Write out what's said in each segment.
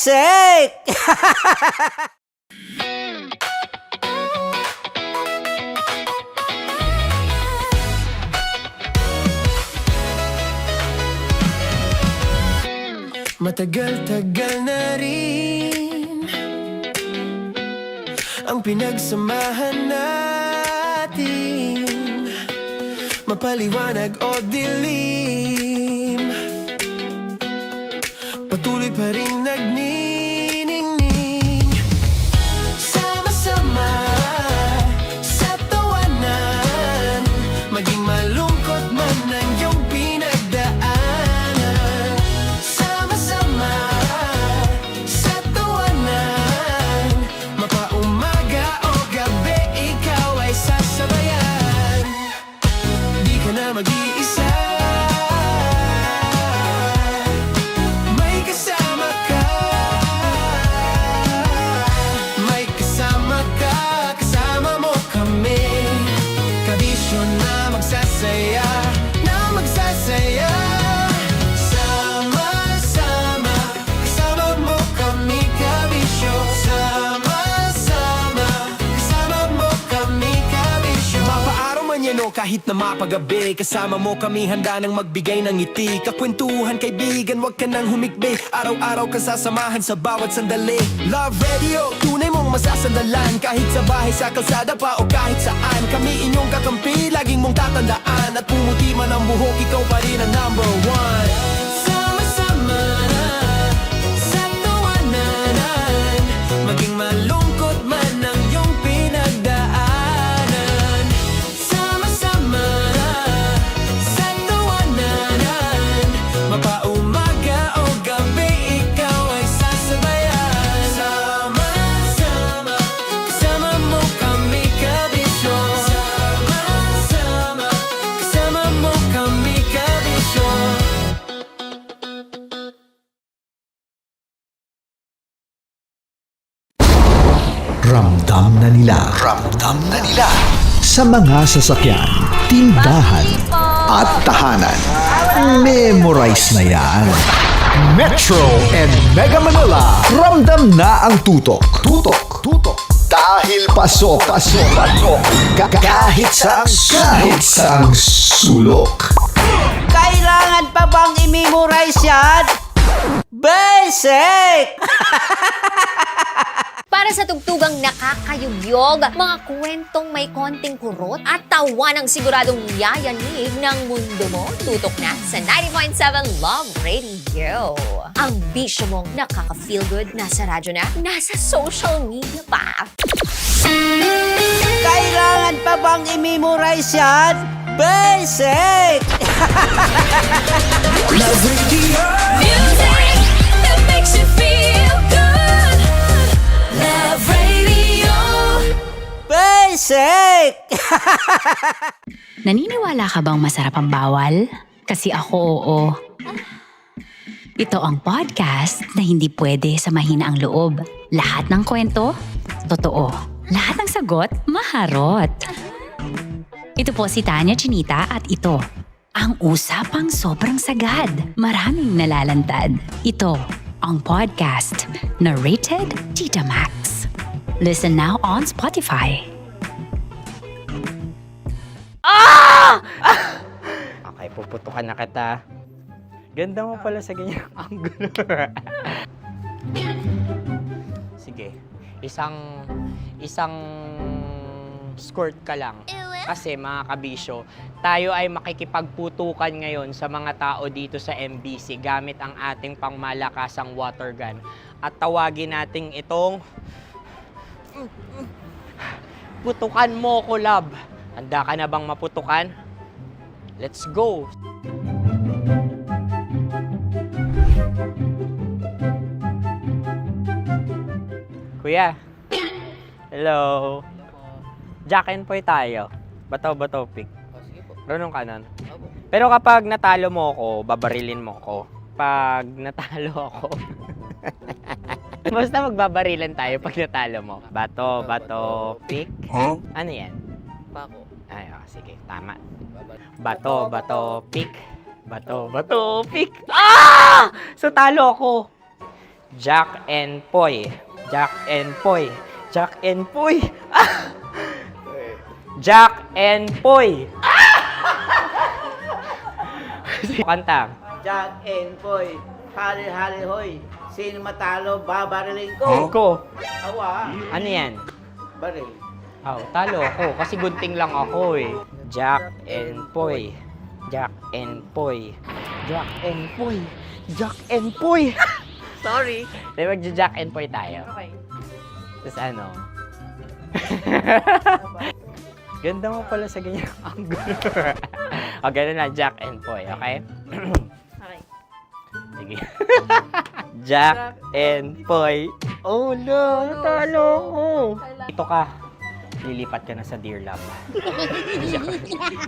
Basic! Matagal-tagal na rin ang pinagsamahan natin, mapaliwanag o dilim, patuloy pa rin nagniningning. Sama-sama sa tawanan, maging malungkot man ang iyong pinagdaanan. Sama-sama sa tawanan, mapaumaga o gabi, ikaw ay sasabayan. Di ka na mag-iisa, may kasama ka. May kasama ka, kasama mo kami. Kabisyo na magsasaya, na magsasaya. Sama-sama, kasama mo kami, kabisyo. Sama-sama, kasama mo kami, kabisyo. Mapaaraw man yan o kahit na mapagabi, kasama mo kami, handa nang magbigay ng ngiti. Kakwentuhan kaibigan, wag ka nang humikbi. Araw-araw ka sasamahan sa bawat sandali. Love Radio, tunay mong masasandalan. Kahit sa bahay, sa kalsada pa o kahit saan, kami inyong kakampi, laging mong tatandaan. At pumuti man ang buhok, ikaw pa rin ang number one. Sama-sama sa tawanan, maging malungkot man ang iyong pinagdaanan. Sama-sama sa tawanan, mapaumaga o gabi, ikaw ay sasabayan. Sama-sama, kasama mo kami, kabisyo. Sama-sama, kasama mo kami, kabisyo. Ramdam na nila sa mga sasakyan, tindahan at tahanan. Memorize na yan. Metro and Mega Manila, ramdam na ang tutok. Dahil pasok. Kahit saang sulok. Kailangan pa bang i-memorize yan? Basic! Para sa tugtugang nakakayugyog, mga kwentong may konting kurot at tawa ng siguradong yayanig ng mundo mo, tutok na sa 90.7 Love Radio. Ang bisyo mong nakaka-feel good, nasa radyo na, nasa social media pa. Kailangan pa bang i-memorize yan? Basic! Love Radio. Music that makes you feel good. Love Radio. Basic! Naniniwala ka bang masarap ang bawal? Kasi ako, oo. Ito ang podcast na hindi pwede samahin ang loob. Lahat ng kwento, totoo. Lahat ng sagot, maharot. Ito po si Tanya Chinita at ito, ang usapang sobrang sagad. Maraming nalalantad. Ito, ang podcast na Rated Tita Max. Listen now on Spotify. Okay, puputukan na kita. Ganda mo pala sa ganyang angulo. Sige, isang skirt ka lang. Kasi mga kabisyo, tayo ay makikipagputukan ngayon sa mga tao dito sa MBC gamit ang ating pangmalakasang water gun. At tawagin natin itong putukan mo ko, love. Handa ka na bang maputukan? Let's go! Kuya. Hello. Jack and Poy tayo. Bato-bato pick. Sige po. Runong kanan. Pero kapag natalo mo ako, babarilin mo ako. Pag natalo ako, basta magbabarilan tayo pag natalo mo. Bato, pick. Huh? Ano yan? Bako. Ay, sige, tama. Bato, pick. Bato, pick. Ah! So talo ako. Jack and Poy. Jack and Poy. Jack and Poy. Ah! Jack and Poy. Kanta. Jack and Poy, hali-hali hoy. Sino matalo, babariling ko. Ko. Awa, Ano yan? baril. Oh, talo ako kasi gunting lang ako eh. Jack and Poy. Jack and Poy. Jack and Poy. Jack and Poy. Sorry. Di magja-Jack and Poy tayo. Okay. Tapos ano? Ganda mo pala sa ganyan angle. O, ganun na, Jack and Poy, okay? Okay. Sige. Jack and Poy. Oh no, natalo ko. Ito ka. Lilipat ka na sa Dear Love.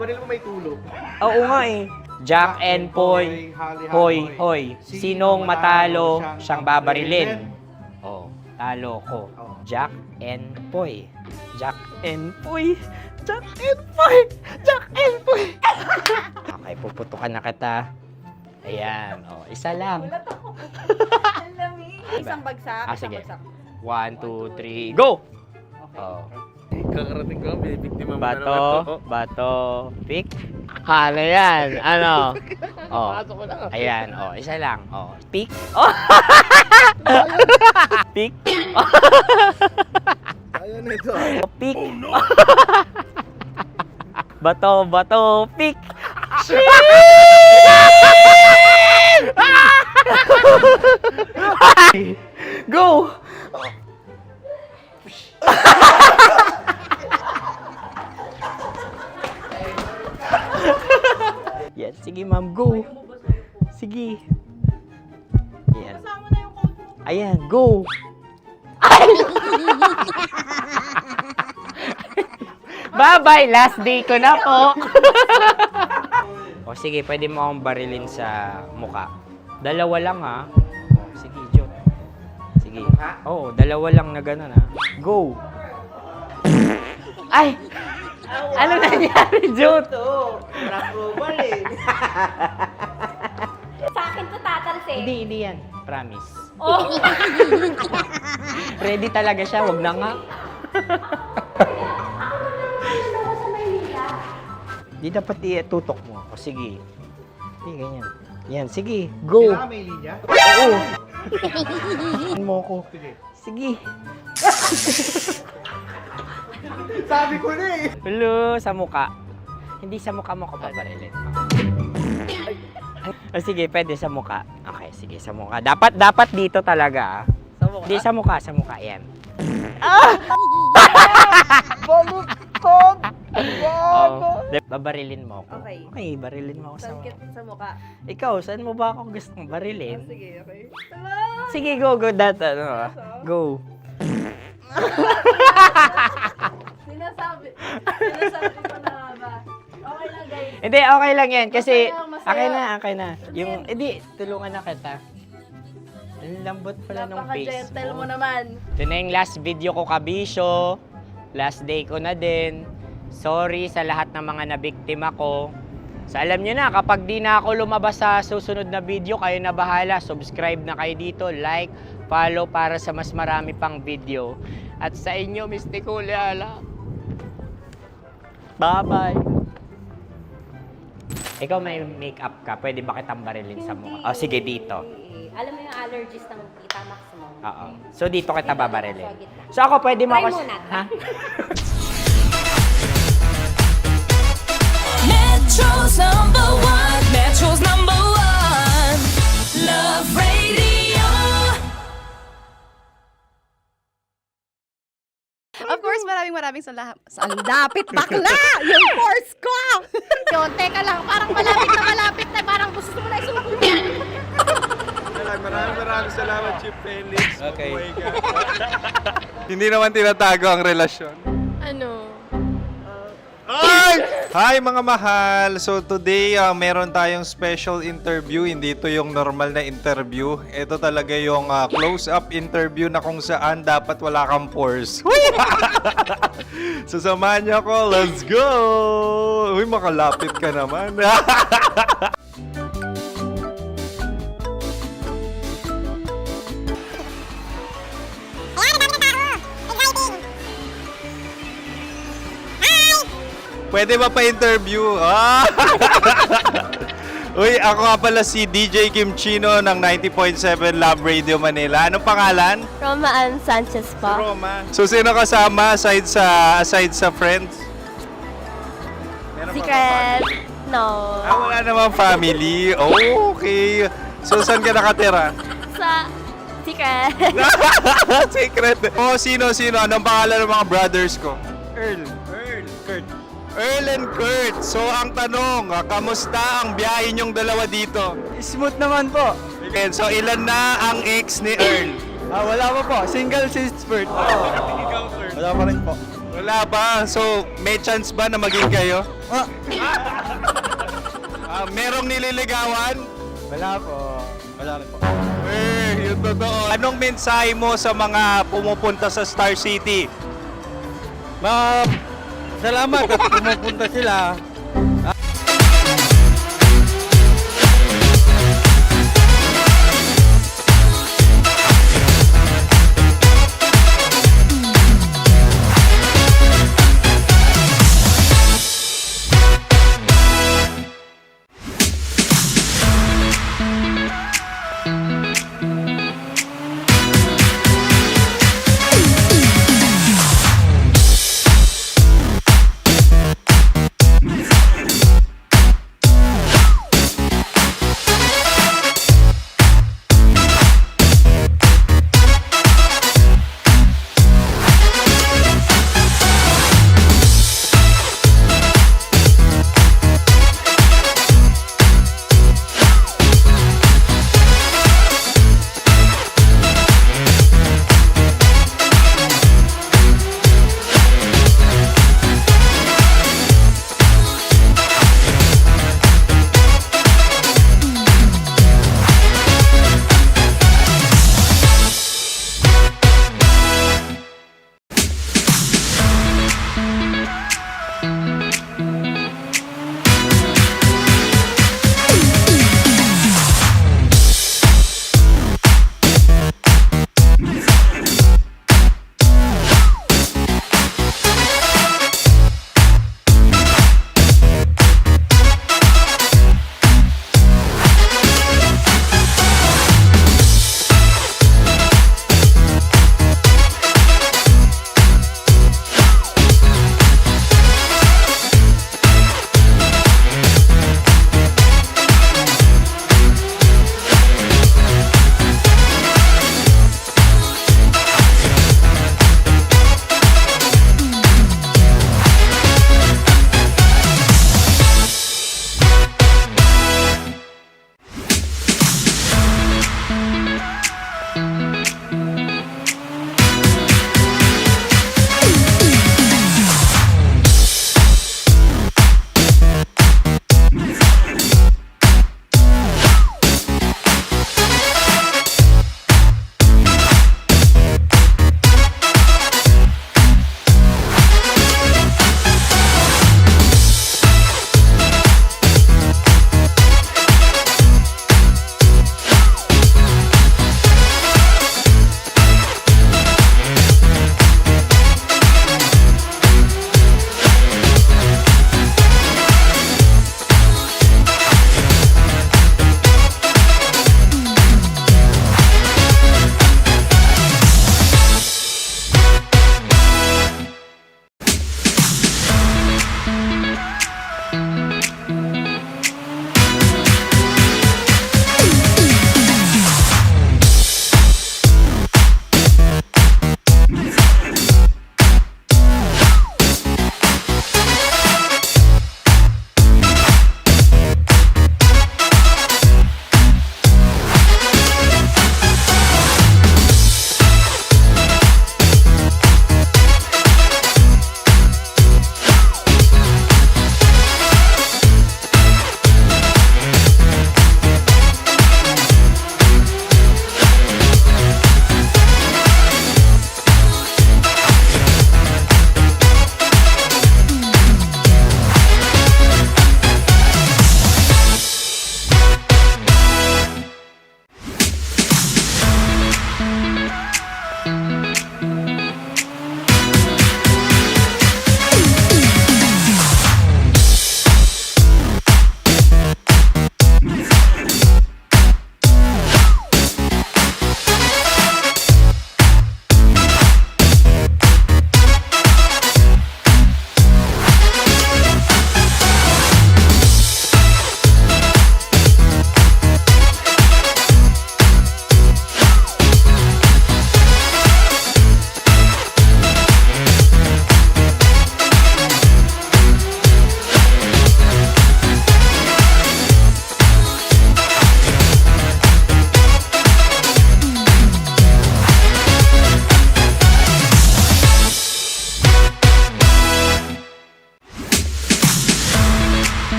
Baril mo may tulog. Oo nga eh. Jack and Poy. Hoy, hoy. Sinong matalo, siyang babarilin. Oh, talo ko. Jack and Poy. Jack and Poy. Jack and Poy. Jack and Poy. Okay, puputukan na kita. Ayan. Oh, isa lang. Ang lamig. Isang bagsak. Ah, isang sige. bagsak. 1, 2, 3, go! Oh. Kakarating ko, binibiktima mo na naman Bato, to. bato, pick. Ano yan? Ano? Oh. Pasok ko lang. Ayan, oh, isa lang. Oh, pick. Oh. Pick. Ayaw na ito. Oh, pick. Bato, bato, pick. Go! Yan, sige ma'am, go. Sige. Ayan. Ayan, go. Bye-bye, last day ko na po. O sige, pwede mo akong barilin sa muka. Dalawa lang ha. O, sige, Jot. Sige. Oo, dalawa lang na gano'n ha. Go. Ay! Ano nangyari, Jot? Ito, approval eh. Sa akin to tatalsik. Hindi yan. Promise. Oh. Ready talaga siya, wag na nga. Di dapat tutok mo. O sige. Hindi, ganyan. Yan, sige. Go. Kailangan may linya? Oo. mo ko. Sige. Sabi ko na eh. Hello, sa muka. Hindi sa muka mo ko babarilin. O sige, pwede sa muka. Okay, sige, sa muka. Dapat dito talaga. Sa mukha. Hindi, sa muka, yan. Baluktot! Oh, babarilin mo ako. Okay. Okay, barilin mo ako sa Sakit sa mukha. Ikaw, saan mo ba ako gustong barilin? Sige, okay. Sige, go, ano, go. Sinasabi ko na ba? Okay lang, guys. Hindi, okay lang yan. Kasi, Masaya. okay na. Yung, hindi, tulungan na kita. Ang lambot pala ng face Napaka-gentle mo mo. naman. Ito na yung last video ko, kabisyo. Last day ko na din. Sorry sa lahat ng mga nabiktima ko. So alam nyo na, kapag di na ako lumabas sa susunod na video, kayo na bahala. Subscribe na kayo dito, like, follow para sa mas marami pang video. At sa inyo, Mistiko Leala. Bye-bye. Ikaw may makeup ka, pwede ba kitang barilin sa mukha? Oh, sige, dito. Alam mo yung allergies ng Tita Max mo? Oo. So dito kita babarilin. So ako pwede mo Try ako... muna. Ha? Metro's number one. Metro's number one. Love Radio. Of course, maraming salamat. Ang lapit bakla! Yung force ko! Yun, teka lang, parang malapit na, parang gusto mo na isulat. Maraming salamat, Chief Felix. Okay. Oh my God. Hindi naman tinatago ang relasyon. Ano? Ay! Hi mga mahal! So today, meron tayong special interview. Hindi ito yung normal na interview. Ito talaga yung close-up interview na kung saan dapat wala kang pores. So samahan niyo ako. Let's go! Uy, makalapit ka naman. Pwede ba pa-interview? Ah! Uy, ako nga pala si DJ Kim Chino ng 90.7 Love Radio Manila. Anong pangalan? Roma Ann Sanchez po. Roma. So, sino kasama aside sa friends? Meron pa ba Secret. family? No. Wala namang family. Oh, okay. So, saan ka nakatira? Sa Secret. Secret. Oh, sino? Anong pangalan ng mga brothers ko? Earl, Kurt. Earl and Kurt. So, ang tanong, kamusta ang biyahe niyong dalawa dito? Smooth naman po. Okay, so ilan na ang ex ni Earl? Wala pa po. Single since birth. Wala pa rin po. Wala ba? So, may chance ba na maging kayo? Merong nililigawan? Wala po. Wala rin po. Yung totoo. Anong mensahe mo sa mga pumupunta sa Star City? Salamat at pumupunta sila.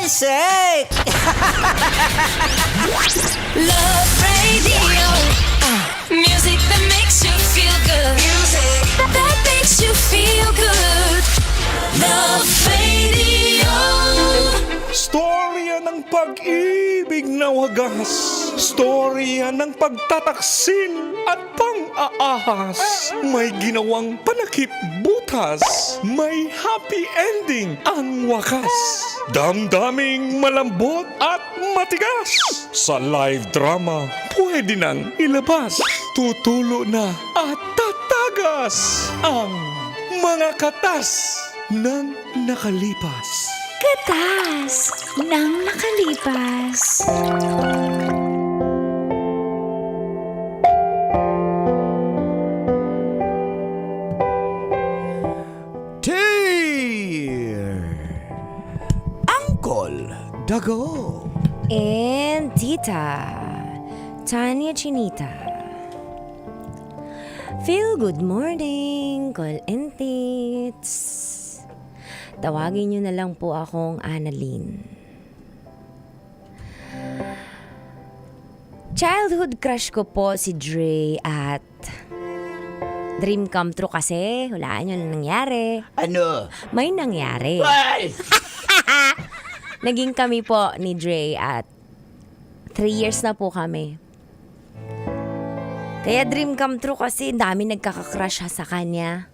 sake! Love Radio. Music that makes you feel good. Music that makes you feel good. Love Radio. Storya ng pag-ibig na wagas. Storya ng pagtataksil at pang-aahas. May ginawang panakip butas. May happy ending ang wakas. Damdaming malambot at matigas. Sa live drama, pwede nang ilabas. Tutulo na at tatagas ang mga katas ng nakalipas. Katas ng nakalipas. Dear Uncle Dago. And Tita Tanya Chinita. Feel good morning, call and tits. Tawagin nyo na lang po akong Annalyn. Childhood crush ko po si Dre at dream come true kasi. Hulaan nyo na nangyari. Ano? May nangyari. Ay! Naging kami po ni Dre at 3 years na po kami. Kaya dream come true kasi dami nagkakakrush sa kanya.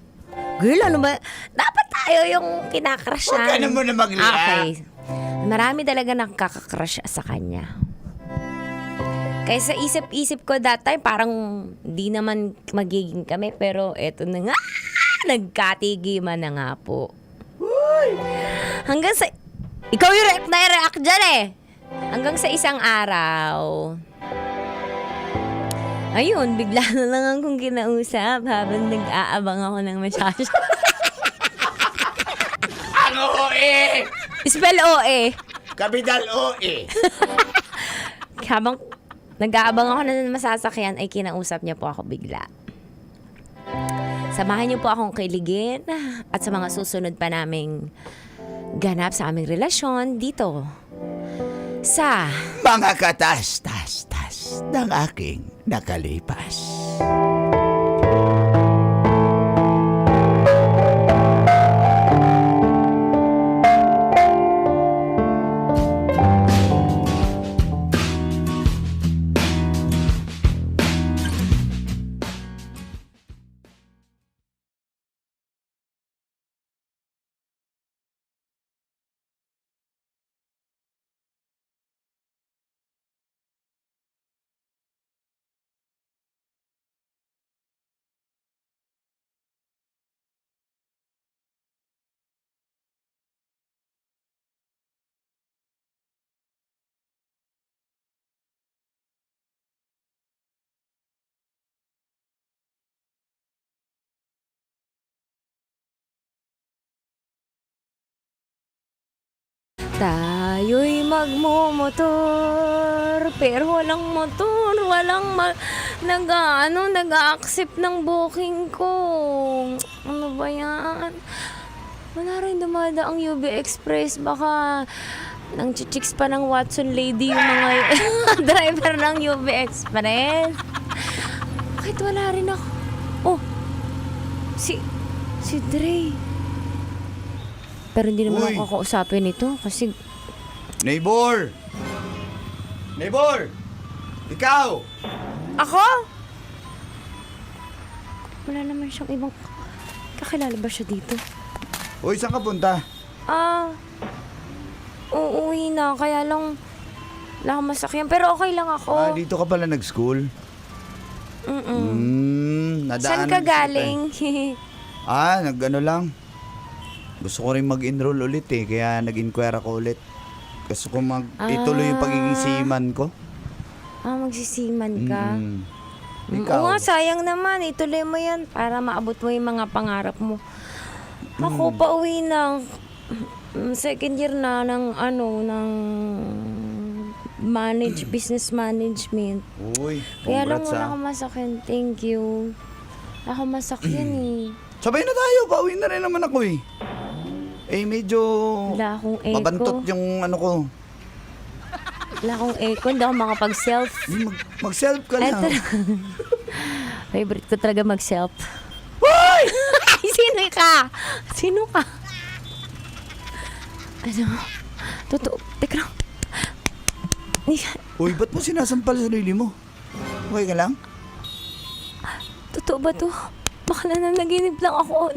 Girl, ano ba? Dapat tayo yung kinakrushan. Huwag ka na muna maglia. Okay. Marami talaga nakakakrush sa kanya. Kaya sa isip-isip ko that time, parang di naman magiging kami. Pero eto na nga, nagkatigiman na nga po. Hanggang sa... Ikaw yung react dyan eh. Hanggang sa isang araw... Ayun, bigla na lang akong kinausap habang nag-aabang ako ng masyasya. Ang OE! Spell OE. Capital OE. Habang nag-aabang ako ng masasakyan, ay kinausap niya po ako bigla. Samahan niyo po akong kiligin at sa mga susunod pa naming ganap sa aming relasyon dito sa Mga katas-tas-tas ng aking nakalipas. tayo'y magmumotor, pero walang motor, walang nag-a-accept ng booking ko. Ano ba yan? Wala rin dumadaang UB Express, baka nang chichicks pa ng Watson Lady yung mga driver ng UB Express. Bakit wala rin ako? Oh, si Dre. Pero hindi naman Uy. ako kakausapin ito kasi... Neighbor! Neighbor! Ikaw! Ako? Wala naman siyang ibang... Kakilala ba siya dito? Uy, saan ka punta? Uuwi na. Kaya lang... Wala akong masakyan. Pero okay lang ako. Dito ka pala nag-school? Saan ka galing? Nag-ano lang. Gusto ko rin mag-enroll ulit eh. Kaya nag-inquire ako ulit. Gusto ko ituloy yung pagiging seaman ko. Magsisiman ka? Ikaw? Oo nga, sayang naman. Ituloy mo yan para maabot mo yung mga pangarap mo. Ako pa uwi na. Second year na ng business management. Uy, Kaya lang congrats wala akong masakyan. Thank you. Wala akong masakyan eh. Sabay na tayo. Pauwi na rin naman ako eh. medyo Wala akong echo. mabantot yung ano ko. Wala akong echo. Hindi ako makapag-self. Mag-self ka lang. Eto. Favorite ko talaga mag-self. Hoy! Sino ka? Sino ka? Ano? Totoo. Teka lang. Uy, ba't mo sinasampal sa sarili mo? Okay ka lang? Totoo ba to? Baka na naginip lang ako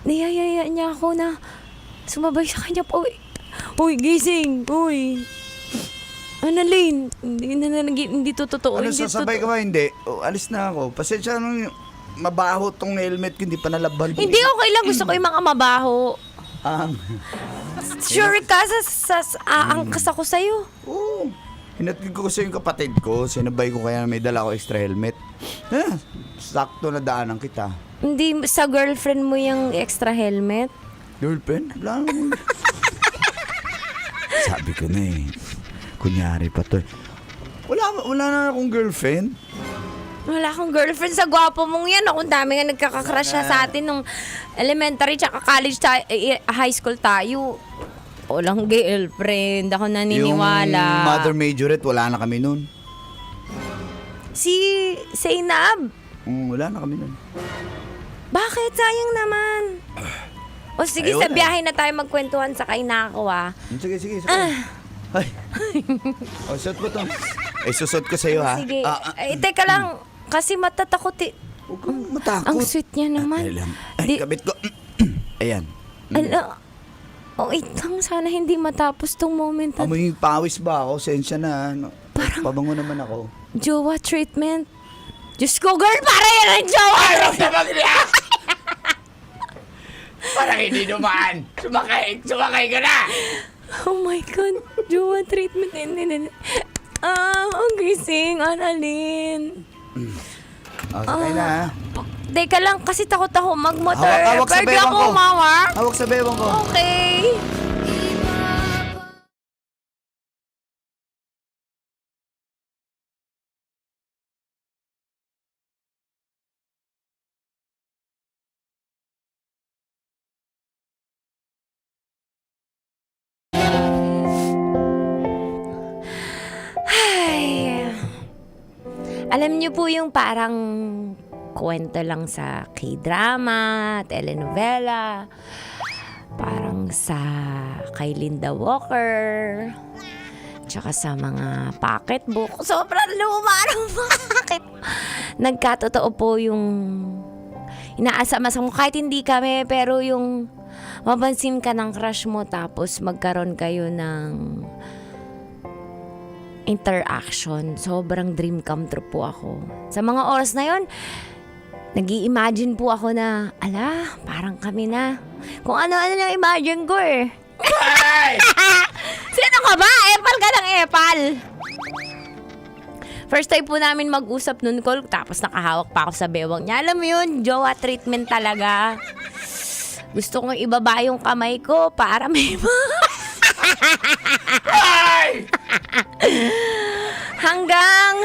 niyayaya niya ako na sumabay sa kanya pa. Uy, gising! Uy! Annalyn! Hindi to totoo. Ano, hindi sasabay ka ba? Hindi. Alis na ako. Pasensya nung mabaho tong helmet ko, hindi pa nalaban. Hindi, okay lang. Gusto ko yung mga mabaho. Sure ka aangkas ako sa'yo. Oo. Hinatid ko kasi yung kapatid ko. Sinabay ko kaya may dala ko extra helmet. Sakto na daanan kita. Hindi sa girlfriend mo yung extra helmet? Girlfriend? Wala naman. Sabi ko na eh. Kunyari pa to. Wala na akong girlfriend. Wala akong girlfriend sa gwapo mong yan. Ako dami nga nagkakakrush sa atin nung elementary tsaka college high school tayo. Walang girlfriend. Ako naniniwala. Yung Mother Majorette, wala na kami nun. Si Zainab. Wala na kami nun. Bakit? Sayang naman. O sige, sa biyahe na tayo magkwentuhan sa kainako Sige. Ay. Suot mo to. Susot ko sa'yo ha. Sige. Teka lang. Kasi matatakot eh. Huwag kang matakot. Ang sweet niya naman. Kabit ko. Ayan. Wait lang. Sana hindi matapos tong moment. Amoy pawis ba ako? Sensya na. Parang pabango naman ako. Jowa treatment. Diyos ko, girl! Para yan ang jowa treatment! Parang hindi dumaan. Sumakay ka na. Oh my God. Jowa treatment. Ang gising, Annalyn. Sakay na ha. Teka lang, kasi takot ako magmotor. Hawak sa Pwede bewang ako ko. umawak? Hawak sa bewang ko. Okay. Alam niyo po yung parang kwento lang sa K-drama, telenovela, parang sa kay Linda Walker, tsaka sa mga pocketbook. Sobrang luma ng pocket. Nagkatotoo po yung inaasam-asam mo. Kahit hindi kami, pero yung mapansin ka ng crush mo tapos magkaroon kayo ng interaction. Sobrang dream come true po ako. Sa mga oras na yon, nag-i-imagine po ako na, parang kami na. Kung ano-ano yung imagine ko eh. Sino ka ba? Epal ka ng epal. First time po namin mag-usap nun, Col, tapos nakahawak pa ako sa bewang niya. Alam mo yun, jowa treatment talaga. Gusto kong ibaba yung kamay ko para may hanggang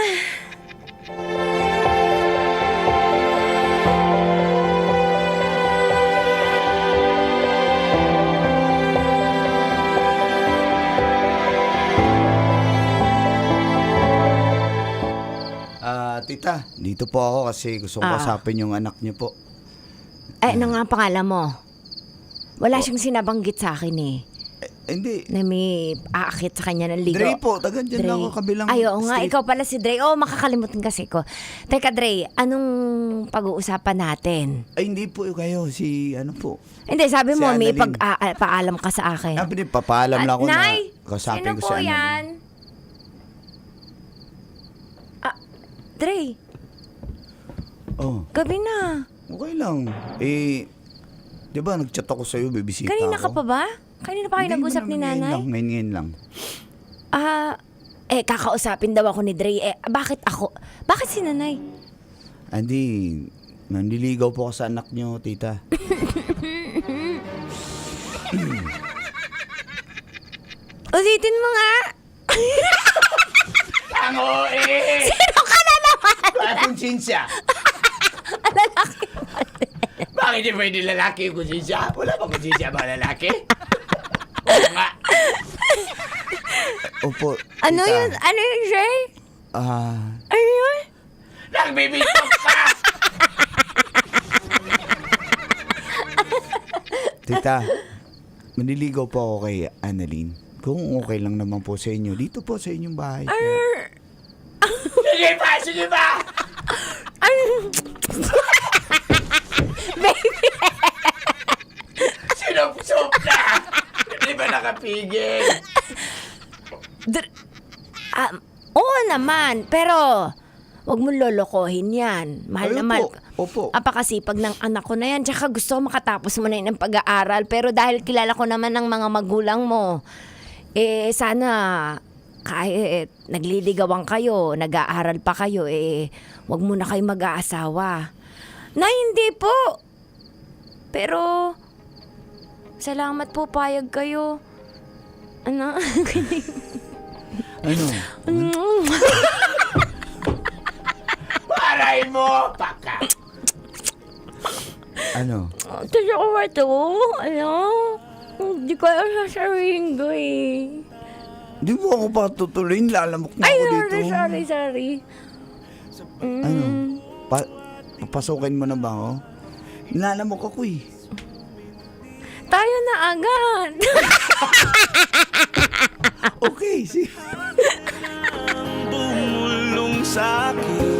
Tita, dito po ako kasi gusto ko kasapin yung anak niyo po. ano nga ang pangalan mo? Wala siyang sinabanggit sa akin eh. Hindi. Na may aakit sa kanya ng ligo. Dre po, tagan dyan lang ako kabilang Ay, oo nga, street. ikaw pala si Dre. Oo, makakalimutan kasi ko. Teka, Dre, anong pag-uusapan natin? Ay, hindi po kayo. Si ano po. Hindi, sabi Si mo, may Annalyn. paalam ka sa akin. Hindi, papaalam lang ako Nay, na kasapin sino ko po si Annalyn. yan? Dre, Oh, gabi na. okay lang. Di ba nag-chat ako sa'yo, bibisita Kanina ako. ka pa ba? Kanina pa kayo Hindi, nag-usap ni nanay? Ngayon lang. Kakausapin daw ako ni Dre. Bakit ako? Bakit si nanay? Hindi, nandiligaw po ako sa anak niyo, tita. Ulitin mo nga. Tango eh! Sino ka na naman? Konsensya. Lalaki. Bakit Bakit hindi pwede lalaki yung konsensya? Wala bang konsensya mga lalaki? Oo nga. Opo, Ano tita. yun? Ano yun, Shay? Ah, Ano yun? Nagbibitok ka! tita, maniligaw po ako kay Annalyn. Kung okay lang naman po sa inyo, dito po sa inyong bahay. Sige pa! Sige pa! Baby! Sinup-sup na! Hindi ba nakapigil? Oo naman, pero wag mo lolokohin yan. Mahal Ay, na mahal. Opo. Apakasipag ng anak ko na yan. Tsaka gusto ko makatapos mo na yun ng pag-aaral. Pero dahil kilala ko naman ng mga magulang mo, sana kahit nagliligawan kayo, nag-aaral pa kayo, wag mo na kayo mag-aasawa. Na hindi po. Pero, salamat po, payag kayo. Ano? Ano? Paray mo! Paka! Ano? Kasi ako ba ito? Ano? Hindi ko alam sasabihin ko eh. Di mo ako pa tutuloyin, lalamok na Ay, ako dito. sorry. Ano? Papasukin mo na ba ako? Lalamok ako eh. Tayo na agad. Okay, sige. Bumulong sa akin.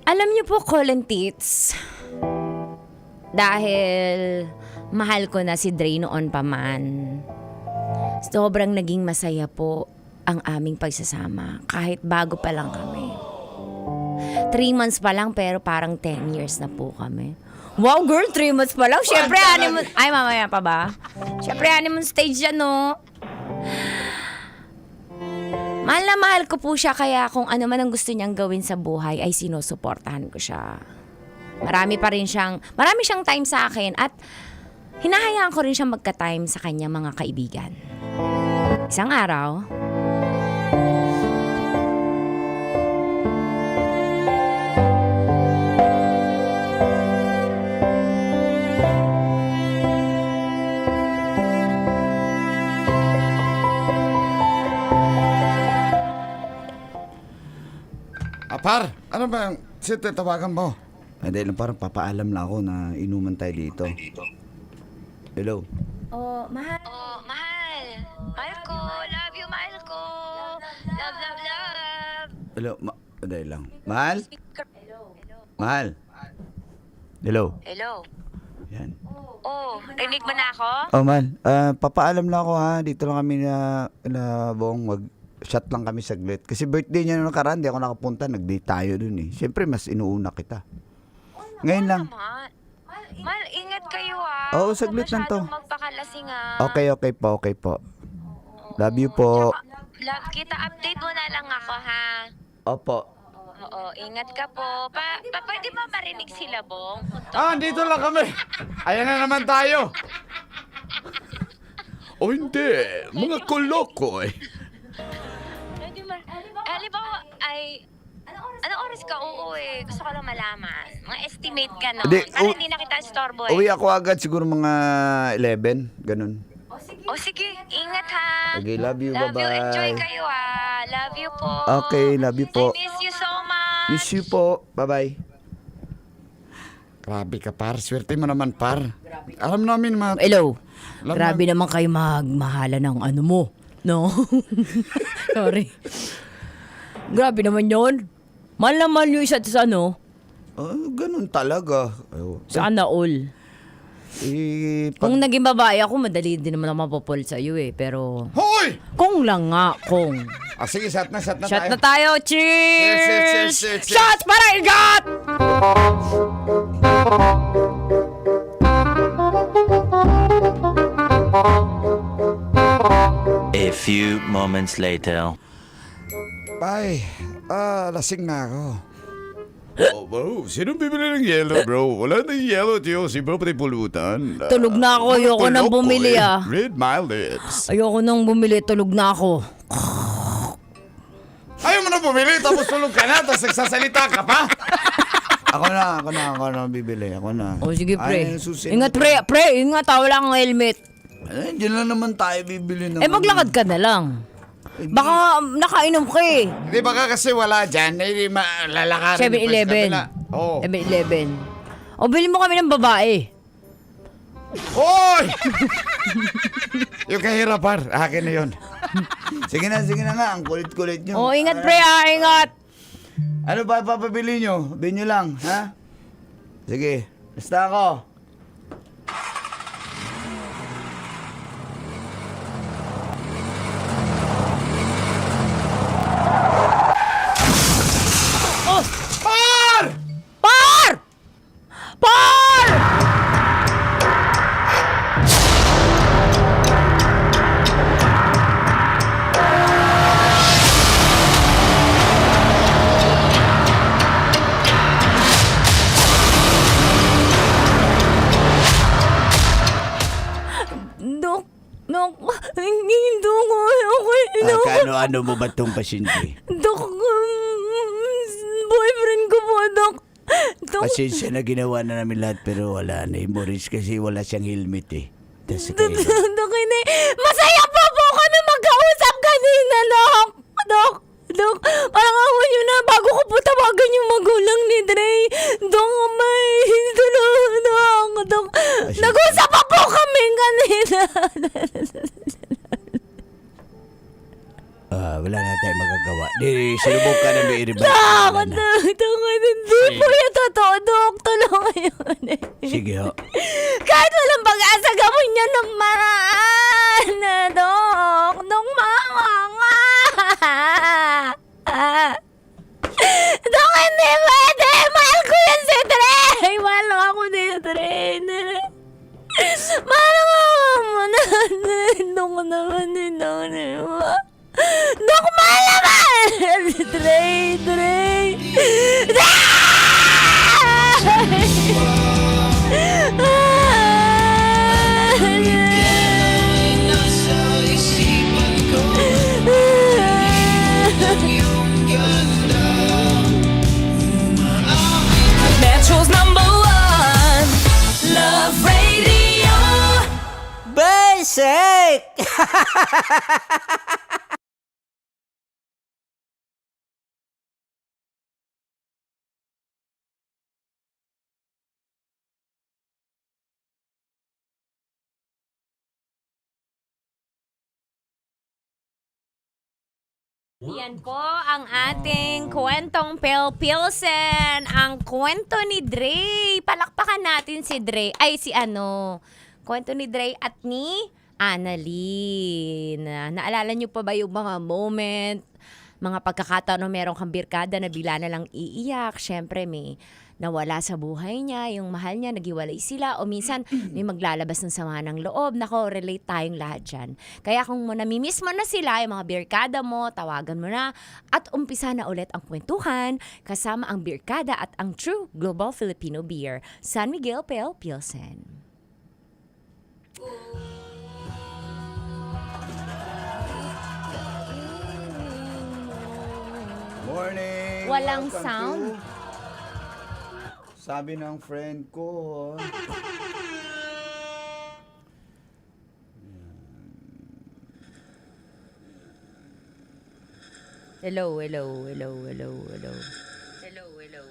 Alam niyo po, Colin Tits, dahil mahal ko na si Dre noon pa man, sobrang naging masaya po ang aming pagsasama kahit bago pa lang kami. 3 months pa lang pero parang 10 years na po kami. Wow, girl, 3 months pa lang. Siyempre, honeymoon. Ay, mamaya pa ba? Siyempre, honeymoon stage yan, no? Mahal na mahal ko po siya, kaya kung ano man ang gusto niyang gawin sa buhay ay sinusuportahan ko siya. Marami siyang time sa akin at hinahayaan ko rin siya magka-time sa kanyang mga kaibigan. Isang araw, Par, ano ba yung tawagan mo? Hindi lang, parang papaalam lang ako na inuman tayo dito. Hello? oh, mahal. Oh, mahal. Mahal ko. Love you, mahal ko. Love, love, love. Hello? Dahil lang. Mahal? Mahal? Hello? Hello. Yan. Oh, rinig mo na ako? Oh, Mahal. Papaalam lang ako ha. Dito lang kami na buong shot lang kami saglit. Kasi birthday niya nung nakaraan, di ako nakapunta. Nag-date tayo dun eh. Siyempre, mas inuuna kita. Ngayon lang. Mahal, ingat kayo ah. Oo, saglit lang to. Huwag magpakalasing ah. Okay po. Love you po. Love kita. Update mo na lang ako ha. Opo. Oo, ingat ka po. Pwede mo marinig sila, Bong? Dito lang kami. Ayan na naman tayo. O hindi, mga koloko eh. Pwede mo. Halimbawa, anong oras ka uuwi? Gusto ko lang malaman. Mga estimate ka, no? Hindi, Para hindi na kita istorbo eh. Uwi ako agad siguro mga 11. Ganun. O sige, ingat ha. Okay, love you. Love you, Bye-bye. enjoy kayo ha. Love you po. Okay, love you po. I miss you so much. Miss you po. Bye-bye. Grabe ka, Par. Swerte mo naman, Par. Alam namin, Hello. Alam Grabe naman kayo magmahala ng ano mo. No. Sorry. Grabe naman yon. Mahal na mahal yung isa't isa, no? Ganun talaga. Sana all. Pag, Kung naging babae ako, madali din naman ako mapapol sa'yo eh. Pero, Hoy! kung lang nga, kung. sige, shot na Shot tayo. na tayo. Cheers! Cheers. Shots para igat! A few moments later. Ay, lasing na ako. Oh, bro, sino bibili ng yellow, bro? Wala nang yellow, tiyo. Si bro pati pulutan. Tulog na ako. Ayoko nang bumili, ah. Read my lips. Ayoko nang bumili. Tulog na ako. Ayaw mo na bumili, tapos tulog ka na, tapos nagsasalita ka pa. Ako na bibili. Ako na. O sige, pre. Ay, susunod. Ingat, pre. Ingat, wala kang helmet. Diyan lang naman tayo bibili ng... Maglakad ka na lang. Baka nakainom ka eh. Di ba kasi wala dyan? Hindi malalakarin. 7-Eleven. Oh. 7-Eleven. O, bili mo kami ng babae. Hoy! Yung kahirapan, akin na yun. Sige na nga. Ang kulit-kulit nyo. O, ingat, pre, ingat. Ano ba papabili nyo? Bilhin nyo lang, ha? Sige. Basta ako. Ano mo ba itong pasyente? Dok, boyfriend ko po, Dok. Pasensya na ginawa na namin lahat pero wala na. Maurice kasi wala siyang helmet eh. Dok, masaya pa po kami magkausap kanina, Dok. Dok, parang awan nyo na bago ko po tawagan yung magulang ni Dre. Dok, may Dok. Nag-usap pa po kami kanina. Wala na tayo magagawa. Sinubok ka na may iribay. Hindi po yung totoo, Dok. Tulungan yun eh. Sige ho. Kahit walang pag-asa, gawin niya ng maraan, Dok. Dok, mama. Dok, hindi pwede. Mahal ko yan si Dre. Mahal ako ni Dre. Mahal ako na. Dok naman din mo. Dok, mahal naman! Dre! Metro's #1 Love Radio. Basic! Yan po ang ating kwentong Pilsen. Ang kwento ni Dre. Palakpakan natin si Dre. Kwento ni Dre at ni Annalyn. Naalala niyo pa ba yung mga moment, mga pagkakataon na meron kang birkada na bigla na lang iiyak? Siyempre may nawala sa buhay niya, yung mahal niya, naghiwalay sila, o minsan may maglalabas ng sama ng loob. Nako, relate tayong lahat dyan. Kaya kung namimiss mo na sila, yung mga birkada mo, tawagan mo na, at umpisa na ulit ang kwentuhan, kasama ang birkada at ang True Global Filipino Beer, San Miguel Pale Pilsen. Morning! Walang Welcome sound. Sabi ng friend ko, Hello.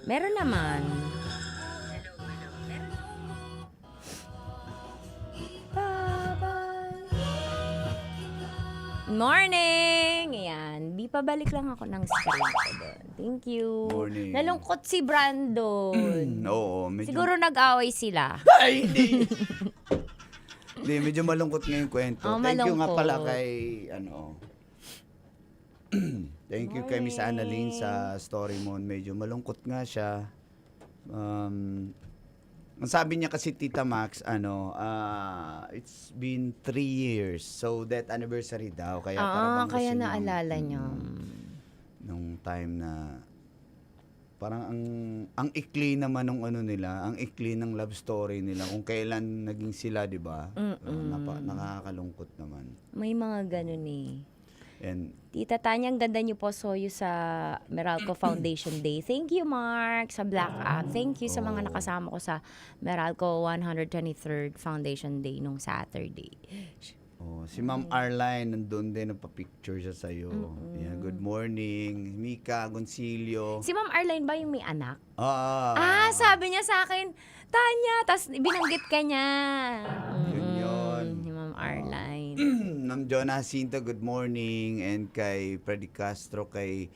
Meron naman. morning! Ayan, di pa balik lang ako ng screen ko doon. Thank you. Morning. Nalungkot si Brandon. Oo, medyo... Siguro nag-away sila. Ay, hindi! Hindi, medyo malungkot ngayong kwento. Oh, Thank you nga malungkot. pala kay, thank you kay Miss Annalyn sa story mo. Medyo malungkot nga siya. Ang sabi niya kasi Tita Max, it's been 3 years. So, that anniversary daw. Kaya parang kaya gusto niyang- naalala niyo. Nung time na parang ang ikli naman ng ang ikli ng love story nila kung kailan naging sila, 'di ba? Nakakalungkot naman. May mga ganun eh. And Tita Tanya, ang ganda niyo po soyo sa Meralco Foundation Day. Thank you, Mark, sa Black App. Thank you sa mga nakasama ko sa Meralco 123rd Foundation Day nung Saturday. si Ma'am Arline nandun din, nagpa-picture siya sa'yo. Yan, good morning. Mika Goncilio. Si Ma'am Arline ba yung may anak? Ah, Sabi niya sa akin, Tanya, tas binanggit ka niya. yun. Si Ma'am Arline. Ma'am Jonah Jacinto, good morning. And kay Freddy Castro, kay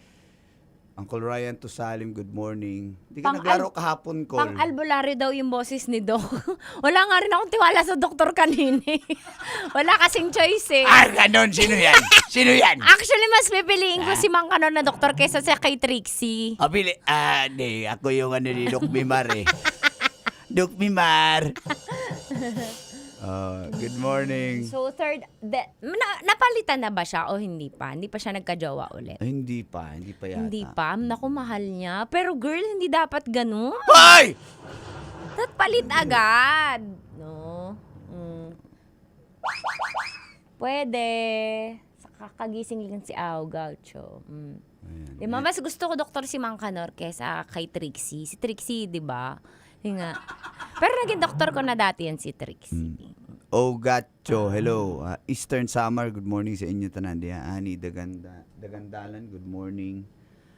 Uncle Ryan Tusalim, good morning. Hindi ka naglaro kahapon, Col. Pang albularyo daw yung boses ni Doc. Wala nga rin akong tiwala sa doktor kanina. Wala kasing choice eh. Ganon. Sino yan? Sino yan? Actually, mas pipiliin ko si Mang Kanon na doktor kaysa sa kay Trixie. Di. Ako yung ni Doc Mimar eh. Doc Mimar. Good morning. So, napalitan na ba siya o hindi pa? Hindi pa siya nagka-jowa ulit? Hindi pa yata. Hindi pa? Naku, mahal niya. Pero girl, hindi dapat ganun. Hoy! Dapat palit agad. No? Pwede. Sa kakagising lang si Ao Gaucho. Di ba, mas gusto ko doktor si Mang Kanor kesa kay Trixie. Si Trixie, di ba? Nga. Pero naging doktor ko na dati yan si Trixie. Gacho, hello. Eastern Summer, good morning sa inyo tanandia. Ani Dagandalan, good morning.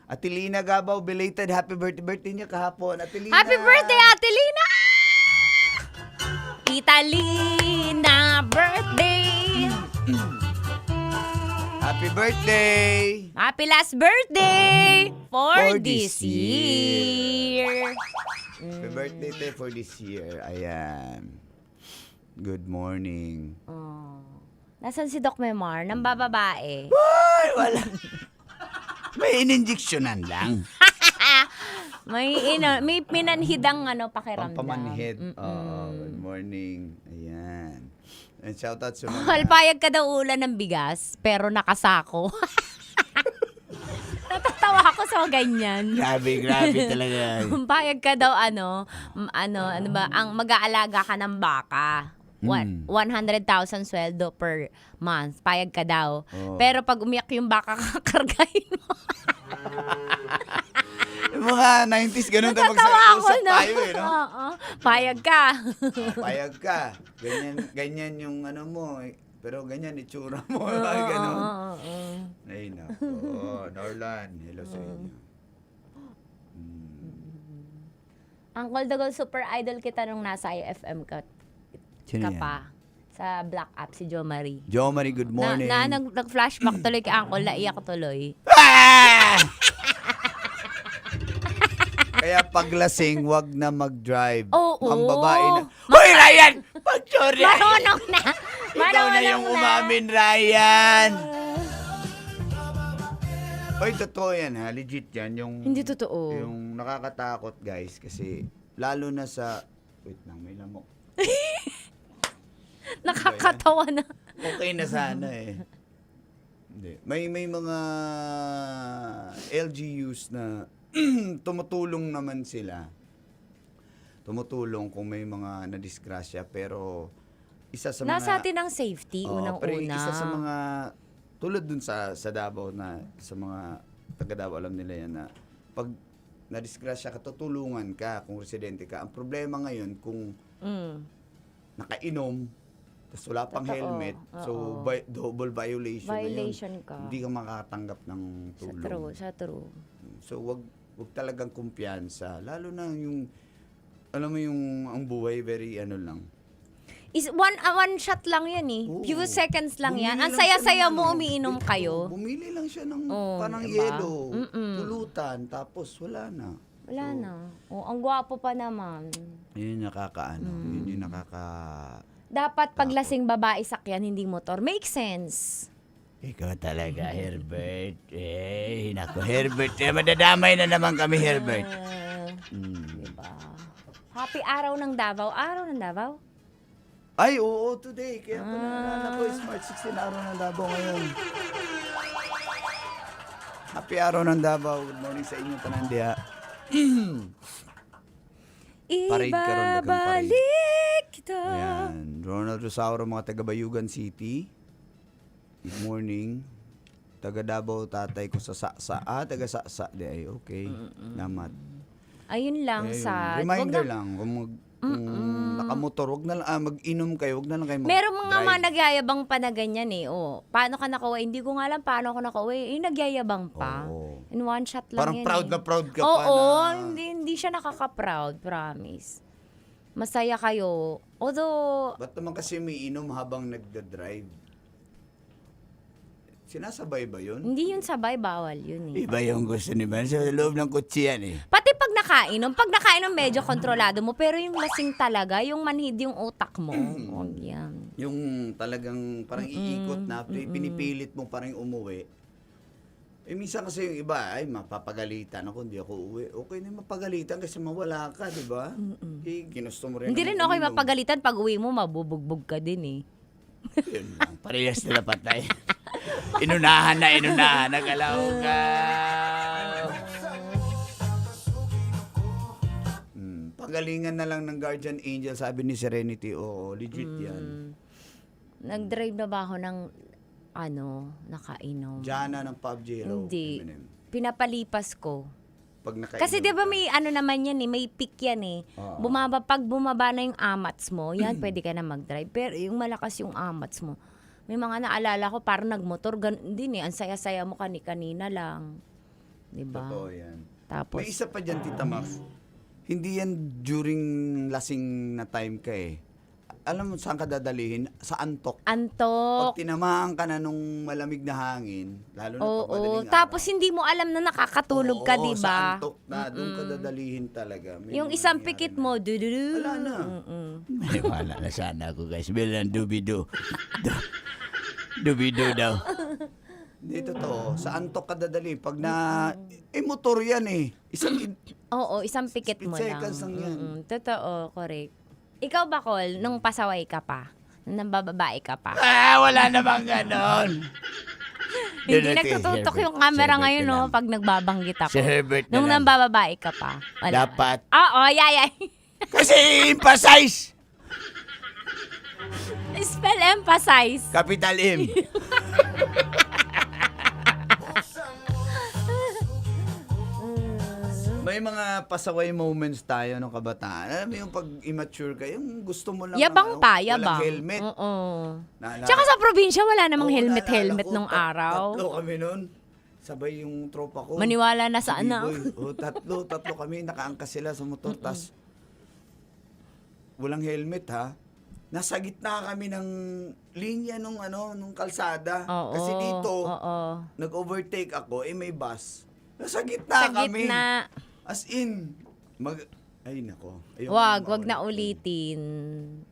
Atilina Gabaw, belated happy birthday niya kahapon. Atilina. Happy birthday, Ate Lina! Tita Lina, birthday! Happy birthday! Happy last birthday for this year! Happy birthday tayo for this year. Ayan. Good morning. Nasaan si Doc Memar? Nang bababae. Ay, wala. May ininjeksyonan lang. may pinanhidang pakiramdam. Pampamanhid. Good morning. Ayan. And shoutout sa mga... Halpayag ka daw ulan ng bigas, pero nakasako. Natatawa ako sa ganyan. Grabe talaga. Payag ka daw ano ba, ang mag-aalaga ka ng baka. 100,000 sweldo per month. Payag ka daw. Pero pag umiyak yung baka, kakargahin mo. Yung mga 90s, ganun tayo mag-usap tayo eh, no? Payag ka. Payag ka. Ganyan yung mo eh. Pero ganyan itsura mo. Ganun. Ay, nako. Norlan, hello sa inyo. Uncle Dagol, super idol kita nung nasa IFM ka pa. Sa Black App, si Jo Marie. Jo Marie, good morning. Nag-flashback tuloy kay Uncle, naiyak tuloy. Kaya paglasing, wag na mag-drive. Oo. Ang babae na, Hoy, Ryan! Pag-sorry! Marunong na! Ikaw na yung umamin, Ryan! Hoy, totoo yan ha. Legit yan. Hindi totoo. Yung nakakatakot, guys. Kasi, lalo na sa... Wait lang, may lamok. Nakakatawa na. Okay na sana eh. Hindi. May mga LGUs na tumutulong naman sila. Tumutulong kung may mga nadisgrasya. Pero, isa sa mga... Nasa atin ang safety, unang-una. Pero isa sa mga... Tulad dun sa Davao na sa mga taga Davao, alam nila yan na pag nadisgrasya ka, tutulungan ka kung residente ka. Ang problema ngayon kung nakainom, tapos wala pang helmet, so double violation ka. Hindi ka makakatanggap ng tulong. Sa true. So wag talagang kumpiyansa. Lalo na yung, alam mo yung ang buhay, very lang. One shot lang yan eh. Oo. Few seconds lang yan. Bumili Ang lang siya saya-saya ng mo ano, umiinom kayo. Bumili lang siya ng Oo, parang diba? yellow, pulutan, tapos wala na. Wala na. Oh, ang gwapo pa naman. Yun yung nakakaano, yun yung nakaka... Dapat paglasing babae sakyan, hindi motor. Make sense. Ikaw talaga, Herbert. Nako, Herbert. Madadamay na naman kami, Herbert. Diba? Happy araw ng Davao. Araw ng Davao? Ay, oo, today. Kaya pala naalala ko, Smart 16 araw ng Davao ngayon. Happy araw ng Davao. Good morning sa inyo, Panandia. Parade ka ron, dagang parade. Ibabalik kita. Ayan. Ronald Rosauro, mga taga Bayugan City. Good morning. Taga Davao, tatay ko sa Saksa. Taga Saksa. Di ay, okay. Namat. Ayun lang Ayun. sa... Reminder wag na- lang, kung nakamotor, wag na lang, mag-inom kayo, wag na lang kayo mag-drive. Meron mga nagyayabang pa na ganyan eh. Oh, paano ka nakauwi? Hindi ko nga alam paano ako nakauwi. Nagyayabang pa. Oo. In one shot lang Parang yan proud eh. na proud ka pa Oo, na. hindi siya nakaka-proud, promise. Masaya kayo. Although, Ba't naman kasi may inom habang nagda-drive? Sinasabay ba yun? hindi yun sabay, bawal yun eh. Iba yung gusto ni Ben. Sa loob ng kutsi yan eh. Pati pag nakainom medyo kontrolado mo, pero yung lasing talaga, yung manhid yung utak mo. Huwag yan. Yung talagang parang iikot na, pinipilit mo parang umuwi. Eh minsan kasi yung iba, ay mapapagalitan ako, hindi ako uwi. Okay na mapagalitan kasi mawala ka, di ba? Eh, ginusto mo rin. Hindi rin okay mapagalitan pag uwi mo, mabubugbog ka din eh. Yun lang, parehas nila patay. Inunahan na, nagalaw ka. Pagalingan na lang ng guardian angel, sabi ni Serenity. Oo, legit yan. Nag-drive na ba ako ng, nakainom? Jana ng PUBG, hello. Hindi. Eminem. Pinapalipas ko. Pag nakainom Kasi di ba ka. may naman yan eh, may peak yan eh. Oo. Pag bumaba na yung amats mo, yan pwede ka na mag-drive. Pero yung malakas yung amats mo, may mga naalala ko parang nagmotor, din eh, ang saya-saya mo kanina lang. Di ba? Totoo yan. Tapos, May isa pa dyan, Tita Max. Hindi yan during lasing na time ka eh. Alam mo saan ka dadalihin? Sa antok. antok. Pag tinamaan ka na nung malamig na hangin, lalo na pag Oo, madaling tapos araw. hindi mo alam na nakakatulog ka, Oo, di Sa ba? antok na, doon ka dadalihin talaga. May Yung mga isang nangyari pikit na. mo, dududu. Wala na. May wala na sana ako guys. Bilang dubido. Dubido daw. Hindi totoo. Sa antok ka dadali. Pag na... motor yan eh. Oo, isang pikit Split mo lang. seconds lang yan. Totoo, correct. Ikaw ba, Col, nung pasaway ka pa? Nung nambababae ka pa? Wala namang ganon. Hindi nagtututok yung camera ngayon, no? Pag nagbabanggit ako. Si Herbert Nung na lang. nambababae ka pa. Wala. Dapat. Oo, yay. Kasi emphasize. Spell emphasize. Capital M. May mga pasaway moments tayo ng kabataan. Alam mo yung pag immature ka, yung gusto mo lang Yabang pa, yabang. walang helmet. Oo. Naalala- Tsaka sa probinsya, wala namang Oo, helmet-helmet naalala ko, nung araw. Tatlo kami nun. Sabay yung tropa ko. Maniwala na sa ano. Tatlo kami, nakaangkas sila sa motor. Tas, walang helmet ha. Nasa gitna kami ng linya nung kalsada. Oo. Kasi dito, Oo. nag-overtake ako, may bus. Nasa gitna Sa kami. gitna. As in, ay nako. Wag na ulitin.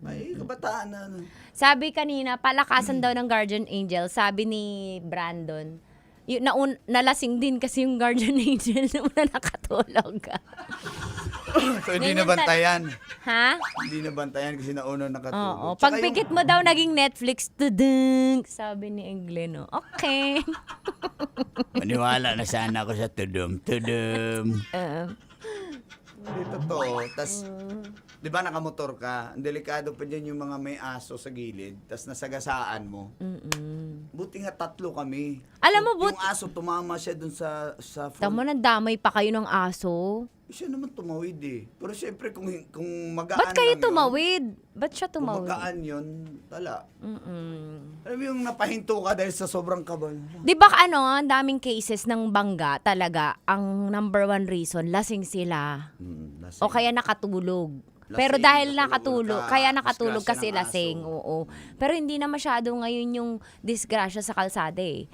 Ay, kabataan na. Sabi kanina, palakasan daw ng guardian angel. Sabi ni Brandon, nalasing din kasi yung guardian angel na una nakatulog. So, hindi Ganyan nabantayan. Ha? Hindi nabantayan kasi nauna nakatulog. Oo. Tsaka Pagpikit mo daw naging Netflix, tudung, sabi ni Engleno. Okay. Maniwala na sana ako sa tudum. Hindi totoo. Tas, di ba nakamotor ka? Ang delikado pa dyan yung mga may aso sa gilid. Tas nasagasaan mo. Buti nga 3 kami. Alam mo, Yung aso tumama siya dun sa front. Tamo, nandamay pa kayo ng aso. Siya naman tumawid eh. Pero syempre kung magaan Ba't kayo lang yun, tumawid? Ba't siya kung tumawid? magaan yun, tala. Alam mo yung napahinto ka dahil sa sobrang kabal. Di ba ang daming cases ng bangga talaga, ang number 1 reason, lasing sila. O kaya nakatulog. Pero Lasing, dahil natulog, kaya nakatulog kasi disgrasya ng lasing, aso. oo. Pero hindi na masyado ngayon yung disgrasya sa kalsada eh.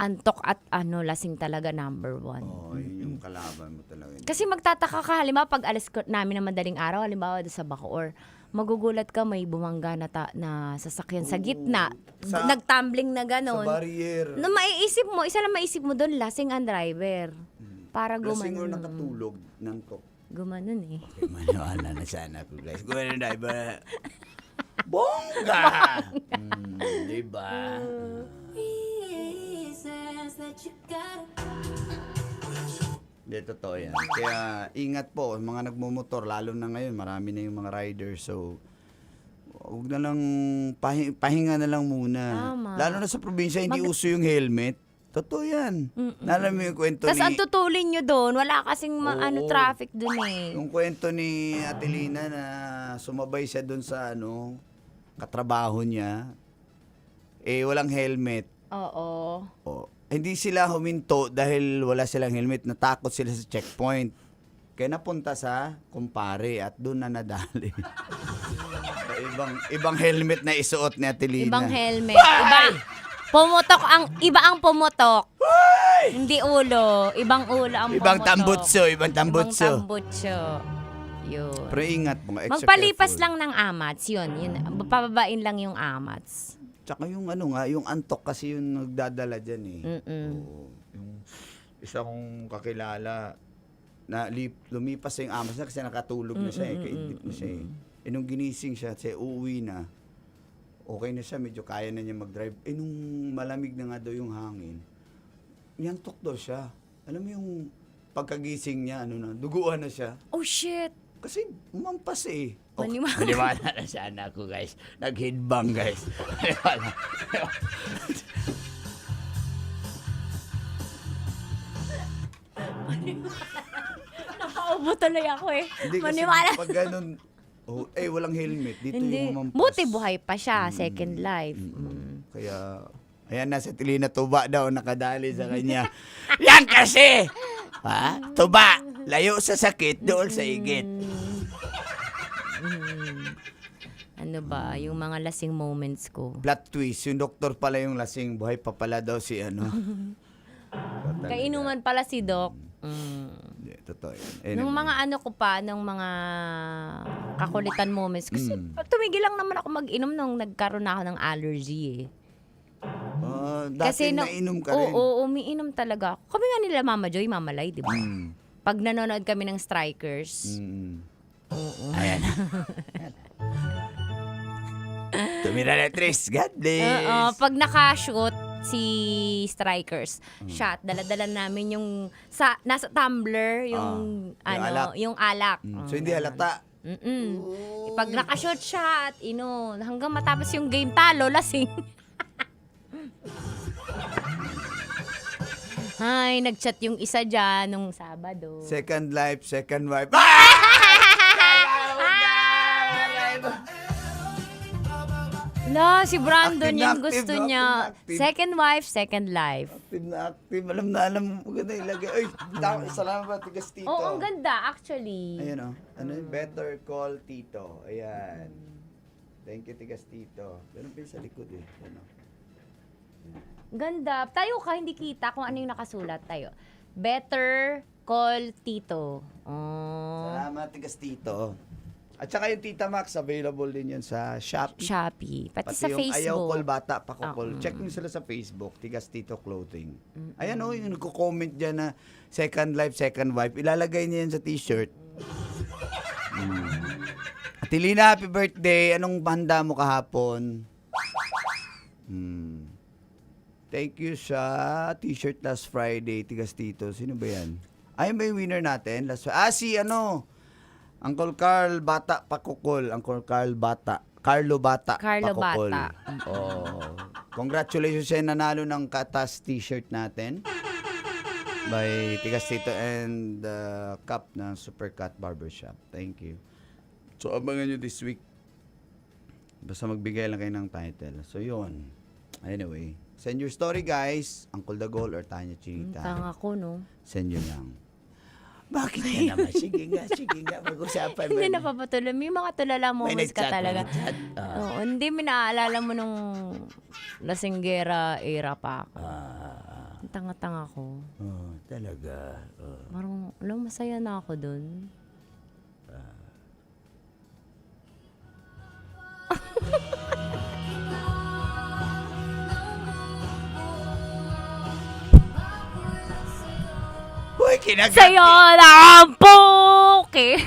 Antok at lasing talaga number 1. Oo, yun yung kalaban mo talaga. Kasi magtataka ka, halimbawa pag alis namin ng madaling araw, halimbawa doon sa Bacoor, magugulat ka may bumangga na sasakyan sa gitna, nagtumbling na ganon. Sa barrier. Na maiisip mo, isa lang maisip mo doon, lasing ang driver. Para Lasing gumanon. or nakatulog, nantok. Gumanon eh. Okay, maniwala na sana ko guys. Gumano na iba. Bongga! Diba? Hindi, totoo yan. Kaya ingat po, mga nagmumotor, lalo na ngayon, marami na yung mga riders. So, huwag na lang, pahinga na lang muna. Tama. Lalo na sa probinsya, hindi uso yung helmet. Totoo yan. Alam mo yung kwento Tapos ang ni... tutulin nyo doon, wala kasing Oo. traffic doon eh. Yung kwento ni Atelina na sumabay siya doon sa katrabaho niya, walang helmet. Oo. Oh. Hindi sila huminto dahil wala silang helmet. Natakot sila sa checkpoint. Kaya napunta sa kumpare at doon na nadali. ibang helmet na isuot ni Atelina. Ibang helmet. Iba ang pumutok. Hindi ulo. Ibang ulo ang Ibang pumutok. ibang tambutso. Ibang tambutso. Yun. Pero ingat mo. Magpalipas lang ng amats. Yun. Pababain lang yung amats. Tsaka yung yung antok kasi yung nagdadala dyan eh. Mm-mm. Yung isa kong kakilala na lumipas yung amas na kasi nakatulog na siya kaidip na siya eh. Nung ginising siya, uuwi na, okay na siya, medyo kaya na niya mag-drive. Nung malamig na nga daw yung hangin, yantok daw siya. Alam mo yung pagkagising niya, duguan na siya. Oh shit! Kasi umampas eh. Maniwala na sana ako guys. Nag-headbang guys. Maniwala. Nakaubo tuloy ako eh. Hindi kasi Maniwala. pag ganun, walang helmet. Dito Hindi. yung umampas. Buti buhay pa siya. Second life. Kaya, ayan na, sa Tilina Tuba daw nakadali sa kanya. Yan kasi! Ha? Tuba! Layo sa sakit, doon sa igit. Ano ba? Yung mga lasing moments ko. Plot twist, yung doktor pala yung lasing, buhay pa pala daw si Kainuman pala si Doc. Hindi, totoo yan. Nung mga nung mga kakulitan moments. Kasi tumigil lang naman ako mag-inom nung nagkaroon ako ng allergy eh. Dati nainom ka rin. Oo, umiinom talaga ako. Kami nga nila Mama Joy, Mama Lai, di ba? Pag nanonood kami ng Strikers. Oo. Ayan. Tumira na Tris, God bless. Pag naka-shoot si Strikers, shot, dala-dala namin yung nasa tumbler, yung yung alak. So hindi halata. Pag naka-shoot siya at hanggang matapos yung game talo, lasing. Ay, nag-chat yung isa dyan nung Sabado. Second life, second wife. Si Brandon, Active yung na gusto active, niya. active. Second wife, second life. Active na active. Alam na alam mo. Maganda ilagay. Ay, salamat, tigas Tito. Oo, ang ganda actually. Ayan better call Tito. Ayan. Thank you, tigas Tito. Ganun pa yung sa likod eh. Ganda. Tayo ka, hindi kita kung ano yung nakasulat tayo. Better call Tito. Salamat, tigas Tito. At saka yung Tita Max, available din yan sa Shopee. Pati sa yung Facebook. Ayaw Call Bata, Pakukol. Check nyo sila sa Facebook, Tigas Tito Clothing. Ayan yung nagko-comment dyan na second life, second wife. Ilalagay niya yan sa t-shirt. Atilina, happy birthday. Anong handa mo kahapon? Thank you sa t-shirt last Friday, Tigas Tito. Sino ba yan? Ayun ba yung winner natin? Si Uncle Carl Bata Pakukol. Uncle Carl Bata. Carlo Bata Pakukol. Congratulations siya nanalo ng Katas t-shirt natin. By Tigas Tito and cup ng Supercut Barbershop. Thank you. So, abangan nyo this week. Basta magbigay lang kayo ng title. So, yun. Anyway. Send your story, guys. Uncle Dagol or Tanya Chinita. Tanga ko, no? Send yun lang. Bakit na naman? Sige nga, mag-usapan mo. Hindi napapatuloy. May mga tulala moments ka talaga. Ah. Oo, hindi mo naaalala mo nung lasinggera era pa ako. Ang tanga-tanga ko. Oh, talaga. Oh. Parang, alam, masaya na ako dun. Uy, kinagati. Sa'yo na ang puki!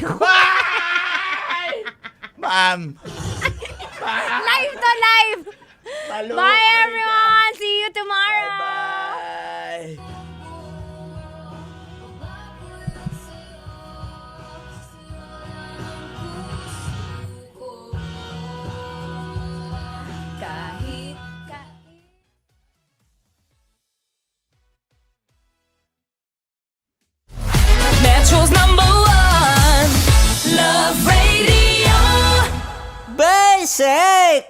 Ma'am. Live to live! Palo. Bye everyone! See you tomorrow! Bye. Kahit Metro's #1 Love Radio. Basic!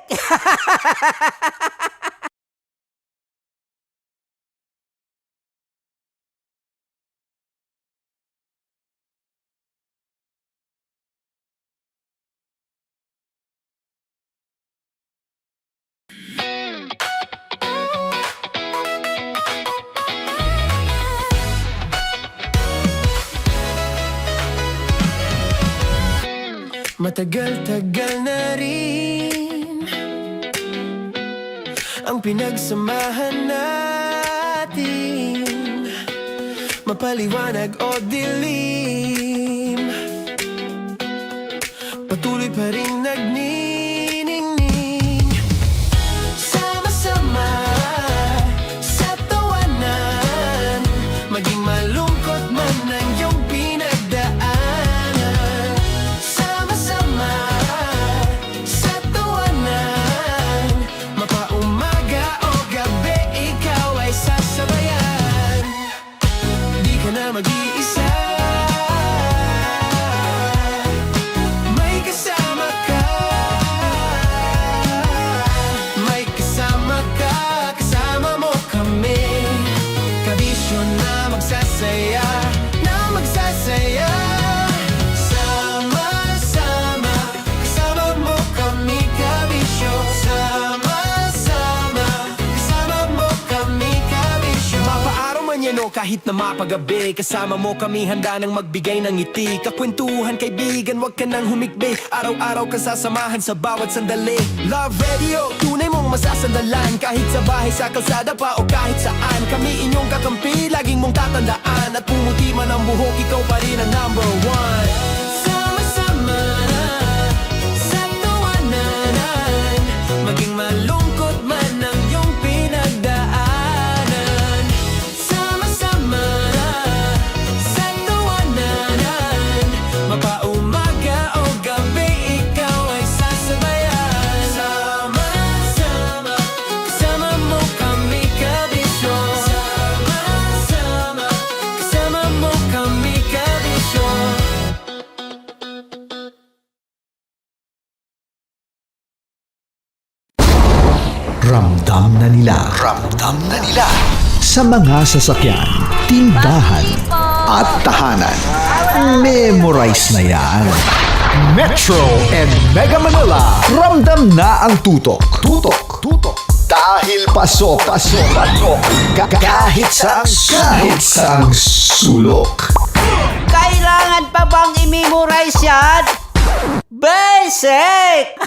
Matagal-tagal na rin ang pinagsamahan natin, mapaliwanag o dilim, patuloy pa rin nagniningning. Sama-sama sa tawanan, maging malungkot man ang iyong pinagdaanan. Sama-sama sa tawanan, mapaumaga o gabi, ikaw ay sasabayan. Di ka na mag-iisa, may kasama ka. May kasama ka, kasama mo kami. Kabisyo na magsasaya, na magsasaya. Sama-sama, kasama mo kami, kabisyo. Sama-sama, kasama mo kami, kabisyo. Mapaaraw man yan o kahit na mapagabi, kasama mo kami, handa nang magbigay ng ngiti. Kakwentuhan, kaibigan, wag ka nang humikbi. Araw-araw ka sasamahan sa bawat sandali. Love Radio, tunay mong masasandalan. Kahit sa bahay, sa kalsada pa o kahit saan, kami inyong kakampi, laging mong tatandaan. At pumuti man ang buhok, ikaw pa rin ang #1. Sama-sama sa tawanan, maging malungkot man ang iyong pinagdaanan. Sama-sama sa tawanan, mapaumaga o gabi, ikaw ay sasabayan. Sama-sama, kasama mo kami, kabisyo. Sama-sama, kasama mo kami, kabisyo. Ramdam na nila sa mga sasakyan, tindahan at tahanan. Memorize na yan. Metro and Mega Manila, ramdam na ang tutok. Dahil pasok. Kahit saang sulok. Kailangan pa bang i-memorize yan? Basic!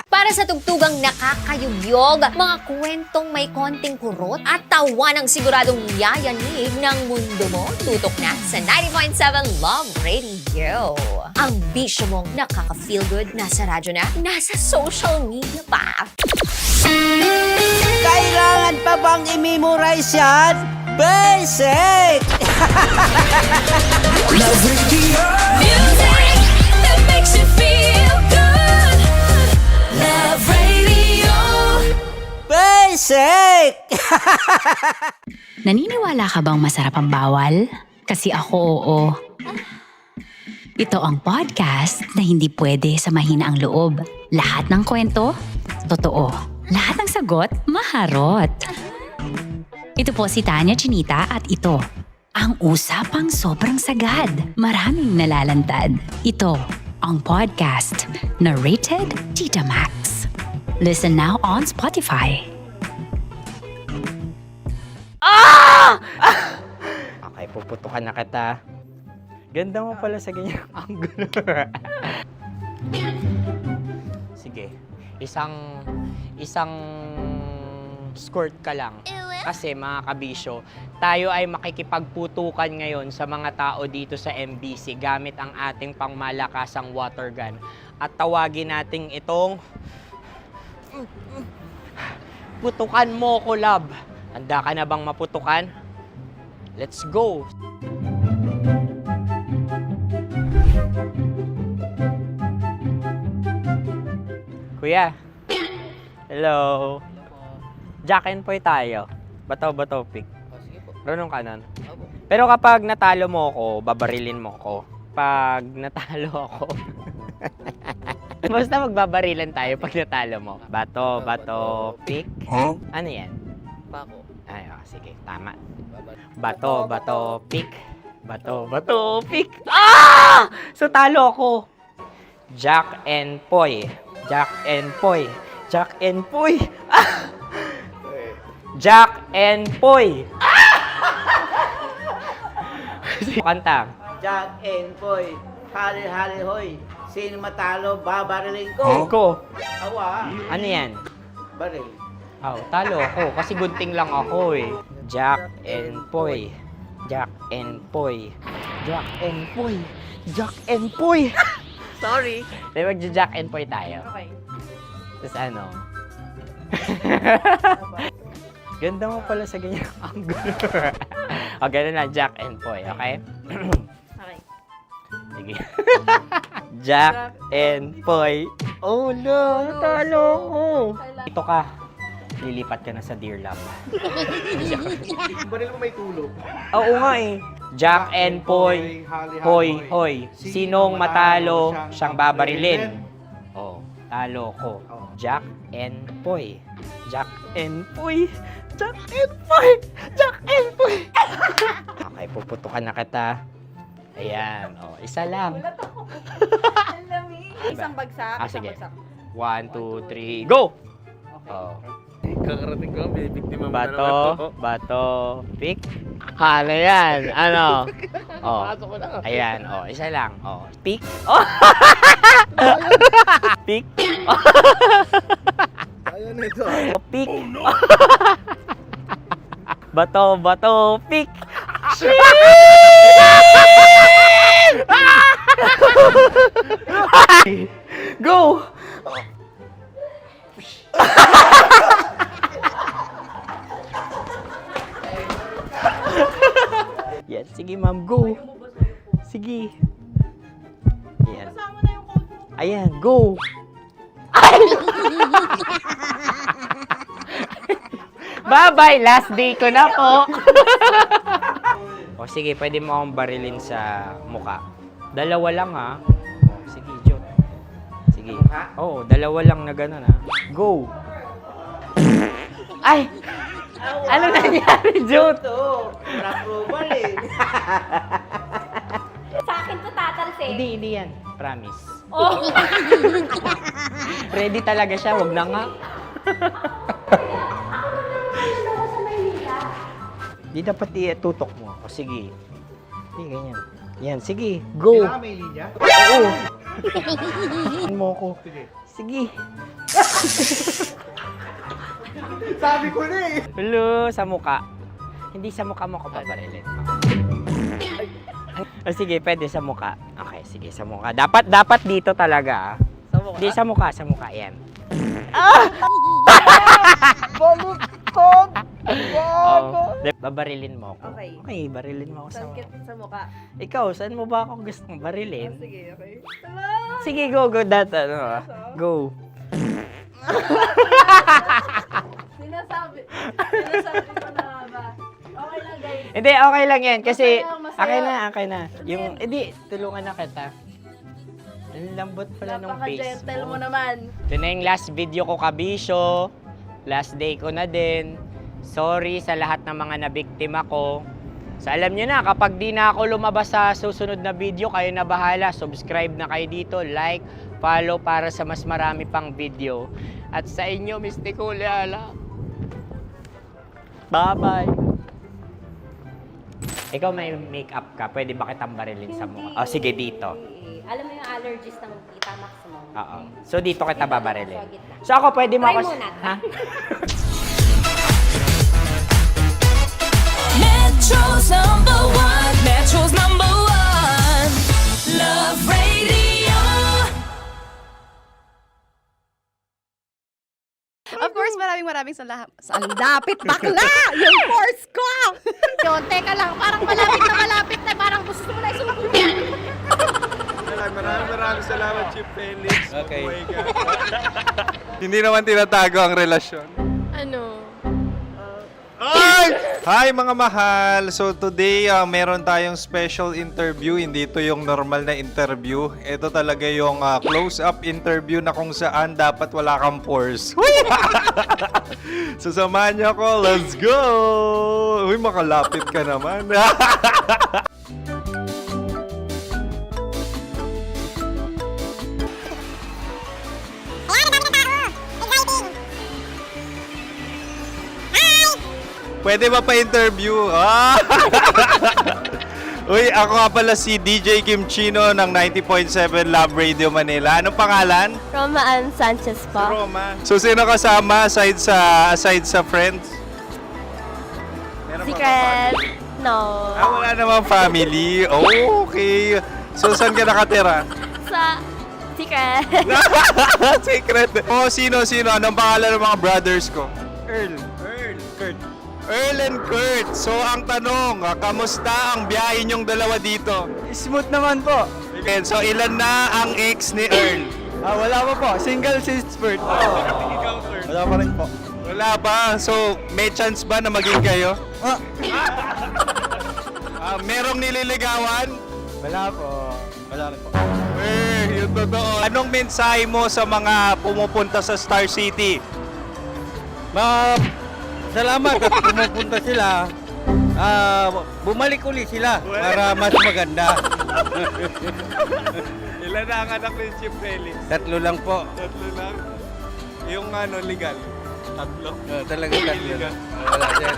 Para sa tugtugang nakakayugyog, mga kwentong may konting kurot at tawa ng siguradong yayanig ng mundo mo, tutok na sa 90.7 Love Radio. Ang bisyo mong nakaka-feel good, nasa radyo na, nasa social media pa. Kailangan pa bang i-memorize yan? Basic! Love Radio. Music that makes you feel good. Love Radio. Basic! Naniniwala ka bang masarap ang bawal? Kasi ako, oo. Ito ang podcast na hindi pwede sa mahina ang loob. Lahat ng kwento, totoo. Lahat ng sagot, maharot. Ito po si Tanya Chinita at ito, Ang usapang sobrang sagad, maraming nalalantad. Ito ang podcast na Rated Tita Max. Listen now on Spotify. Okay, puputukan na kita. Ganda mo pala sa ganyang angulo. Sige, isang skirt ka lang. Kasi mga kabisyo, tayo ay makikipagputukan ngayon sa mga tao dito sa MBC gamit ang ating pangmalakasang water gun. At tawagin natin itong putukan mo ko, love. Handa ka na bang maputukan? Let's go! Kuya. Hello. Jack and Poy tayo. Bato-bato pick. Sige po. Runong kanan. Opo. Pero kapag natalo mo ako, babarilin mo ako. Pag natalo ako, basta magbabarilan tayo pag natalo mo. Bato, pick. Huh? Ano yan? Pako. Ay, sige, tama. Bato, pick. Bato, pick. Ah! So, talo ako. Jack and Poy. Jack and Poy. Jack and Poy. Ah! Jack and Poy. Kanta. Jack and Poy, hali-hali hoy. Sino matalo, babariling ko. Ko. Awa. Ano yan? Baril. Oh, talo ako kasi gunting lang ako eh. Jack and Poy. Jack and Poy. Jack and Poy. Jack and Poy. Sorry. Di ba Jack and Poy tayo? Okay. Tapos ano? Ganda mo pala sa ganyang angulo. O, ganun lang, Jack and Poy, okay? Okay. Sige. Jack and Poy. Oh no, natalo ko. Ito ka. Lilipat ka na sa Dear Love. Baril mo may tulog. Oo nga eh. Jack and Poy. Hoy, hoy. Sinong matalo, siyang babarilin. Oh, talo ko. Jack and Poy. Jack and Poy. Jack and Poy. Jack and Poy. Okay, puputukan na kita. Ayan. Oh, isa lang. Isang bagsak. Sige. 1, 2, 3, go! Oh. Kakarating ko, bibiktima mo Bato, pick. Ano yan? Ano? Oh. Ayan, oh, isa lang. Oh, pick. Oh. Pick. Ayaw na ito. Oh, pick. Bato, pick. Go! Yan, sige ma'am, go. Sige. Ayan. Ayan, go. Ay! Bye-bye, last day ko na po. O sige, pwede mo akong barilin sa muka. Dalawa lang ha. O, sige, Jot. Sige. Oo, dalawa lang na gano'n ha. Go. Ay! Ano nangyari, Jot? Ito, approval eh. Sa akin to tatalsik. Hindi yan. Promise. Oh. Ready talaga siya, wag na nga. Di dapat itutok mo. O sige. Hindi, ganyan. Yan, sige. Go. Kailangan may linya? Oo. Mo ko. Sige. Sabi ko na eh. Hello, sa muka. Hindi sa muka mo ko paparilin. O sige, pwede sa muka. Okay, sige, sa muka. Dapat dito talaga. Sa mukha? Hindi, sa muka. Yan. Baluktot! Oh, babarilin mo ako. Okay. Okay, barilin mo ako sa muka. Sa mukha. Ikaw, saan mo ba ako gustong barilin? Sige, okay. Sige, go. That, go. Sinasabi ko na ba? Okay lang, guys. Hindi, okay lang yan. Kasi, Masaya. okay na. Yung, hindi, tulungan na kita. Ang lambot pala ng face Napaka-gentle mo. mo naman. Ito na yung last video ko, kabisyo. Last day ko na din. Sorry sa lahat ng mga nabiktima ko. So alam nyo na, kapag di na ako lumabas sa susunod na video, kayo na bahala. Subscribe na kayo dito, like, follow para sa mas marami pang video. At sa inyo, Mistiko Leala. Bye-bye! Ikaw may makeup ka, pwede ba kitang barilin sa mukha? Oh, sige, dito. Alam mo yung allergies ng Tita Max mo? Oo. So dito kita babarilin. So ako pwede mo Try ako... muna. Ha? Metro's number one. Metro's number one. Love Radio. Of course, maraming salamat. Ang lapit bakla! Yung course ko! Yun, teka lang, parang malapit na, parang gusto mo na isumpong. Maraming salamat, Chief Felix. Okay. Oh my God. Hindi naman tinatago ang relasyon. Ano? Ay! Hi mga mahal! So today, meron tayong special interview. Hindi ito yung normal na interview. Ito talaga yung close-up interview na kung saan dapat wala kang pores. So samahan niyo ako. Let's go! Uy, makalapit ka naman. Pwede ba pa-interview? Uy, ako nga pala si DJ Kim Chino ng 90.7 Love Radio Manila. Anong pangalan? Roma Ann Sanchez po. Roma. So, sino kasama aside sa friends? Meron ba Secret. No. wala namang family. Oh, okay. So, saan ka nakatira? Sa Secret. Secret. Oh, sino? Anong pangalan ng mga brothers ko? Earl, Kurt. Earl and Kurt. So, ang tanong, kamusta ang biyahe niyong dalawa dito? Smooth naman po. Okay, so, ilan na ang ex ni Earl? Wala pa po. Single since birth. Wala pa rin po. Wala pa. So, may chance ba na maging kayo? Merong nililigawan? Wala po. Wala rin po. Yung totoo. Anong mensahe mo sa mga pumupunta sa Star City? Salamat at pumupunta sila. Bumalik uli sila para mas maganda. Ilan na ang anak ni Chief Felix? 3 lang po. 3 lang. Yung legal? 3? Talaga 3 lang. Wala sir.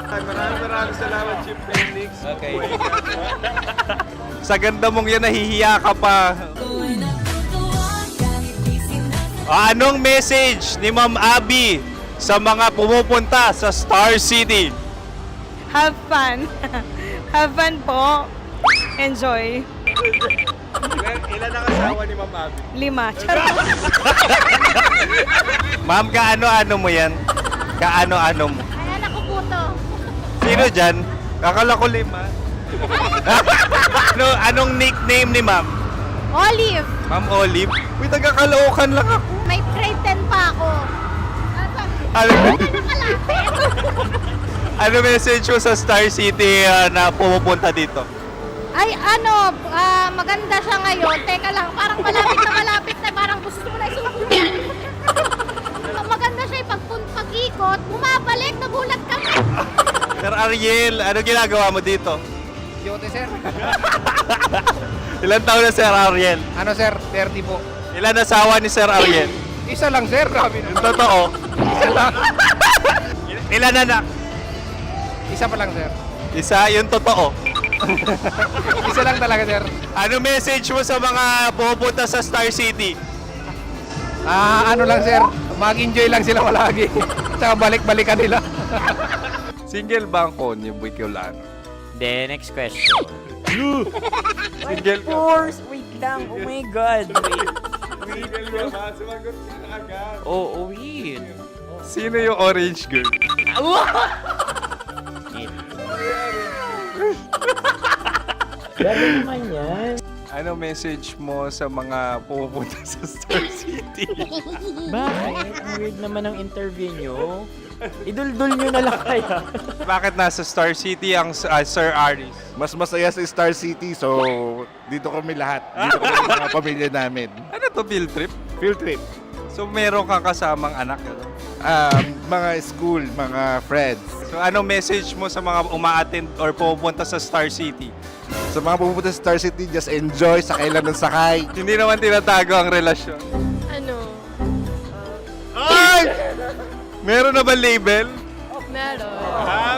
Maraming salamat, Chief Felix. Okay. Sa ganda mong yan, nahihiya ka pa. Anong message ni Ma'am Abby sa mga pumupunta sa Star City? Have fun. Have fun po. Enjoy. Ilan ang asawa ni Ma'am Abby? 5. Charot. Ma'am, kaano-ano mo yan? Kaano-ano mo? Ayan ako po to. Sino dyan? Kakala ko 5. Anong nickname ni Ma'am? Olive. Ma'am Olive? Uy, taga-Caloocan lang ako. May grade 10 pa ako. Ano message mo sa Star City na pumupunta dito? Ay, maganda siya ngayon. Teka lang, parang malapit na, parang gusto mo na isumpong. Maganda siya pag-ikot, bumabalik, nagulat kami. Sir Ariel, ano ginagawa mo dito? Yote sir. Ilan taon na Sir Ariel? Ano sir? 30 po. Ilan asawa ni Sir Ariel? Isa lang sir. Grabe Yung totoo. Ilan anak? Isa pa lang sir. Isa, yung totoo. Isa lang talaga sir. Ano message mo sa mga pupunta sa Star City? Ano lang sir. Mag-enjoy lang sila palagi. Tsaka balik-balikan nila. Single ba ang Connie Bicolano? Then, next question. Single ka? Wait lang. Oh my God. Single ka ba? Sumagot ka na agad. Oh, wait. Sino yung orange girl? Gano'n naman yan. Ano message mo sa mga pupunta sa Star City? Bakit? Ang weird naman ang interview nyo. Idul-dul nyo na lang kaya. Bakit nasa Star City ang Sir Aris? Mas masaya sa Star City, so dito kami lahat. Dito kami ng mga pamilya namin. Ano to, field trip? Field trip. So meron kang kasamang anak? Ano? Mga school, mga friends. So anong message mo sa mga uma-attend or pupunta sa Star City? Sa mga pupunta sa Star City, just enjoy, sakay lang ng sakay. Hindi naman tinatago ang relasyon. Ano? Ay! Meron na ba label? Meron.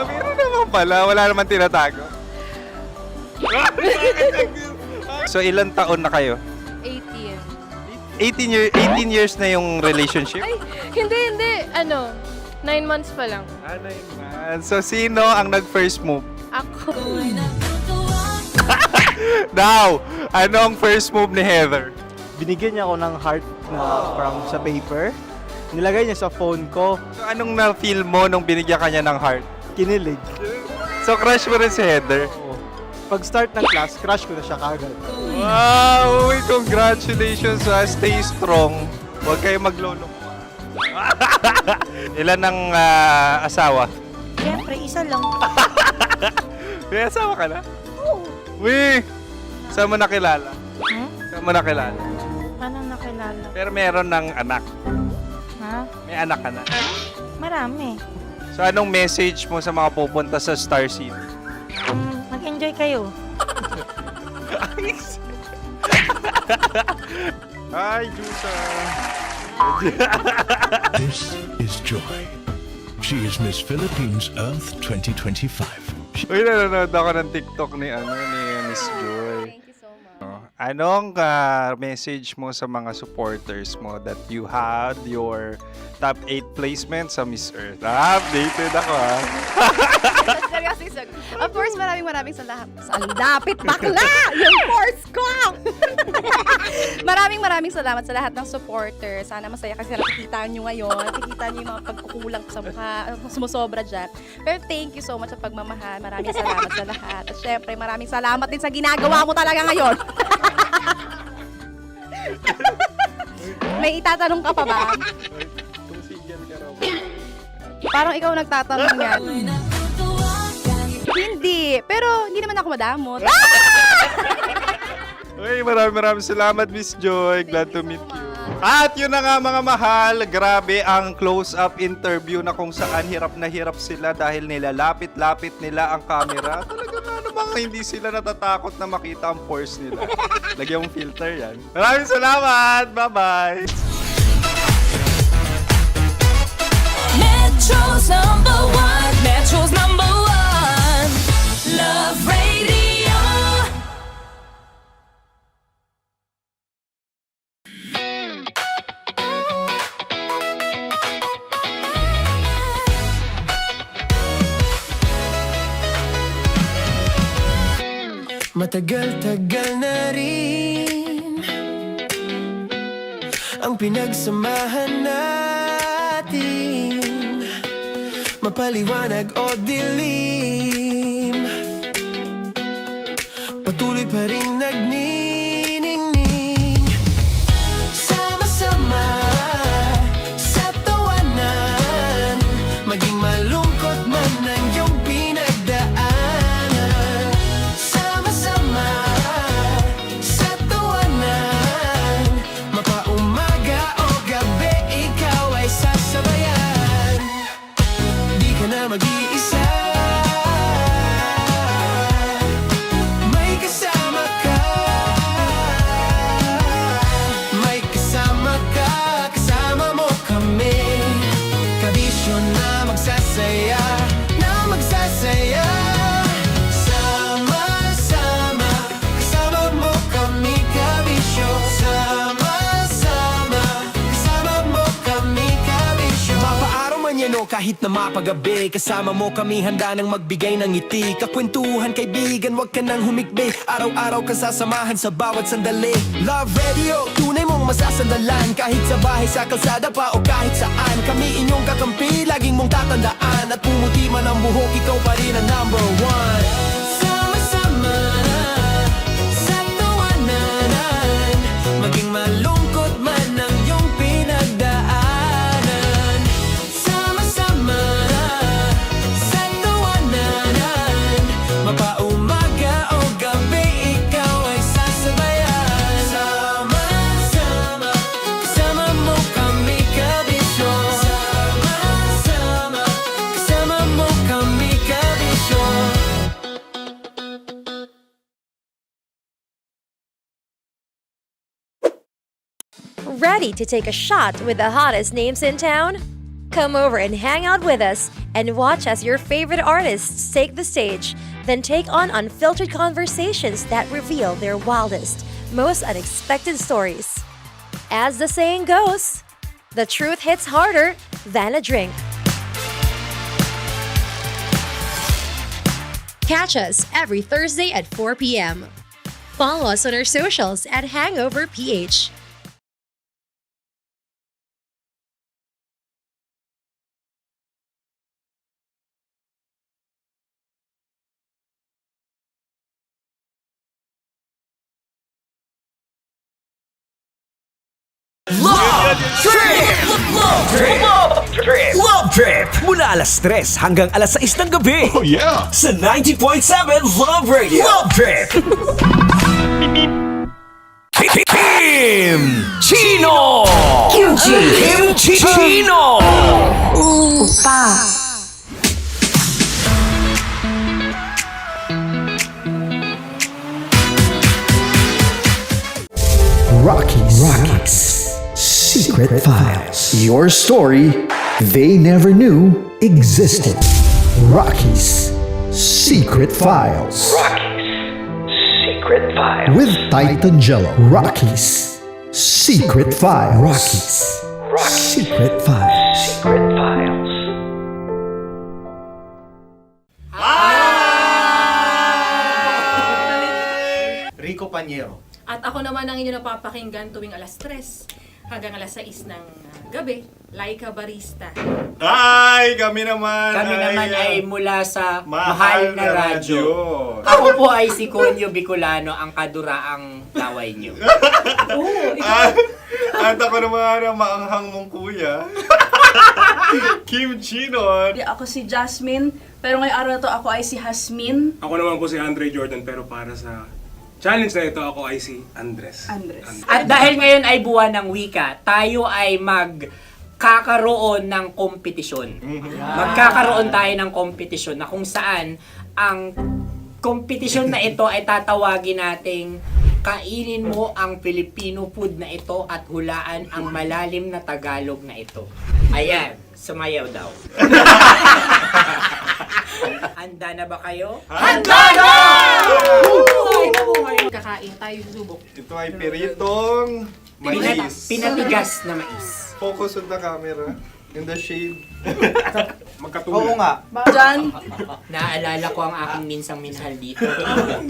Meron naman pala. Wala naman tinatago. So ilang taon na kayo? 18. 18 years na yung relationship? Ay, hindi. 9 months pa lang. 9 months. So sino ang nag-first move? Ako. Now, ano ang first move ni Heather? Binigyan niya ako ng heart na from sa paper. Nilagay niya sa phone ko. So anong na-feel mo nung binigyan kanya ng heart? Kinilig. So crush mo rin si Heather? Pag start ng class, crush ko na siya kagad. Wow! Uy, congratulations ha. Stay strong. Huwag kayo maglolo. Ilan ang asawa? Siyempre, isa lang. May asawa ka na? Oo. Uy! Saan mo nakilala? Saan mo nakilala? Paano nakilala? Pero meron ng anak. Ha? May anak ka na. Marami. So anong message mo sa mga pupunta sa Star City? Mag-enjoy kayo. Hi, Jusa! This is Joy. She is Miss Philippines Earth 2025. Uy, nanonood ako ng TikTok ni Miss Joy. Thank you so much. Anong message mo sa mga supporters mo that you had your top 8 placement sa Miss Earth? Updated ako ha. Of course, maraming salamat. Ang dapit bakla! Yung force ko! maraming salamat sa lahat ng supporters. Sana masaya kasi nakikita nyo ngayon. Nakikita nyo yung mga pagkukulang ko sa mukha. Sumusobra dyan. Pero thank you so much sa pagmamahal. Maraming salamat sa lahat. At syempre, maraming salamat din sa ginagawa mo talaga ngayon. May itatanong ka pa ba? Parang ikaw nagtatanong yan. Hindi. Pero hindi naman ako madamot. Uy, maraming salamat, Miss Joy. Glad to meet you. At yun na nga mga mahal, grabe ang close-up interview na kung saan hirap na hirap sila dahil nilalapit-lapit nila ang camera. Talaga nga namang hindi sila natatakot na makita ang pores nila. Lagyan mong filter yan. Maraming salamat! Bye-bye! Metro's number one. Metro's number one. Love Radio. Matagal-tagal na rin ang pinagsamahan natin, mapaliwanag o dilim, patuloy pa rin nagniningning. Sama-sama sa tawanan, maging malungkot man ang iyong pinagdaanan. Sama-sama sa tawanan, mapaumaga o gabi, ikaw ay sasabayan. Di ka na mag-iisa, may kasama ka. May kasama ka, kasama mo kami. Kabisyo na magsasaya, na magsasaya. Sama-sama, kasama mo kami, kabisyo. Sama-sama, kasama mo kami, kabisyo. Mapaaraw man yan o kahit na mapagabi, kasama mo kami, handa nang magbigay ng ngiti. Kakwentuhan, kaibigan, wag ka nang humikbi. Araw-araw ka sasamahan sa bawat sandali. Love Radio, tunay mong masasandalan. Kahit sa bahay, sa kalsada pa o kahit saan, kami inyong kakampi, laging mong tatandaan. At pumuti man ang buhok, ikaw pa rin ang number one. Sama-sama sa tawanan, maging malungkot man ang iyong pinagdaanan. Sama-sama sa tawanan, mapaumaga o gabi, ikaw ay sasabayan. Sama-sama, kasama mo kami, kabisyo. Sama-sama Ready to take a shot with the hottest names in town? Come over and hang out with us and watch as your favorite artists take the stage, then take on unfiltered conversations that reveal their wildest, most unexpected stories. As the saying goes, the truth hits harder than a drink. Catch us every Thursday at 4 p.m. Follow us on our socials at Hangover PH. Love Trip! Mula alas 3 hanggang alas 6 ng gabi. Oh yeah! Sa 90.7 Love Radio. Love Trip! Kim Chino! Kim Chino! Rockies Secret Files. Your story they never knew existed. Rockies Secret Files. Secret Files. With Titan Jello. Rockies Secret Files. Rockies Secret Files. Secret Files. Rico Panyero. At ako naman ang inyo napapakinggan tuwing alas 3 hanggang alas 6 ng gabi, Laika Barista. Hi! Kami naman ay mula sa Mahal na Radyo. Ako po ay si Conyo Bicolano, ang kaduraang laway nyo. At ako naman ang maanghang mong kuya. Kim Chino. Ako si Jasmine, pero ngayong araw na to ako ay si Hasmin. Ako naman po si Andre Jordan, pero para sa challenge na ito, ako ay si Andres. At dahil ngayon ay buwan ng wika, tayo ay magkakaroon ng kompetisyon. Magkakaroon tayo ng kompetisyon na kung saan ang kompetisyon na ito ay tatawagin nating kainin mo ang Filipino food na ito at hulaan ang malalim na Tagalog na ito. Ayan, sumayaw daw. Handa na ba kayo? Handa na! Kakain tayo subok. Ito ay peritong mais. Pinatigas na mais. Focus on the camera. In the shade. Oo nga. Diyan. Naaalala ko ang aking minsang minahal dito.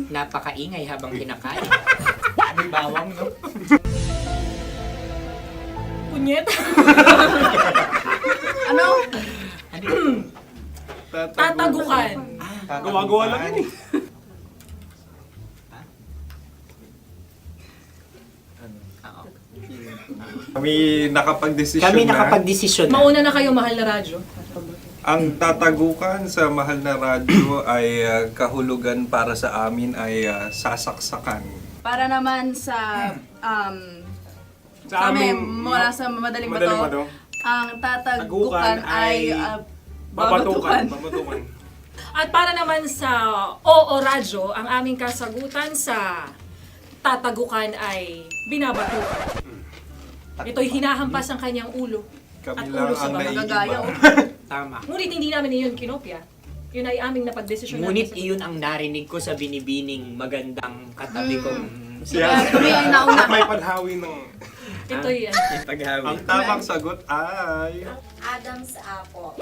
Napakaingay habang kinakain. May bawang, no? Punyet. Ano? Tatagukan. Gawa-gawa lang yun eh. Kami Kami nakapag-desisyon na. Mauna na kayo, Mahal na Radyo. Ang tatagukan sa Mahal na Radyo ay kahulugan para sa amin ay sasaksakan. Para naman sa Sa amin, mula sa madaling Madaling bato, Bato. ang tatagukan Tagukan ay Babatukan. At para naman sa Oo Radyo, ang aming kasagutan sa tatagukan ay binabatukan. Ito'y hinahampas ang kanyang ulo. Kami At lang ulo sa ang magagaya. Tama. Ngunit hindi namin iyon kinopya. Yun ay aming napagdesisyon. Ngunit iyon ang narinig ko sa binibining magandang katabi kong Kami ay nauna. May panhawi ng... Ito'y Ang tamang sagot ay... Adam's apple.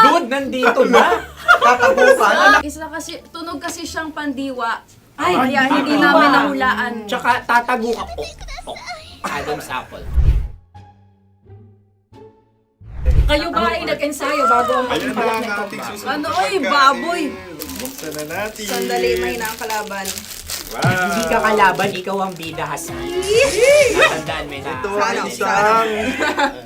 Dude, nandito ba? Tatagukan. Isa kasi, tunog kasi siyang pandiwa. Ay, Kaya hindi namin nahulaan. Tsaka tatago ka. Adam's apple. Kayo ba ay nag-ensayo bago ang Ayan na pagpalat ang nito? ating susunod Ano, na oy, pagkain. baboy! Buksan na natin. Sandali, may na ang kalaban. Wow. Hindi ka kalaban, ikaw ang bida, Hasmin. Tandaan mo na. Ito ang isang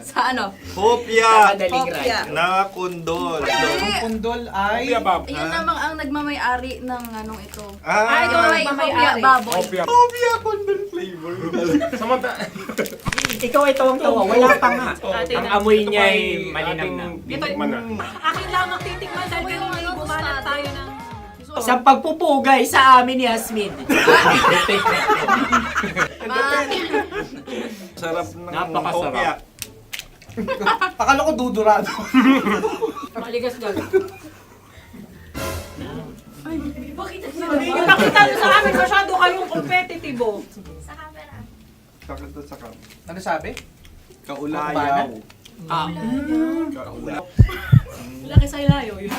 Sa ano? hopya Madaling Hopya. ride. na kundol. Ang pundol ay... Yun namang ang nagmamay-ari ng anong ito. Ah, ito ay hopya, baboy. hopya kundol flavor. Ikaw ay tawang-tawa, wala pa nga. Atin Ang na. amoy niya ay malinang na. Titikman na. Akin lamang titikman dahil kayo ngayon bumanat tayo ng... Sa pagpupugay sa amin ni Hasmin. Sarap ng Napakasarap. kopya. Akala ko dudurado. Maligas ka. Ay, bakit yung nakita nyo sa amin, masyado kayong competitive. Sa camera. Sakit to sa kam. Ano sabi? Kaulayaw. Laki sa ilayo yun.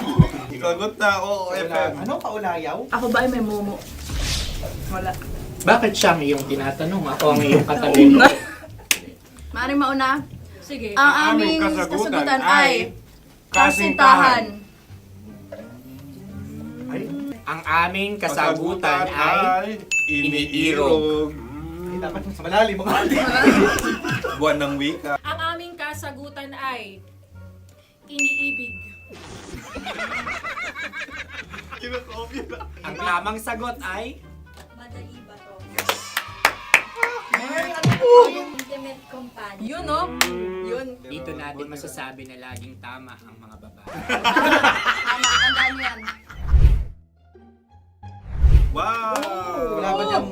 Sagot na, oo, FM. Ano kaulayaw? Ako ba ay may momo? Wala. Bakit siya ang iyong tinatanong? Ako ang iyong katabi. Maaaring mauna. Sige. Ang aming kasagutan ay kasintahan. Ang aming kasagutan ay iniirog. Dapat sa malalim mo. Buwan ng wika. Ang aming kasagutan ay iniibig. Ang tamang sagot ay Madali ba to? Intimate companion. Yun, no? Yun. dito natin masasabi na laging tama ang mga babae. Tama, tandaan nyo yan. Wow! Wala ba dyan?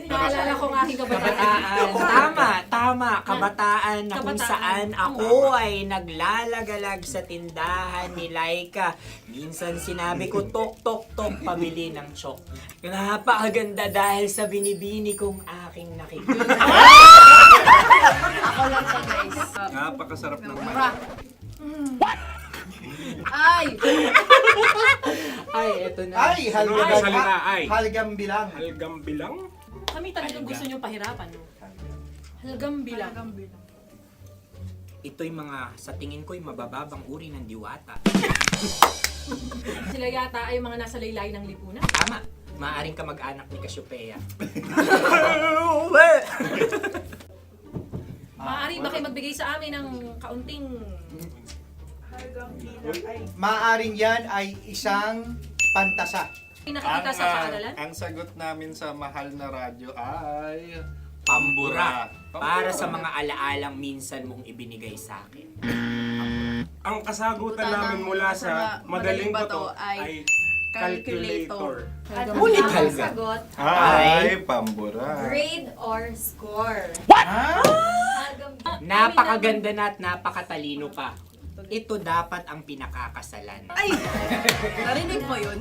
Naalala ko ang aking kabataan. Kabataan. Tama. Kabataan na kung Kabataan. saan ako ay naglalagalag sa tindahan ni Laika. Minsan sinabi ko, tok, tok, tok, pabili ng chok. Napakaganda dahil sa binibini kong aking nakikita. Ako lang siya, guys. Napakasarap ng Mura. Ay! Ay, eto na. Ay, halgam. Ay, salita, ay. Halgam bilang. Halgam bilang? Kami talagang gusto niyong pahirapan. No? Halgam bilang. Ito'y mga, sa tingin ko'y mabababang uri ng diwata. Sila yata ay mga nasa laylay ng lipunan. Tama. Maaring ka mag-anak ni Cassiopeia. Maaari ba kayo magbigay sa amin ng kaunting... Maaring yan ay isang pantasa. Nakikita sa paaralan? Ang sagot namin sa mahal na radyo ay... Pambura. Para sa mga alaalang minsan mong ibinigay sa akin. Ang kasagutan namin mula sa madaling bato ay calculator. Ulit Ang halga. sagot, Ay, pambura. grade or score. Napakaganda na at napakatalino pa. Ito dapat ang pinakakasalan. Ay! Narinig mo yun?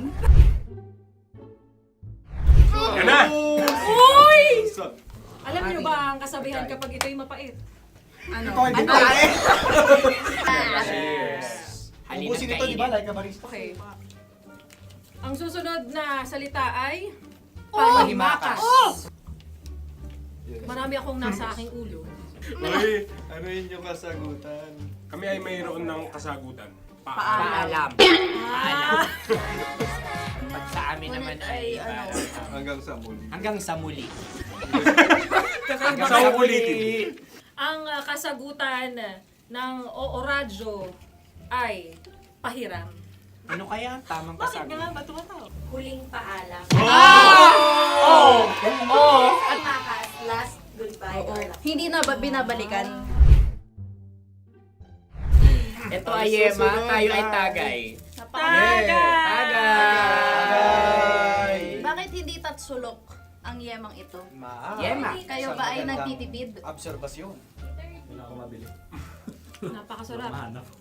Yan na! Uy! Alam niyo ba ang kasabihan kapag ito'y mapait? Ano? Ito ay babae. Cheers! Halina't Ubusin ito, di ba? kainin. Like a barista. Okay. Ang susunod na salita ay... Panghimakas. Marami akong nasa aking ulo. Uy, ano yun yung kasagutan? Kami ay mayroon ng kasagutan. Paalam. Paalam. Pag sa amin naman ay... Hanggang sa muli. Hanggang sa muli. Sa ulitin. Ang kasagutan ng Oo Radyo ay pahiram. Ano kaya ang tamang Bakit kasagutan? nga ba tumatawa? Huling paalam. Oh! At makas, last goodbye or last. Hindi na ba binabalikan? Ito ay Yema, tayo ay Tagay. Tagay! Bakit hindi tatsulok ang yemang ito? Yema. Kayo ba ay nagtitipid? Obserbasyon. Napakasarap.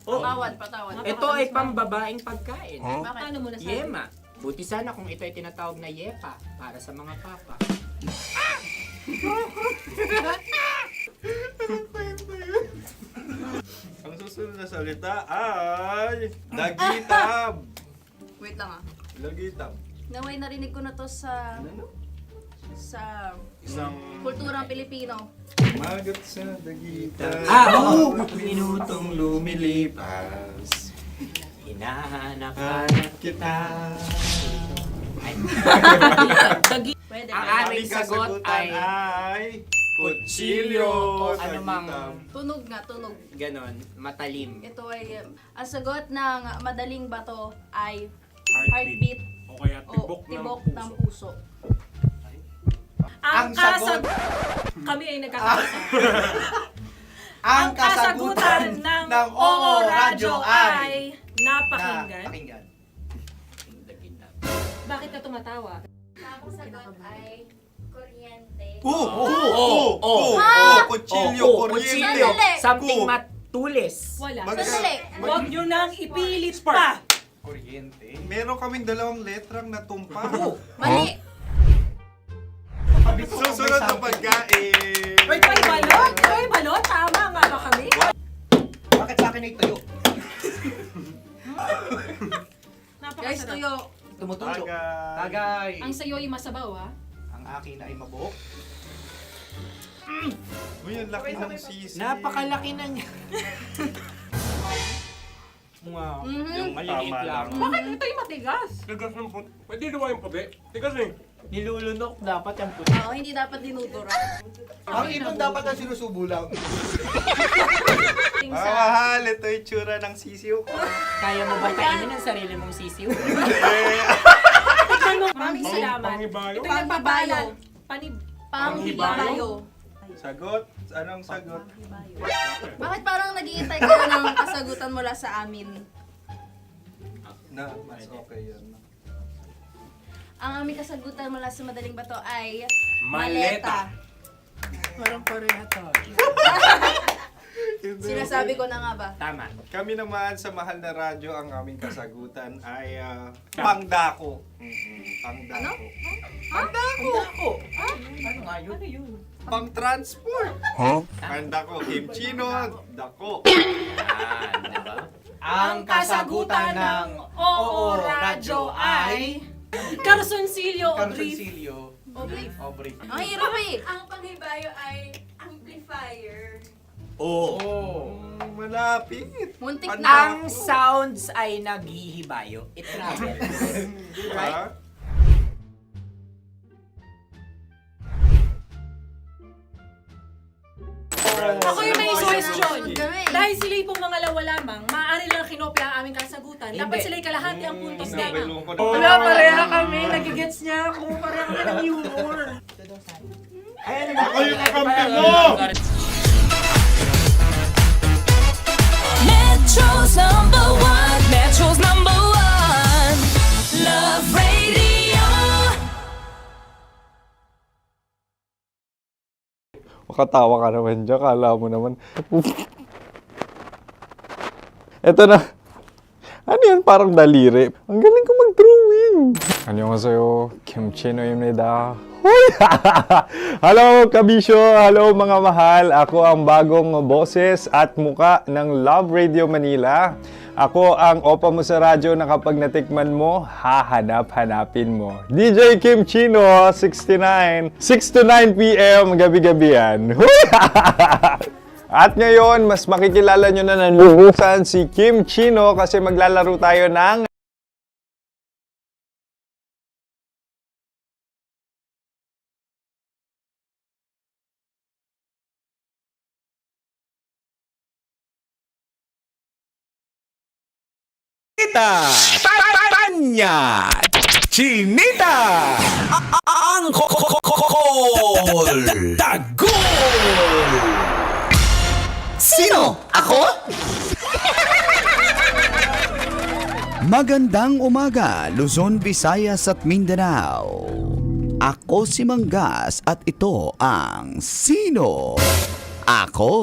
Patawad. Ito ay pambabaeng pagkain. Bakit? Paano mo nasabi? Yema. Buti sana kung ito ay tinatawag na Yepa para sa mga papa. Ang susunod na salita ay... Dagitab! Wait lang ah. Dagitab. Naway narinig ko na to sa Isang kulturang Pilipino. magat sa dagitab. Oo! Minutong lumilipas. Hinahanap-hanap kita. Ay. Pwede Ang ba? aming sagot ay kutsilyo. anumang Tunog nga, tunog. ganon, matalim. Ito ay, ang sagot ng madaling bato ay Heartbeat. heartbeat O kaya o tibok tibok ng ng puso. puso. Ang Ang sagot. Kami ay nagkakasa. Ang kasagutan ng Oo Radyo ay napakinggan. Napakinggan. Bakit ka tumatawa? Ang sagot ay kuryente. Kutsilyo, kuryente. Something matulis. Wala. Sandali. Huwag nyo nang ipilit pa. Kuryente. Meron kaming 2 letrang natumpa. Mali. Susunod na pagkain. Wait, may balot? May balot? Tama nga ba kami? Bakit sa akin ay tuyo? Guys, tuyo. Tumutulo. Tagay. Ang sayo ay masabaw, ha? Ang akin ay mabuhok. Uy, ang laki ng sisi. Napakalaki na niya. Wow. Yung maliliit Tama lang. Bakit ito yung matigas? Tigas ng puti. Pwede naman yung puti. Tigas eh. Nilulunok dapat yung puti. Oo, hindi dapat dinudura. Ang ibon dapat ang sinusubo lang. Mahal, ito yung tsura ng sisiw ko. Kaya mo ba kainin ang sarili mong sisiw? Maraming salamat. Panghibayo? Ito yung nagpabayo. Panghibayo. Sagot? Anong sagot? Bakit parang nag-iintay ka na ng kasagutan mula sa amin? Na, mas okay yun. Ang aming kasagutan mula sa Madaling Bato ay Maleta. Parang pareha tayo. Sinasabi ko na nga ba? Tama. Kami naman sa mahal na radyo, ang aming kasagutan ay pangdako. Pangdako. Pangdako! Ano nga yun? Ano yun? Pang-transport. Pangdako, kimchino, dako. Yan, diba? Ang kasagutan ng Oo Radyo ay... Carsoncillo o brief. Carsoncillo. Obrief. Ang hirap eh! Ang panghibayo ay amplifier. Oo. Malapit. Muntik Ang na. Ang sounds ay naghihibayo. It travels. Diba? Ako yung may question. Kami. Dahil sila'y pong mga lawa lamang, maaari lang kinopya ang aming kasagutan. Dapat sila'y kalahati ang puntos Hindi, may lamang. lungkot. Wala, pareha kami. Nagigets niya ako. Pareha kami ng humor. Ako yung kakampi mo! Metro's #1, Metro's #1, Love Radio. Makatawa ka naman dyan, kala mo naman. Eto na. Ano yan? Parang daliri. Ang galing ko mag-drawing. 안녕하세요. 김치노입니다. Hello, kabisyo! Hello, mga mahal! Ako ang bagong boses at muka ng Love Radio Manila. Ako ang opa mo sa radyo na kapag natikman mo, hahanap-hanapin mo. DJ Kim Chino, 69. 6 to 9 p.m. gabi-gabi yan. At ngayon, mas makikilala nyo na ng lubusan si Kim Chino kasi maglalaro tayo ng Tanya Chinita ang Tagol. Sino? Ako? Magandang umaga, Luzon, Visayas at Mindanao. Ako si Manggas at ito ang Sino? Ako.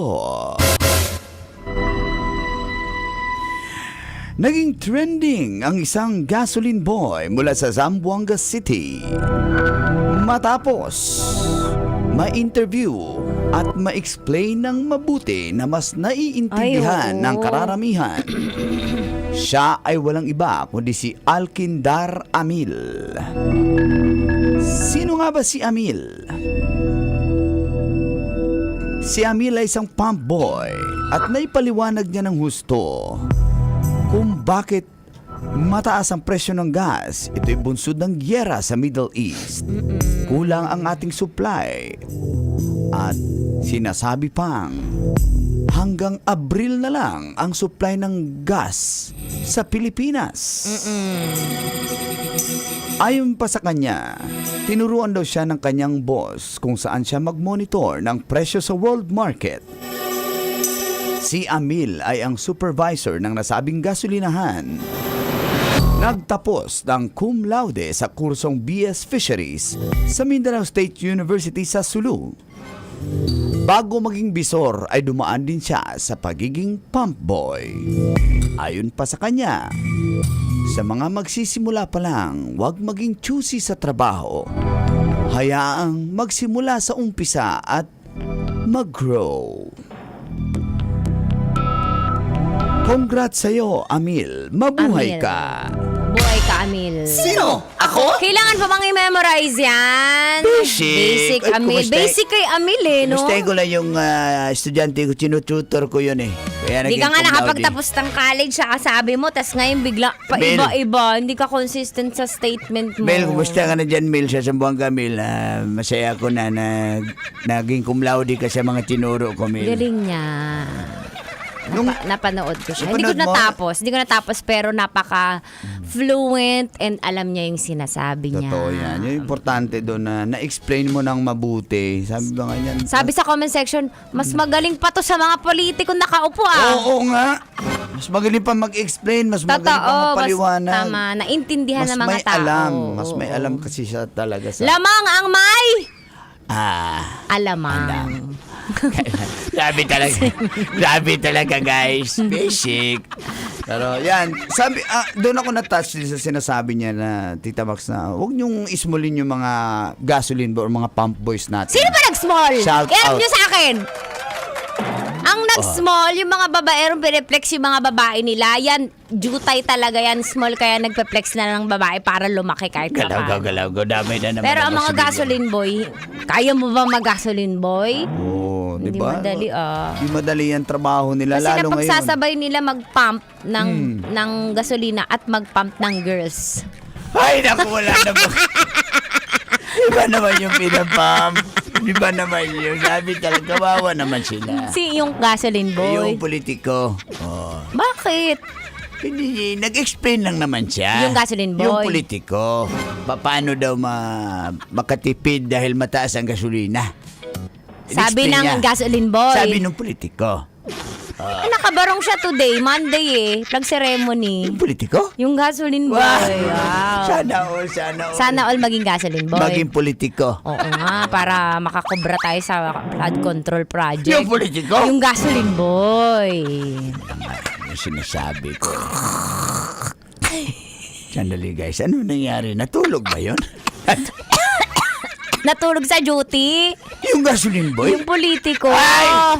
Naging trending ang isang gasoline boy mula sa Zamboanga City. Matapos ma-interview at ma-explain ng mabuti na mas naiintindihan ng kararamihan, siya ay walang iba kundi si Alkindar Amil. Sino nga ba si Amil? Si Amil ay isang pump boy at naipaliwanag niya ng husto kung bakit mataas ang presyo ng gas. Ito'y bunsod ng gyera sa Middle East. Kulang ang ating supply. At sinasabi pang hanggang Abril na lang ang supply ng gas sa Pilipinas. Ayon pa sa kanya, tinuruan daw siya ng kanyang boss kung saan siya mag-monitor ng presyo sa world market. Si Amil ay ang supervisor ng nasabing gasolinahan. Nagtapos ng cum laude sa kursong BS Fisheries sa Mindanao State University sa Sulu. Bago maging bisor ay dumaan din siya sa pagiging pump boy. Ayon pa sa kanya, sa mga magsisimula pa lang, huwag maging choosy sa trabaho. Hayaang magsimula sa umpisa at mag-grow. Congrats sa'yo, Amil. Mabuhay Amil. ka. Buhay ka, Amil. Sino? Ako? Kailangan pa bang i-memorize yan? Basic. Ay, Amil. kumusta? Basic kay Amil eh, no? Gusto ko lang yung estudyante ko, tinututor ko yun eh. Kaya Hindi naging ka nga cum laude. nakapagtapos ng college, saka sabi mo, tas ngayon bigla pa Mel. iba-iba. Hindi ka consistent sa statement mo. Mel, kumusta ka na dyan, Mel? Sa Sambuanga, Mel. Masaya ko na naging cum laude ka sa mga tinuro ko, Mel. Galing niya. Napanood ko siya. Hindi ko Napanood mo? natapos, pero napaka-fluent and alam niya yung sinasabi niya. Totoo yan. Yung importante doon na na-explain mo ng mabuti. Sabi ba nga yan? Sabi sa comment section, mas magaling pa to sa mga politiko nakaupo Oo nga. Mas magaling pa mag-explain, mas magaling pa mapaliwanag. Tama, naintindihan ng mga tao. Mas may alam kasi siya talaga sa... Lamang ang may Alamang. Sabi talaga guys. Basic. Pero yan, doon ako na-touch din sa sinasabi niya na Tita Max na huwag niyong ismulin yung mga gasoline or mga pump boys natin. Sino ba nag-small? Shout I-add out. nyo sa akin. Ang nag-small, yung mga babaerong piniplex yung mga babae nila, yan, jutay talaga yan, small, kaya nagpe-flex na ng babae para lumaki kahit pa paano. Galaw, damay na naman. Pero ang mga gasoline boy, kaya mo ba mag-gasoline boy? Oo, Hindi diba? madali Hindi madali ang trabaho nila, Kasi lalo ngayon. napagsasabay nila mag-pump ng gasolina at mag-pump ng girls. Ay, naku, wala na po. Iba naman yung pinapump. Iba naman yun. Sabi talaga, kawawa naman sila. Yung gasoline boy. Yung politiko. Oh. Bakit? Hindi, nag-explain lang naman siya. Yung gasoline boy. Yung politiko. Paano daw makatipid dahil mataas ang gasolina. Sabi In-explain ng niya. gasoline boy. Sabi ng politiko. Nakabarong siya today, Monday eh. Flag ceremony. Yung politiko? Yung gasoline boy. Wow. Sana all maging gasoline boy. Maging politiko. Oo nga, para makakobra tayo sa flood control project. Yung politiko? Yung gasoline boy. Yung sinasabi ko. Sandali guys, ano nangyari? Natulog ba yun? Natulog sa duty. Yung gasoline boy? Yung politiko. Ay!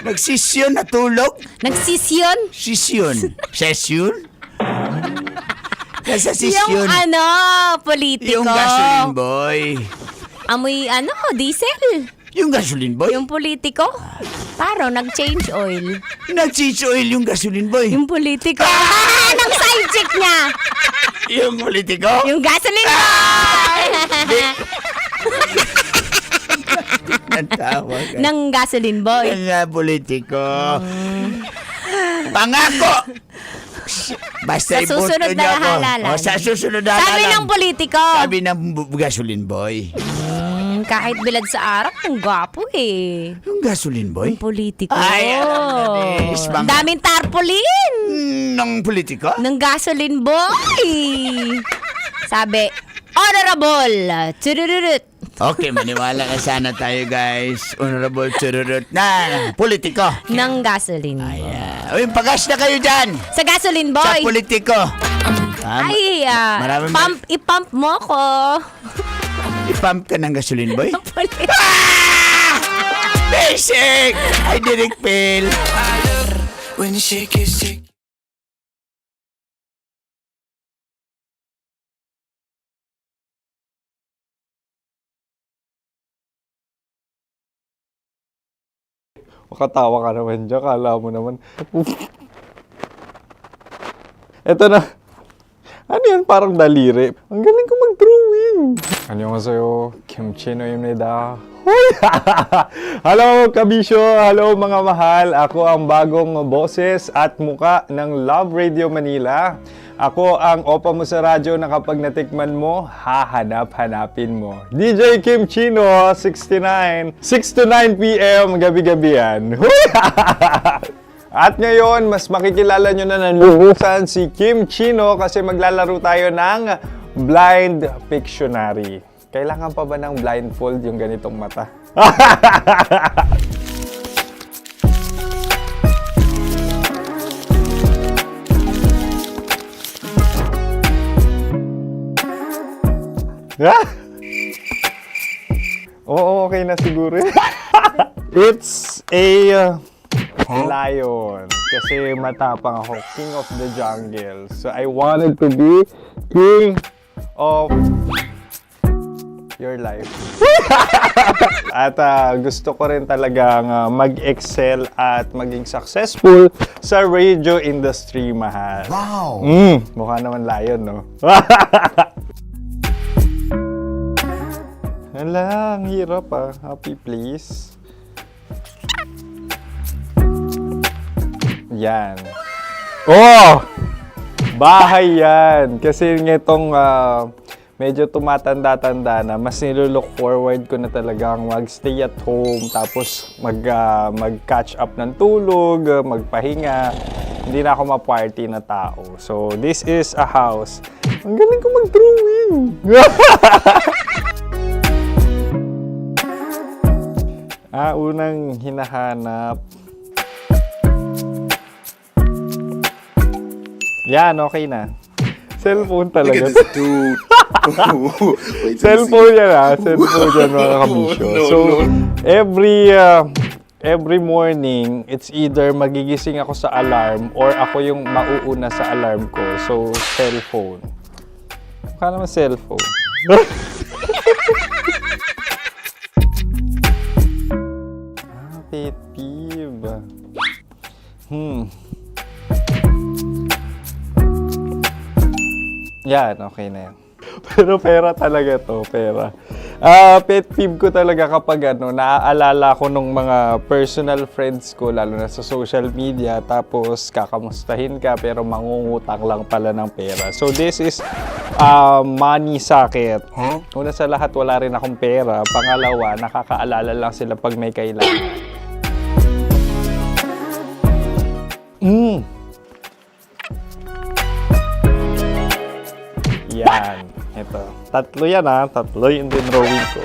Nagsisyon, natulog? Nagsisyon? Sisyon. Session? Nasa sisyon. Yung politiko. Yung gasoline boy. Amoy diesel. Yung gasoline boy? Yung politiko. Paro, nag-change oil. Nag-change oil yung gasoline boy? Yung politiko. Anong side check niya? Yung politiko? Yung gasoline boy! Ng gasoline boy. Ng politiko. Pangako! Basta Sa susunod iboto na niyo ako. halalan. Sa susunod na Sabi halalan. ng politiko. Sabi ng gasoline boy. Kahit bilad sa araw, ang gwapo eh. Yung gasoline boy? Yung politiko. Ay, Ang daming tarpaulin. Ng politiko? Ng gasoline boy. Sabi, honorable. Turururut. Okay, maniwala ka sana tayo guys. Honorable Chururut na politiko. Ng gasoline. Uy, pagas na kayo dyan. Sa gasoline boy. Sa politiko. Ay, maraming ipump mo ko. I-pump ka ng gasoline boy? Basic! I didn't fail. When you shake it, shake. Makatawa ka naman dyan. Kala mo naman. Eto na. Ano yan? Parang daliri. Ang galing ko mag-drawing. 안녕하세요. 김치노입니다. Hello, kabisyo! Hello, mga mahal! Ako ang bagong boses at muka ng Love Radio Manila. Ako ang opa mo sa radyo na kapag natikman mo, hahanap-hanapin mo. DJ Kim Chino, 69. 6 to 9 p.m. gabi-gabi yan. At ngayon, mas makikilala nyo na ng lubusan si Kim Chino kasi maglalaro tayo ng Blind Pictionary. Kailangan pa ba ng blindfold yung ganitong mata? Oo, okay na siguro. It's a lion. Kasi matapang ako. King of the jungle. So I wanted to be king of your life. At gusto ko rin talagang mag-excel at maging successful sa radio industry, mahal. Wow! Mukha naman lion, no? Hala, ang hirap Happy, please. Yan. Oh! Bahay yan. Kasi itong medyo tumatanda-tanda na, mas nilook forward ko na talagang mag-stay at home, tapos mag-catch up ng tulog, magpahinga. Hindi na ako ma-party na tao. So, this is a house. Ang galing ko mag-drawing! Unang hinahanap. Yan, okay na. Cellphone talaga. Look at this dude. Wait till Cellphone yan Cellphone yan, mga kabisyo. So, every morning, it's either magigising ako sa alarm or ako yung mauuna sa alarm ko. So, cellphone. Mukha naman cellphone. Pet peeve. Yan, okay na yan. Pero pera talaga to, pera. Pet peeve ko talaga kapag naaalala ko nung mga personal friends ko, lalo na sa social media, tapos kakamustahin ka pero mangungutang lang pala ng pera. So this is money sakit. Una sa lahat, wala rin akong pera. Pangalawa, nakakaalala lang sila pag may kailangan. Yan. Ito. Tatlo yan Tatlo yung dinrawing ko.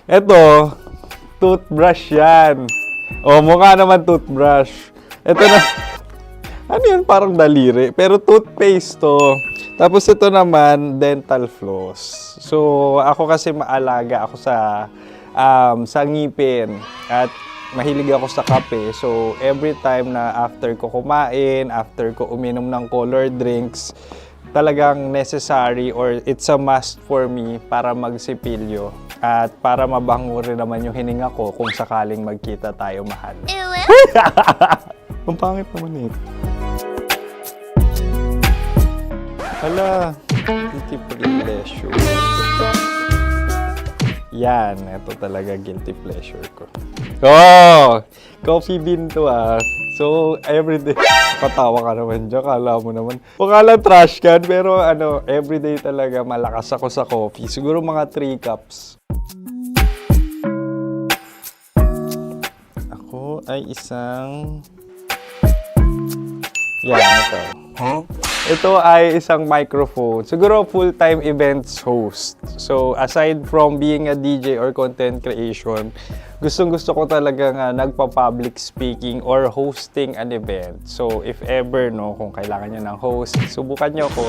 Ito. Toothbrush yan. Mukha naman toothbrush. Ito na. Ano yan? Parang daliri. Pero toothpaste to. Tapos ito naman, dental floss. So, ako kasi maalaga ako sa ngipin. At mahilig ako sa kape. So, every time na after ko kumain, after ko uminom ng colored drinks, talagang necessary or it's a must for me para magsipilyo. At para mabango rin naman yung hininga ko kung sakaling magkita tayo, mahal. Ang pangit naman ito. Hala, guilty pleasure. Yan, ito talaga guilty pleasure ko. Coffee bean to So, everyday. Patawa ka naman dyan, kala mo naman. Pakala trash can, pero everyday talaga malakas ako sa coffee. Siguro mga 3 cups. Ako ay isang... Yan, ito. Ito ay isang microphone. Siguro full-time events host. So, aside from being a DJ or content creation, gustong-gusto ko talaga nagpa-public speaking or hosting an event. So, if ever, kung kailangan nyo ng host, subukan nyo ko.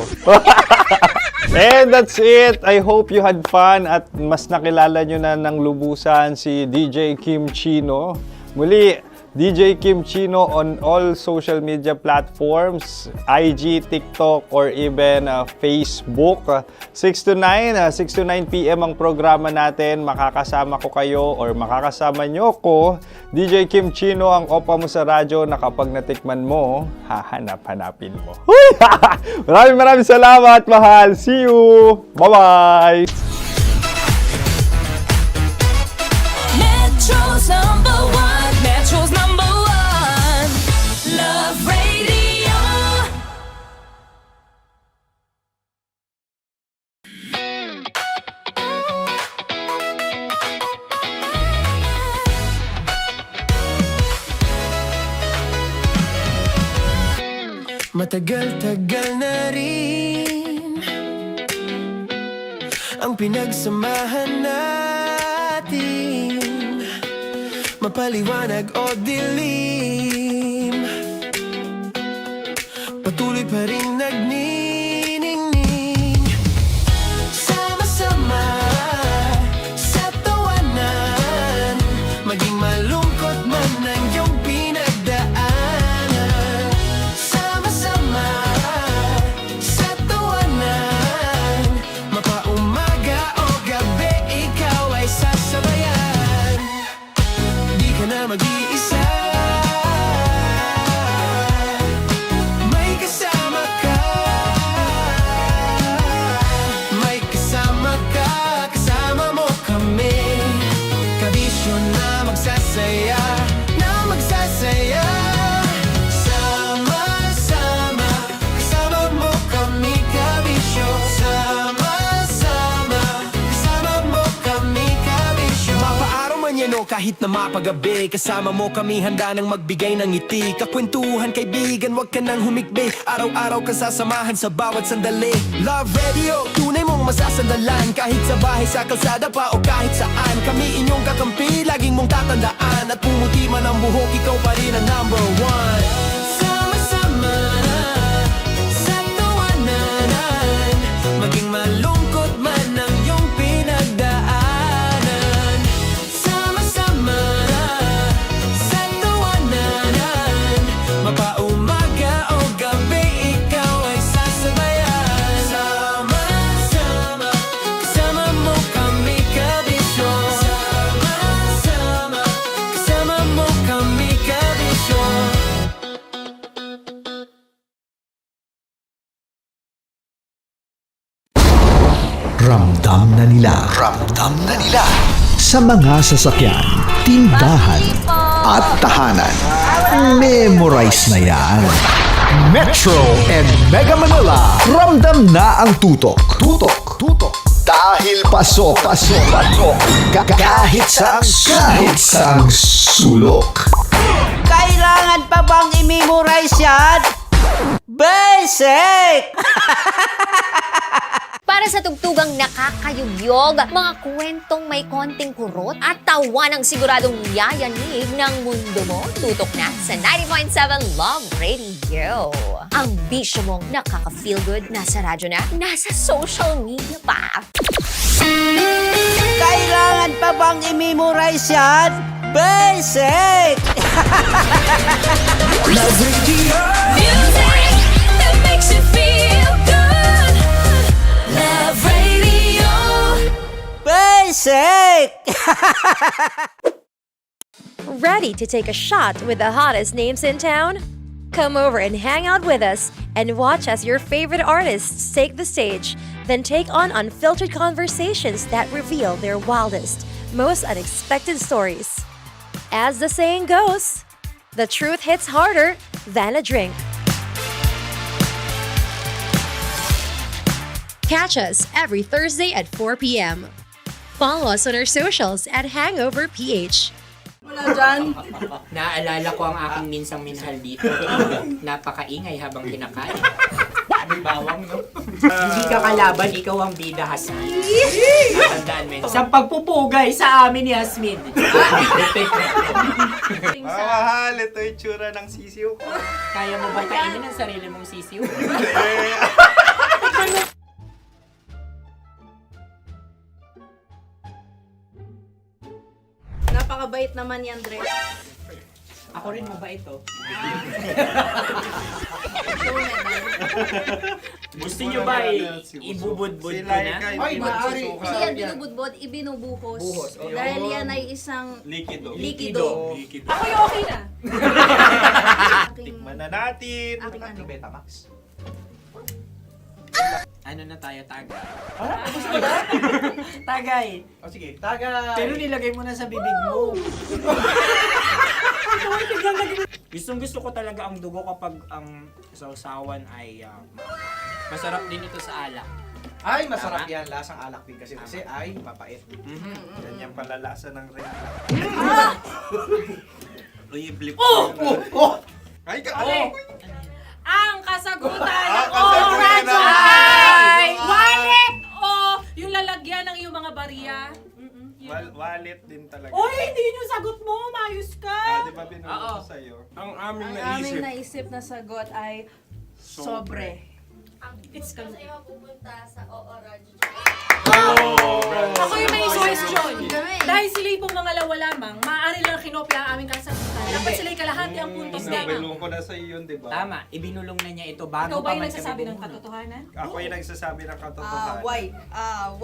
And that's it! I hope you had fun at mas nakilala nyo na ng lubusan si DJ Kim Chino. Muli, DJ Kim Chino on all social media platforms, IG, TikTok, or even Facebook. 6 to 9 p.m. ang programa natin. Makakasama ko kayo or makakasama nyo ko. DJ Kim Chino, ang opa mo sa radyo na kapag natikman mo, hahanap-hanapin mo. Maraming salamat, mahal. See you! Bye-bye! Metro's #1, Metro's #1, Love Radio. Matagal-tagal na rin ang pinagsamahan natin, mapaliwanag o dilim, patuloy pa rin nagniningning. Sama-sama sa tawanan, maging malungkot man ang iyong pinagdaanan. Sama-sama sa tawanan, mapaumaga o gabi, ikaw ay sasabayan. Di ka na mag-iisa, may kasama ka. May kasama ka, kasama mo kami. Kabisyo na magsasaya, na magsasaya. Sama-sama, kasama mo kami, kabisyo. Sama-sama, kasama mo kami, kabisyo. Mapaaraw man yan o kahit na mapagabi, kasama mo kami, handa nang magbigay ng ngiti. Kakwentuhan, kaibigan, wag ka nang humikbi. Araw-araw ka sasamahan sa bawat sandali. Love Radio, tunay mong masasandalan. Kahit sa bahay, sa kalsada pa o kahit saan, kami inyong kakampi, laging mong tatandaan. At pumuti man ang buhok, ikaw pa rin ang number one. Sama-sama sa tawanan, maging malungkot man ang iyong pinagdaanan. Sama-sama sa tawanan, mapaumaga o gabi, ikaw ay sasabayan. Sama-sama, kasama mo kami, kabisyo. Sama-sama, kasama mo kami, kabisyo. Ramdam na nila sa mga sasakyan, tindahan at tahanan. Memorize na yan. Metro and Mega Manila, ramdam na ang tutok. Dahil pasok. Kahit saang sulok. Kailangan pa bang i-memorize yan? Basic! Para sa tugtugang nakakayugyog, mga kwentong may konting kurot at tawa ng siguradong yayanig ng mundo mo, tutok na sa 90.7 Love Radio. Ang bisyo mong nakaka-feel good, nasa radyo na, nasa social media pa. Kailangan pa bang i-memorize yan? Basic! Love Radio. Music that makes you feel good. Love Radio. Basic! Ready to take a shot with the hottest names in town? Come over and hang out with us and watch as your favorite artists take the stage, then take on unfiltered conversations that reveal their wildest, most unexpected stories. As the saying goes, the truth hits harder than a drink. Catch us every Thursday at 4 p.m. Follow us on our socials at Hangover PH. Wala dyan. Naaalala ko ang aking minsang minahal dito. Napakaingay habang kinakain. May bawang, no? Hindi ka kalaban, ikaw ang bida, Hasmin. Natandaan mo yun. Sa pagpupugay sa amin ni Hasmin. Mahal, ito yung tsura ng sisiw ko. Kaya mo ba kainin ang sarili mong sisiw? Napakabait naman yan, Dre. Ako rin mabait, oh. Gusto nyo ba ibubudbud ko na? Ay, maaari. Kasi yan binubudbod, ibinubuhos. Buhos, oh. Dahil yan ay isang Likido. Ako yung okay na. Tikman na natin. Aking ano? Betamax. Ano na tayo, tagay? Tagay. O sige, tagay. Pero nilagay mo na sa bibig mo. Gustong-gusto ko talaga ang dugo kapag ang sausawan ay masarap din ito sa alak. Ay, masarap yan. Lasang alak din kasi ay papait. Yan yung palalasa ng rin. Uy, blip. Oh! Ay, ka! Ang kasagutan ng kasagutan oras ng- ay wallet o yung lalagyan ng iyong mga barya. Wallet din talaga. Oy, hindi yun yung sagot mo. Mayos ka. Di ba binulong ko sa'yo? Ang aming Ang aming naisip na sagot ay sobre. It's kami. pupunta sa OORAD. Ako yung may question. Dahil sila yung mangalawa lamang, maaari lang kinopya ang aming kasagutan. Dapat sila yung kalahati ang puntos lamang. Binulong ko na sa'yo yun, di ba? Tama, ibinulong na niya ito bago Ikaw ba pa yung man nagsasabi ng kami katotohanan? Ako yung nagsasabi ng katotohanan. Why?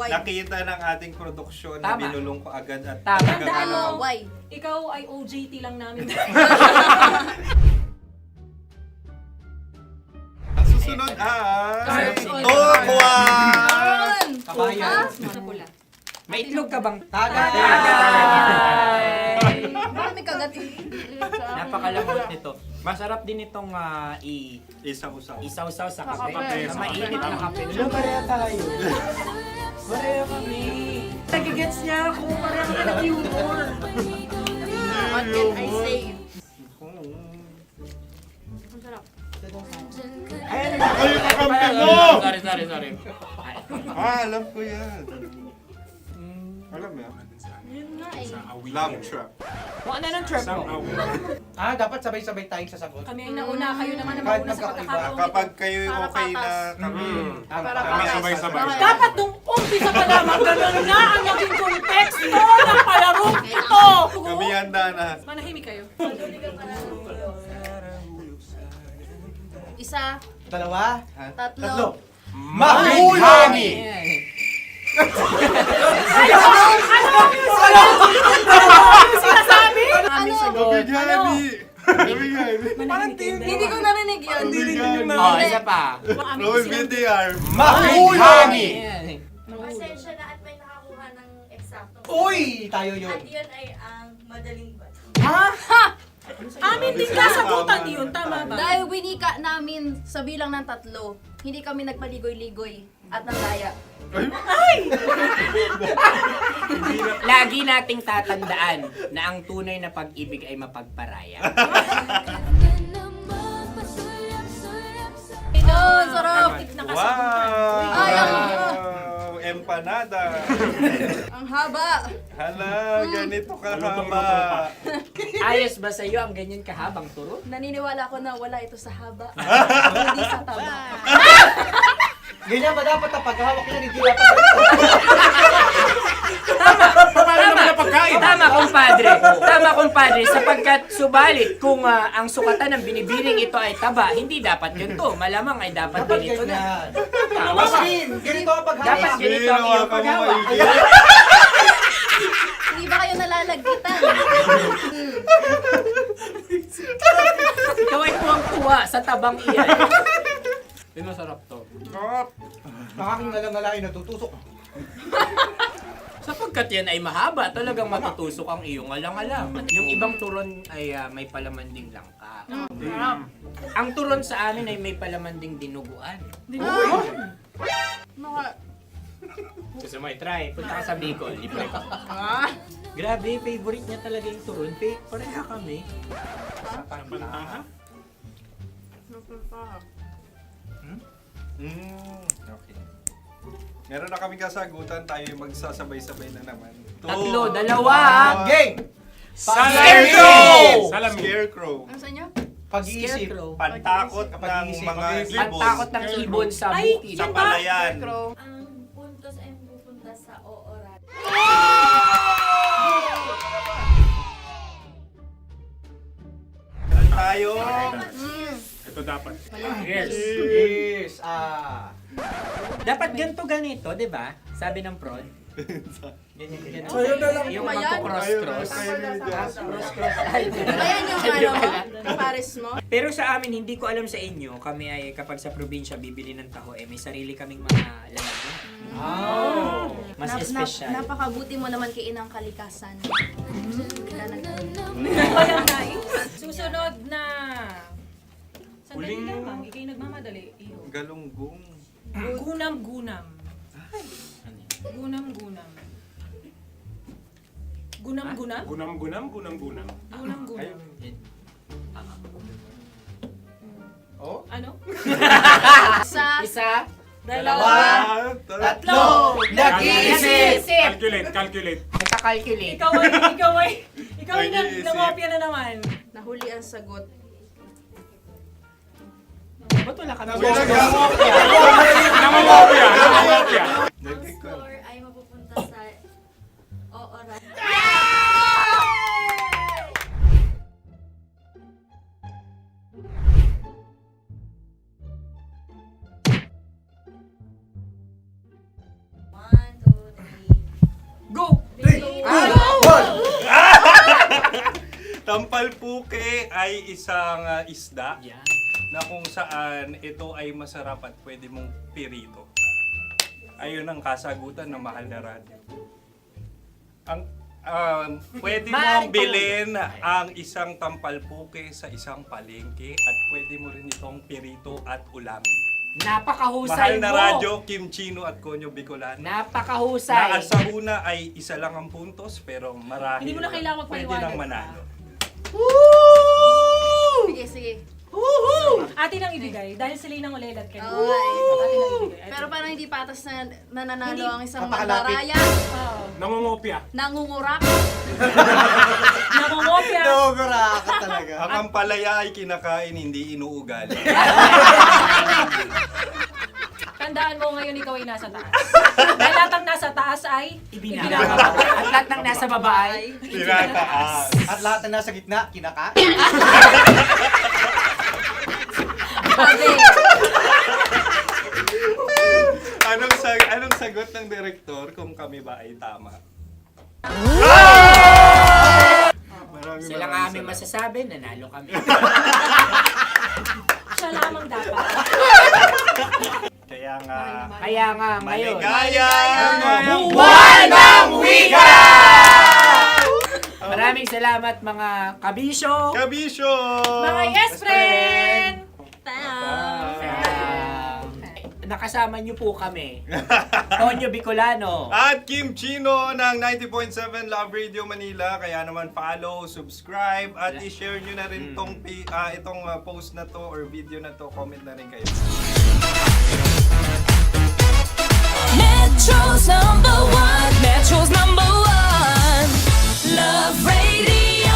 Nakita ng ating produksyon na Tama. binulong ko agad at Tama. talagang Tandaan mo, ano, Why? ikaw ay OJT lang namin. Ang susunod ay... Sunod. Tukwan! Kabayan. Sa pula. May itlog ka bang? Bakit may kagat? Napakalambot nito. Masarap din itong Isaw-saw. isaw-saw sa kape. Kape. Na mainit na kape. Alam, pareha tayo. Pareha kami. Nagigets niya ako. Pareho ka ng humor. What can I say? Ang sarap. Sorry. Alam ko yan. Alam mo yan? Yun nga eh. Love trap. Kung ano ng trap mo? Dapat sabay-sabay tayong sasagot. Kami ay nauna, kayo naman ang Kahit mauna sa magkakaiba. pagkakataon. Kapag kayo okay na kami, kami sabay-sabay. Dapat nung umpisa pa lamang, ganun na ang naging konteksto ng palarong ito. Kami handa na. Manahimik kayo. Isa, Dalawa. tatlo. Mahulagi! Sinasabi? Hindi ko narinig yun. Oh, isa pa. Roll VTR. Mahulagi! Pasensya na at may nakakuha ng eksakto. Uy! Tayo yun. At yun ay ang madaling bato. Amin din kasagutan yun, tama ba? Dahil winika namin sa bilang ng 3, hindi kami nagpaligoy-ligoy at nandaya. Lagi nating tatandaan na ang tunay na pag-ibig ay mapagparaya. Ito, sarap! Wow! Ay, Empanada. Ang haba! Hala, ganito kahaba. Ayos ba sa'yo ang ganyan kahabang turo? Naniniwala ko na wala ito sa haba. Hindi sa taba. Ganyan ba dapat ang paghawak yan? Hindi dapat Tama, kumpadre. Tama, kumpadre. Sapagkat subalit kung ang sukatan ng binibining ito ay taba, hindi dapat ganito. Malamang ay dapat ganito na. Maskin! Ganito ang paghawak. Dapat ganito ang iyong paghawak. Hindi ba kayo nalalagkitan? Ikaw ay tuwang-tuwa sa tabang iyan. Ay, masarap to. Ang aking nalangalay natutusok. Sapagkat yan ay mahaba, talagang matutusok ang iyong alang-alang. Yung ibang turon ay may palaman ding langka. Ang turon sa amin ay may palaman ding dinuguan. Gusto mo i-try? Punta ka sa Bicol, libre ka. Grabe, favorite niya talaga yung turon. Pareha kami. Okay. Meron na kaming kasagutan, tayo yung magsasabay-sabay na naman. Tatlo, dalawa. Gang! Scarecrow! Scarecrow. Ano sa inyo? Pag-iisip. Pantakot ng mga ibon. Pantakot ng ibon sa Ay, bukid. Sa palayan. Ang puntos ay pupunta sa OORAD. Tayo. Ito dapat. Yes. Dapat ganito, di ba? Sabi ng prod. Ganyan. Yung Ayan. magpo-cross-cross. Cross-cross. Ay, Ayan yung Di ano ba? mo, Paris mo. Pero sa amin, hindi ko alam sa inyo, kami ay kapag sa probinsya bibili ng taho, may sarili kaming mga lalagyan. Mas espesyal. Napakabuti mo naman kay Inang Kalikasan. Walang nais. Susunod na. Sandali lamang, ikay nagmamadali. Iyo. Galunggong. Gunam-gunam. Gunam-gunam. Gunam-gunam? Gunam-gunam. Gunam-gunam. Oh? Ano? Isa. Dalawa. Tatlo. Nag-iisip. Calculate. Nagka-calculate. Ikaw ay nangopya na naman. Nahuli ang sagot. Ba't wala ka na? Nangongopya. Ang score ay mapupunta sa oras. Go! Tampalpuke ay isang isda na kung saan ito ay masarap at pwede mong pirito. Ayun ang kasagutan ng Mahal na Radyo. Pwede mong bilhin ang isang tampalpuke sa isang palengke at pwede mo rin itong pirito at ulamin. Napakahusay Mahal na mo. Radyo, Kim Chino at Konyo Bicolano. Napakahusay. Na sa una ay isa lang ang puntos pero marahil Hindi mo na kailangan pwede magpaliwanag. nang manalo. Sige. Atin ang ibigay dahil sila yung ulelat kayo. Oo nga Atin ang ibigay. Pero parang hindi patas na nananalo ang isang Napakalapit. mandaraya. Nangongopya. Nangungurak. Nangungopya. ka talaga. Ang ampalaya ay kinakain, hindi inuugali. Tandaan mo ngayon ikaw ay nasa taas. Dahil lahat ng nasa taas ay ibinababa. At lahat ng nasa baba ay Tinataas. At lahat na nasa gitna, kinakain. Anong sagot ng direktor kung kami ba ay tama? Sila nga aming masasabi, nanalo kami. Siya lamang dapat. Kaya nga, Ngayon. maligayang Buwan ng Wika! Maraming salamat mga kabisyo. Kabisyo! Mga yes friend! Nakasama niyo po kami. Konyo Bicolano. At Kim Chino ng 90.7 Love Radio Manila. Kaya naman follow, subscribe, at i-share nyo na rin itong post na to or video na to. Comment na rin kayo. Metro's number one. Love Radio.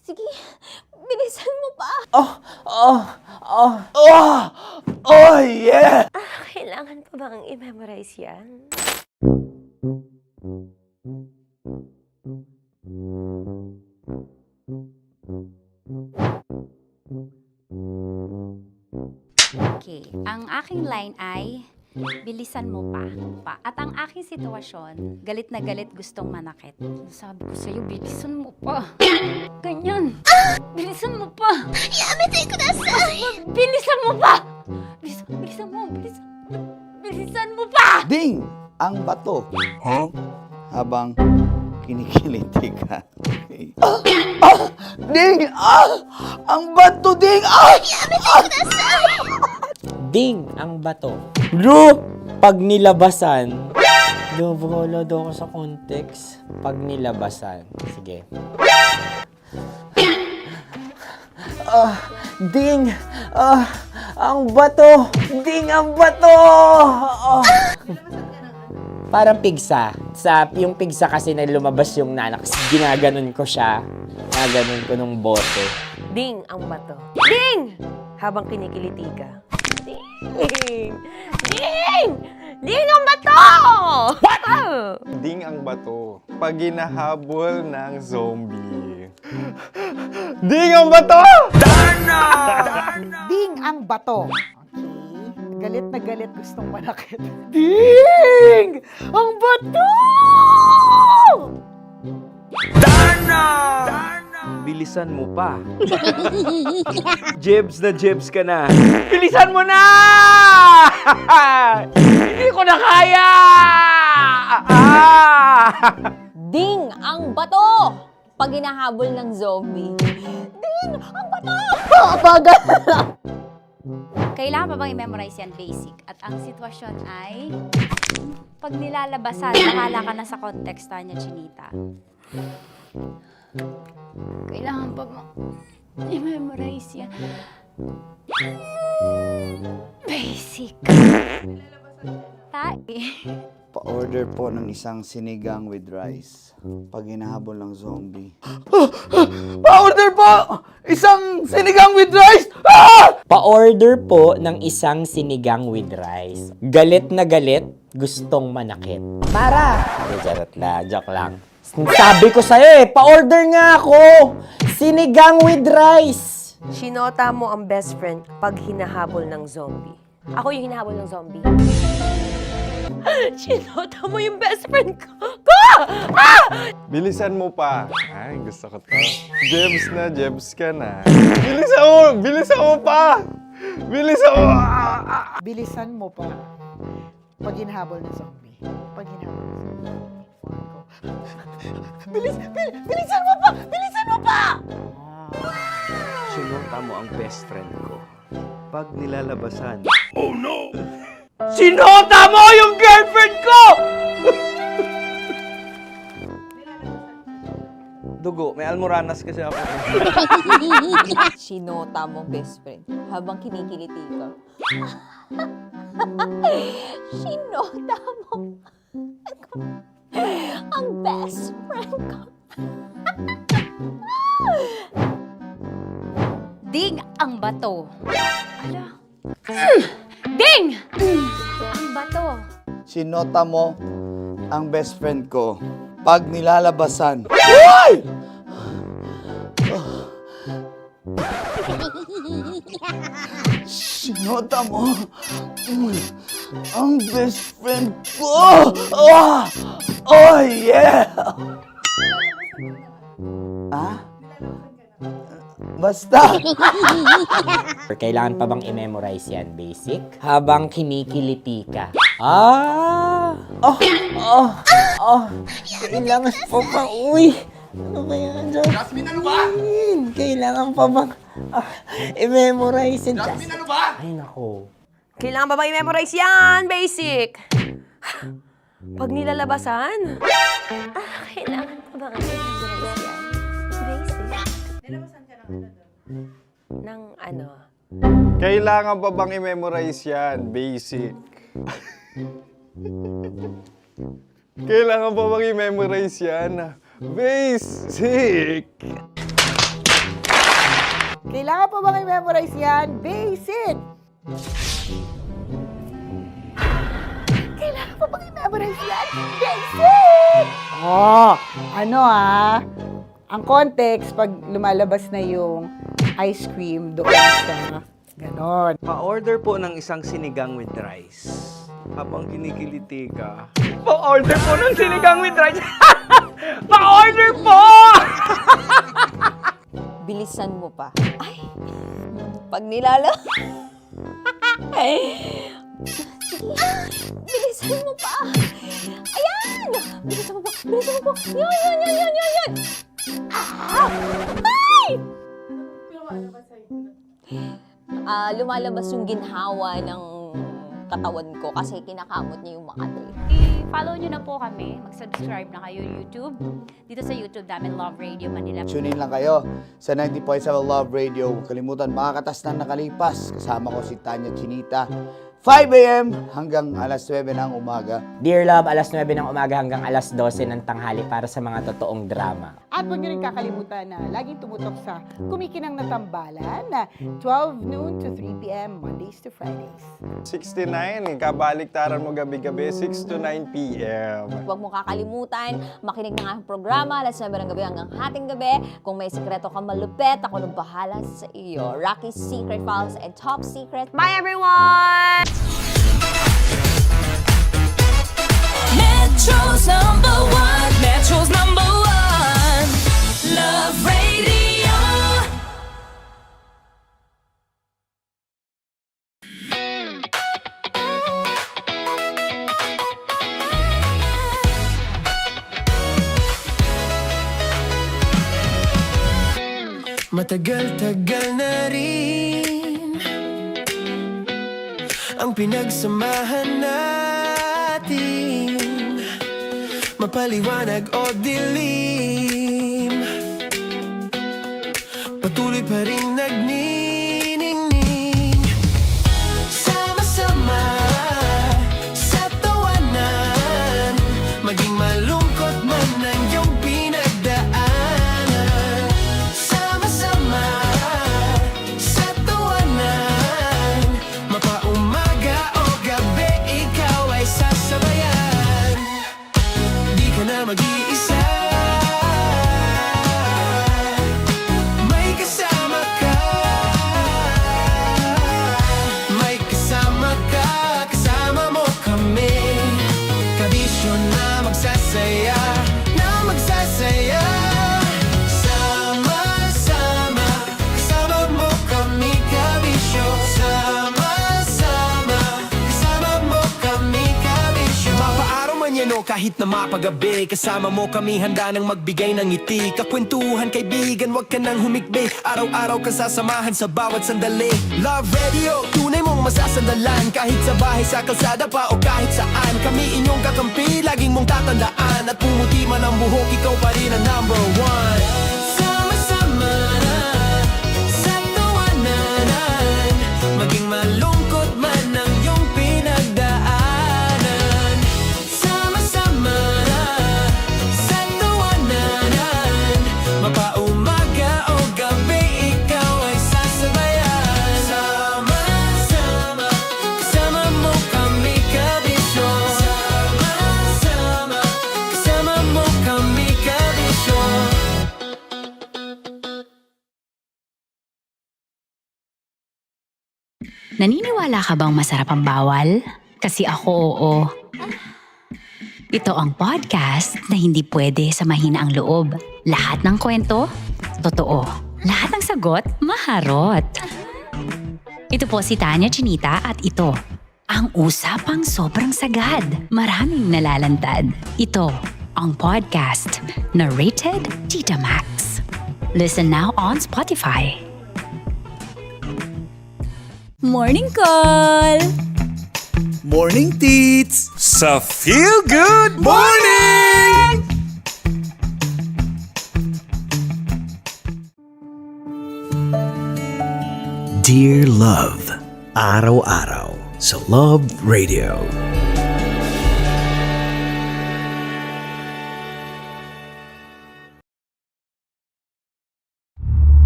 Sige, bilisan mo pa. Oh, yeah! Kailangan pa bang i-memorize yan? Okay, ang aking line ay, bilisan mo pa. At ang aking sitwasyon, galit na galit gustong manakit. Sabi ko sa'yo, bilisan mo pa. Ganyan. Bilisan mo pa. Bilisan mo pa. Bilisan mo pa. Ding! Ang bato. Habang kinikiliti ka. Ding! Ang bato, Ding! Ding ang bato. Bro, pag nilabasan. Wala daw ako sa context. Pag nilabasan. Sige. Ding! Ang bato! Ding ang bato! Parang pigsa. Yung pigsa kasi na lumabas yung nanak. Ginaganon ko siya. Ginaganon ko nung bote. Ding ang bato. Ding! Habang kinikiliti ka. Ding! Ding! Ding ang bato! Ding ang bato. Pag hinahabol ng zombie. Ding ang bato! Ding ang bato. Okay. Galit na galit gustong manakit. Ding! Ang bato! Bilisan mo pa. Jebs na jebs ka na. Bilisan mo na! Hindi ko na kaya! Ding ang bato! Pag hinahabol ng zombie. Ding ang bato! Bagal! Kailangan pa bang i-memorize yan basic? At ang sitwasyon ay, pag nilalabasan, nakala ka na sa konteksta niya, Chinita. Kailangan pa bang i-memorize yan? Basic. Tay. Pa-order po ng isang sinigang with rice. Pag hinahabol ng zombie. Pa-order po! Isang sinigang with rice! Pa-order po ng isang sinigang with rice. Galit na galit, gustong manakit. Para! Joke lang. Sabi ko sa'yo pa-order nga ako! Sinigang with rice! Sinota mo ang best friend pag hinahabol ng zombie. Ako yung hinahabol ng zombie. Sinota mo yung best friend ko! Bilisan mo pa. Ay, gusto ko to. Jebs ka na. Bilisan mo pa! Bilisan mo pa. Pag hinahabol ng zombie. Pag hinahabol ng zombie. Bilisan mo pa! Bilisan mo pa! Sinota mo ang best friend ko. Pag nilalabasan. Oh no! Sinota mo yung girlfriend ko! Dugo, may almoranas kasi ako. Sinota mo best friend habang kinikiliti ka. Sinota mo ang best friend ko. Ding ang bato. Ala. Ding! Ang bato. Sinota mo ang best friend ko pag nilalabasan. Sinota mo ang best friend ko. Oh yeah! Basta! Kailangan pa bang i-memorize yan, basic? Habang kinikiliti ka. Kailangan pa bang, ano ba yan, Jasmine, ano ba? Kailangan pa bang i-memorize yan, Jasmine, ano ba? Ay, nako. Kailangan ba i-memorize yan? Basic! Pag nilalabasan? Kailangan pa ba i-memorize yan? Basic? Nilalabasan ka ng ano? Kailangan pa bang i-memorize yan? Basic. Kailangan pa bang i-memorize yan? Basic. Kailangan pa bang i-memorize yan? Basic! Kailangan pa bang i-memorize yan? Basic! Ang context, pag lumalabas na yung ice cream doon sa ganon. Pa-order po ng isang sinigang with rice. Habang kinikiliti ka. Pa-order po ng sinigang with rice! Pa-order po! Bilisan mo pa. Ay! Pag nilala... Bilisan mo pa! Ayan! Bilisan mo pa! Bilisan mo pa! Yan! Ay! Lumalabas yung ginhawa ng katawan ko kasi kinakamot niya yung Makati. I-follow nyo na po kami. Mag-subscribe na kayo YouTube. Dito sa YouTube namin, Love Radio Manila. Tune in lang kayo sa 90.7 Love Radio. Huwag kalimutan, makakatas na nakalipas. Kasama ko si Tanya Chinita. 5 a.m. hanggang alas 9 ng umaga. Dear Love, alas 9 ng umaga hanggang alas 12 ng tanghali para sa mga totoong drama. At huwag niyo rin kakalimutan na laging tumutok sa Kumikinang na Tambalan na 12 noon to 3 p.m. Mondays to Fridays. 69, kabaliktaran mo gabi-gabi, 6 to 9 p.m. Huwag mo kakalimutan, makinig ng aking programa, alas 9 ng gabi hanggang hating gabi. Kung may sekreto kang malupet, ako nang bahala sa iyo. Rocky's Secret Files and Top Secret. Bye everyone! Metro's number one. Metro's number one. Love Radio. Matagal-tagal na rin ang pinagsamahan natin, mapaliwanag o dilim. pa rin nagniningning. Sama-sama sa tawanan, maging malungkot man ang iyong pinagdaanan. Sama-sama sa tawanan, mapaumaga o gabi, ikaw ay sasabayan. Di ka na mag-iisa, may kasama ka. May kasama ka, kasama mo kami. Kabisyo na magsasaya, na magsasaya. Sama-sama, kasama mo kami, kabisyo. Sama-sama, kasama mo kami, kabisyo. Mapaaraw man yan o kahit na mapagabi, kasama mo kami handa nang magbigay ng ngiti. Kakwentuhan kaibigan, wag ka nang humikbi. Araw-araw ka sasamahan sa bawat sandali. Love Radio, tunay mong masasandalan. Kahit sa bahay, sa kalsada pa o kahit saan, kami inyong kakampi, laging mong tatandaan. At pumuti man ang buhok, ikaw pa rin ang number one. Sama-sama sa tawanan, maging malungkot man ang iyong pinagdaanan. Sama-sama sa tawanan, mapaumaga o gabi, ikaw ay sasabayan. Sama-sama, kasama mo kami, kabisyo. Sama-sama, kasama mo kami, kabisyo. Naniniwala ka bang masarap ang bawal? Kasi ako, oo. Ito ang podcast na hindi pwede samahin ang loob. Lahat ng kwento, totoo. Lahat ng sagot, maharot. Ito po si Tanya Chinita at ito, ang usapang sobrang sagad. Maraming nalalantad. Ito, ang podcast na rated Tita Max. Listen now on Spotify. Morning call! Morning, Tits! Sa Feel Good Morning! Dear Love, araw-araw sa Love Radio.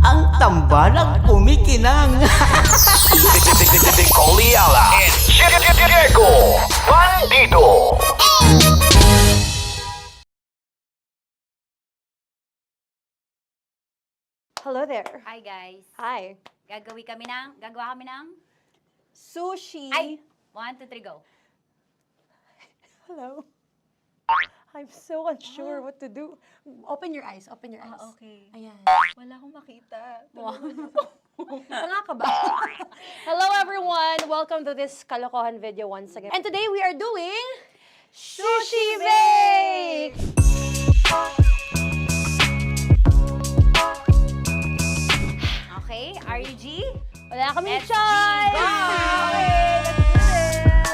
Ang tambalang kumikinang. Nicole Ayala and Diego Bandido. Hello there. Hi guys. Hi. Gagawa kami ng Sushi. Ay! 1, 2, 3, go. Hello. I'm so unsure what to do. Open your eyes. Open your eyes. Okay. Ayan. Wala akong makita. Tanga ka ba? Hello everyone! Welcome to this kalokohan video once again. And today we are doing Sushi Bake! Okay, RUG? Wala kami Let's choice! Go! Okay, let's do this!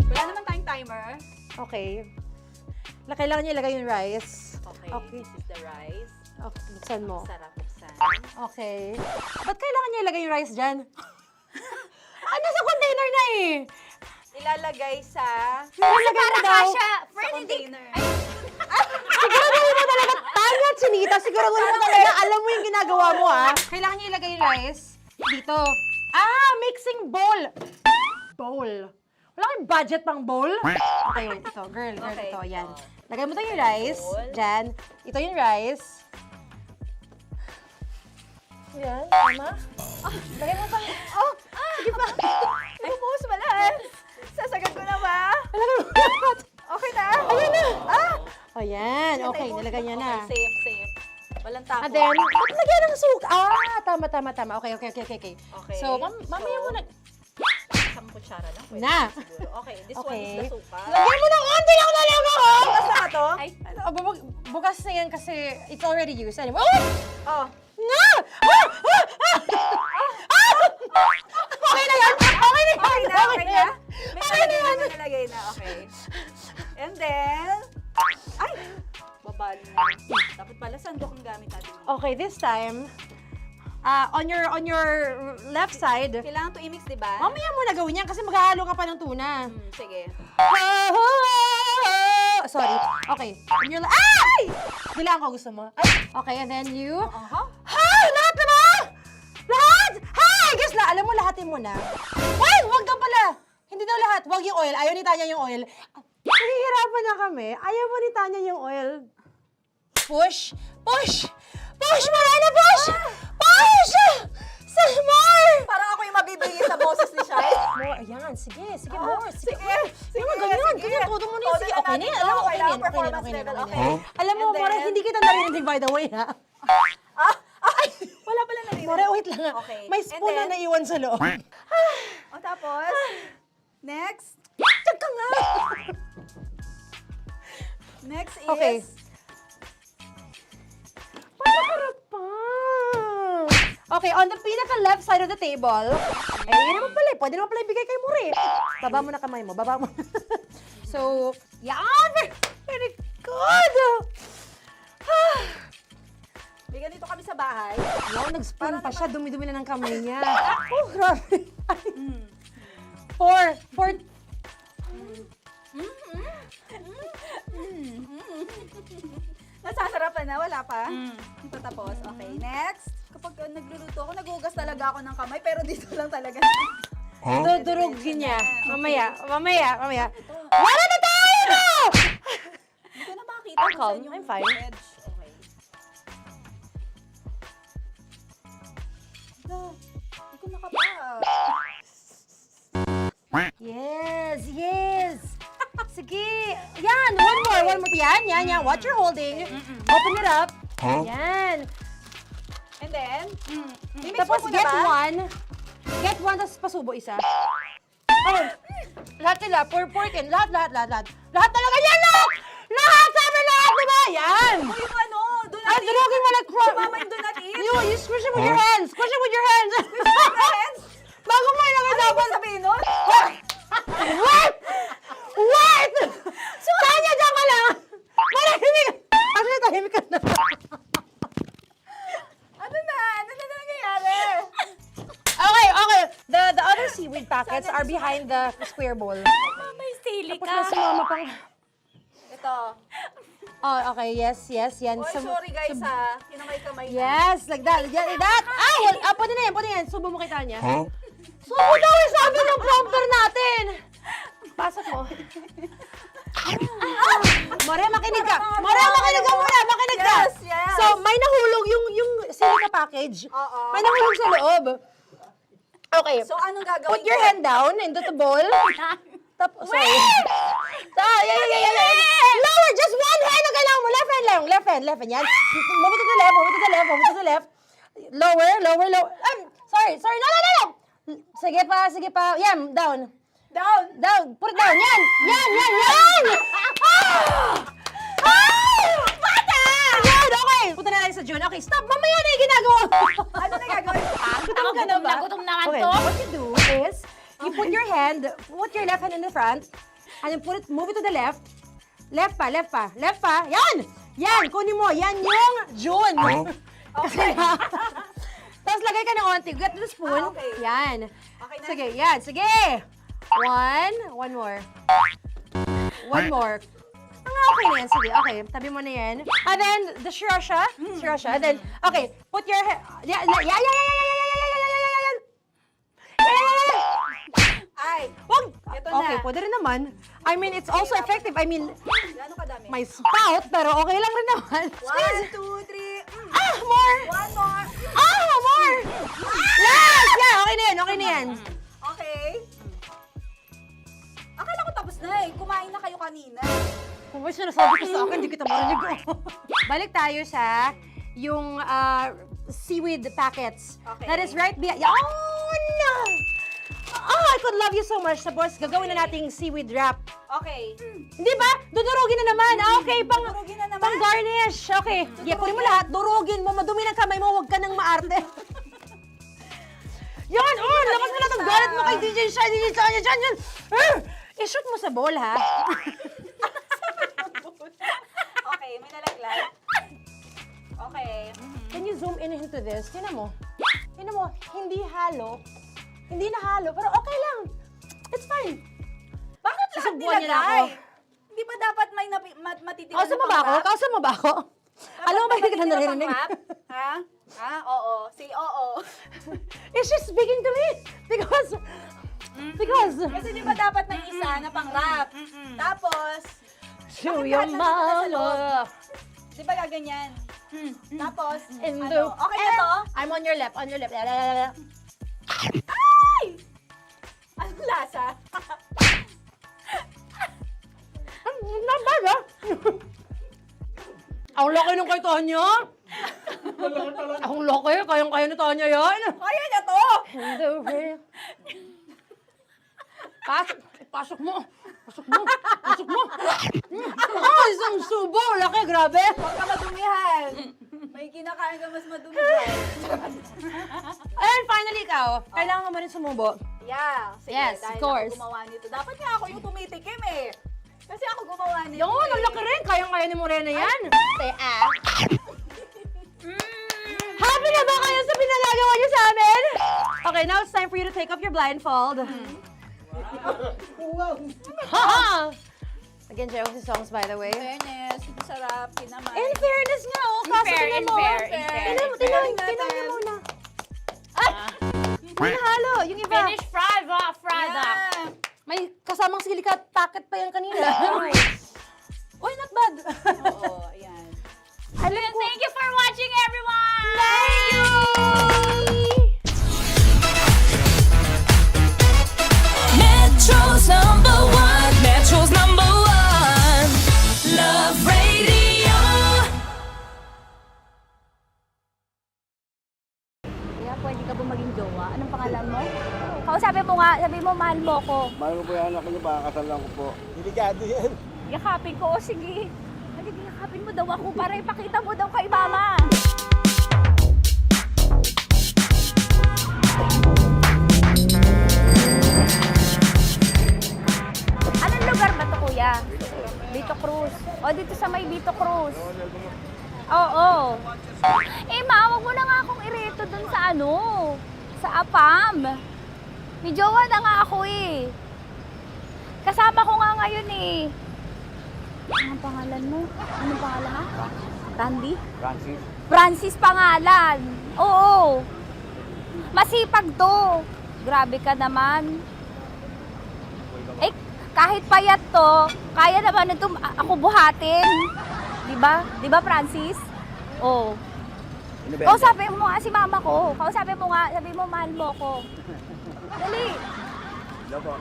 Wala naman tayong timer. Okay. Kailangan niyo ilagay yung rice. Okay, this is the rice. Okay, buksan mo. Sarap buksan. Okay. Ba't kailangan niya ilagay yung rice dyan? Ano sa container na eh? Ilalagay sa... Ilalagay mo daw. Sa container. Siguraduhin mo talaga, Tanya Chinita, siguraduhin mo talaga, alam mo yung ginagawa mo ah. Kailangan niya ilagay yung rice dito. Mixing bowl. Bowl. Wala kayong budget pang bowl? Okay, wait, ito, girl, Okay, ito, yan. ito. Lagay mo tayo yung rice, dyan. Ito yung rice. Yan, tama? Lagay mo pang, sige pa. Ay, buhos malas. Sasagad ko na ba? Lagay mo. Okay na. Ayun na. Ayan, okay, nilagay niya na. Okay, safe. Walang tapon. And then, ba't lagyan ng suka? Tama. Okay. Okay. So, mamaya mo na. Isang kutsara lang. Pwede Na. siguro. Okay, this one Okay. is the suka. Lagyan mo ng konti lang talaga ko! Bukas na to? Ay, bukas na yan kasi it's already used. Anyway, Oh. Nga! Okay na yan! Okay na yan! Okay na? Okay na yan! May nalagay na. Okay. And then, ay! Babali na. Dapat pala sandok ang gamit. Okay, this time, on your left side. Kailangan to i-mix, di ba? Mamaya mo na gawin yan kasi maghahalo ka pa ng tuna. Sige. Sorry. Okay. On your ay! Bilang ko gusto mo. Ay, okay, and then you... Lahat na ba? Lahat? Hi! Guess la, alam mo, lahatin mo na. Wait, wag ka pala. Hindi daw lahat. Wag yung oil. Ayaw ni Tanya yung oil. Nahihirapan na kami. Ayaw mo ni Tanya yung oil. Push! Push! Push! Marana, push! Push! Some more! Parang ako yung mabibigay sa boses ni Shai. More, ayan. Sige, sige, more. Sige, ganyan. Ganyan, todo mo na yun. Sige, okay na yan. Alam mo, okay na yan. Performance level, okay. Alam mo, More, hindi kita narinig, by the way, ha? Wala pala narinig. More, wait lang. Okay. May spoon na naiwan sa loob. O tapos, next. Diyan ka nga! Next is... Okay. Panakarap pa! Okay, on the pinaka-left side of the table, yun naman pala, pwede naman pala ibigay kay More. Baba mo na kamay mo, baba mo. So, yan! Very good! Bigyan dito kami sa bahay. Wow, nag-spoon pa siya, dumi-dumi na ng kamay niya. Oh, grabe. Four. Nasasarapan na, wala pa. Hindi pa tapos. Okay, next. Kapag nagluluto ako, naghugas talaga ako ng kamay, pero dito lang talaga. Dudurugin niya. Mamaya. Wala na tayo! Hindi ko na makita. I'm calm. I'm fine. Okay. Hindi ko nakapa. Yes! Sige! Yan! One more. Yan. What you're holding. Open it up. Yan. And then, Tapos get one. Get one, tapos pasubo isa. Oh, lahat nila. Pour it in. Lahat. Lahat talaga yan! Lahat! Sabi lahat! Diba? Yan! o yung ano, do not eat. Durugin mo like Si Mama yung do not eat. You squish it with your hands. Squish it with your hands. Bago mo ilagay Ano dapat. yung sabihin nun? Wait! Tanya, dyan ka lang! Marahimik! Actually, tahimik ka na. Ano na nangyayari? Okay. The other seaweed packets are behind the square bowl. May sili Tapos na si Mama pang... Ito. Oh, okay. Yes. Yan. Oy, sorry guys ha. Kinamay-kamay na. Yes, like that. Like that. Pwede na yan. Subo mo kay Tanya. Subo daw yung sabi ng prompter natin. Pasok mo. More, makinig ka. Makinig ka. Yes. So, may nahulog yung silica package. Oo. May nahulog sa loob. Okay. So, anong gagawin Put your ko? hand down into the bowl. Tapos, sorry. Yeah. Lower, just one hand ang kailangan mo. Left hand. Yan. Move it to the left. Lower. Sorry. No. Sige pa. Yan, down. Put it down. Yan. Bata! Yan, okay. Punta na lang sa June. Okay, stop. Mamaya na yung ginagawa. Ano na gagawin? Gutom na to. What you do is, you put your left hand in the front, and then move it to the left. Left pa. Yan, kunin mo. Yan yung June. Okay. Tapos lagay ka ng onti. Get the spoon. Okay. Yan. Okay na. Sige. One more. Okay na yan. Sige, okay. Tabi mo na yan. And then, the sriracha. And then, okay. Put your head. Yan. Ay, Wag! Ito na. Okay, pwede rin naman. I mean, it's also effective. I mean, gano'ng kadami? may spout, pero okay lang rin naman. 1, 2, 3. More! One more. More! Yes! Yeah, okay na yan. Okay. Akala ko tapos na eh. Kumain na kayo kanina. Kung may sinasabi ko sa akin, hindi kita marinig. Balik tayo sa yung seaweed packets. Okay. That is right behind. No! I could love you so much. Tapos, gagawin na nating seaweed wrap. Okay. Hindi ba? Dudurugin na naman. Okay, Dudurugin na naman. pang garnish. Okay. Kunin mo lahat. Durugin mo. Madumi ng kamay mo. Huwag ka nang maarte. Yan! Lakas mo lang ang galit mo kay DJ Shine. Yan. I-shoot mo sa bowl, ha? Okay, may nalaglag. Okay. Can you zoom in into this? Tingnan mo. Tingnan mo, hindi halo. Hindi na halo, pero okay lang. It's fine. Bakit lahat Susubukan niya na ako. nilagay? Hindi ba dapat may matitira Kausa mo ba ako? Kausa mo ba ako? Alam mo ba hindi kita naririnig? Ha? Ha? Oo. Say oo. Is she speaking to me? Because... Kasi di ba dapat may isa na pang-rap? Tapos... Show bakit your lahat nandito nasa loob? mama. Di ba gaganyan? Tapos, In ano? the... Okay na to? I'm on your left, on your left. Ay! Anong lasa? Not bad, ah. Ang laki ng kay Tonya. Ang laki, kayang-kaya ni Tonya yan. Kaya niya to! Hindi, okay. Pasok mo. Pasok mo. Pasok mo. Oh, isang subo. Laki, grabe. Huwag ka madumihan. May kinakain ka mas madumi dyan. And finally, ikaw. Kailangan mo rin sumubo. Yeah. Sige, Yes, of dahil course. ako gumawa nito. Dapat nga ako yung tumitikim eh. Kasi ako gumawa nito. Yung, ang laki rin. Kayang-kaya ni Morena yan. Happy na ba kayo sa pinagagawa niyo sa amin? Okay, now it's time for you to take off your blindfold. Ha! Again, Jay, what's the songs, by the way? Fairness, sarap, kinamay. In fairness nga, oh. Kaso tingnan mo. Tingnan niyo muna. Hindi nahalo. Yung iba. Finish fried, fried up. May kasamang silikat packet pa yan kanina. Uy, not bad. Oo, ayan. Thank you for watching, everyone! Thank you! Metro's #1, Metro's #1, Love Radio. Kaya pwede ka ba maging jowa? Anong pangalan mo? Kausapin mo nga, sabi mo mahal mo ko. Mahal ko po yung anak niyo, baka kasalan ko po. Delikado yan. Yakapin ko, o sige. Halika, yakapin mo daw ako para ipakita mo daw kay mama. Anong lugar ba to, kuya? Vito Cruz. O, dito sa may Vito Cruz. Oo. Eh, ma, wag mo na nga akong ireto dun sa ano, sa APAM. May jowa na nga ako eh. Kasama ko nga ngayon eh. Anong pangalan mo? Anong pangalan ha? Randy? Francis. Francis pangalan. Oo. Masipag to. Grabe ka naman. Eh, kahit payat to, kaya naman ito ako buhatin. Diba? Diba, Francis? Oo. Kausapin mo nga si mama ko. Kausapin mo nga, sabi mo mahal mo ko. Dali. Hello po.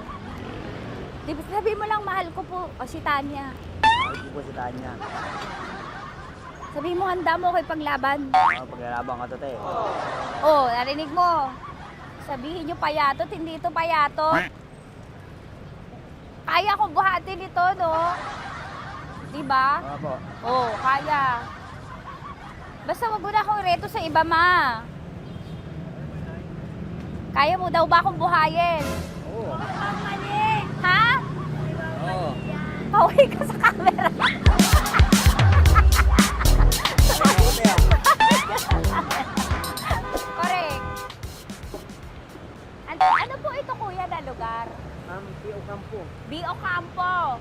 Sabi mo lang mahal ko po. O si Tanya. Mahal ko po si Tanya. Sabi mo handa mo kay paglaban. Paglalaban ka to, te. Oh, narinig mo. Sabihin nyo payatot, hindi ito payatot. Kaya kong buhatin ito, no? Diba? Opo. Oh, kaya. Basta wag mo na akong reto sa iba, ma. Kaya mo daw ba akong buhayin? Oo. Ha? Oo. Pauwi ka sa camera. Correct. Ano po ito, kuya, na lugar? B.O. Campo. B.O. Campo.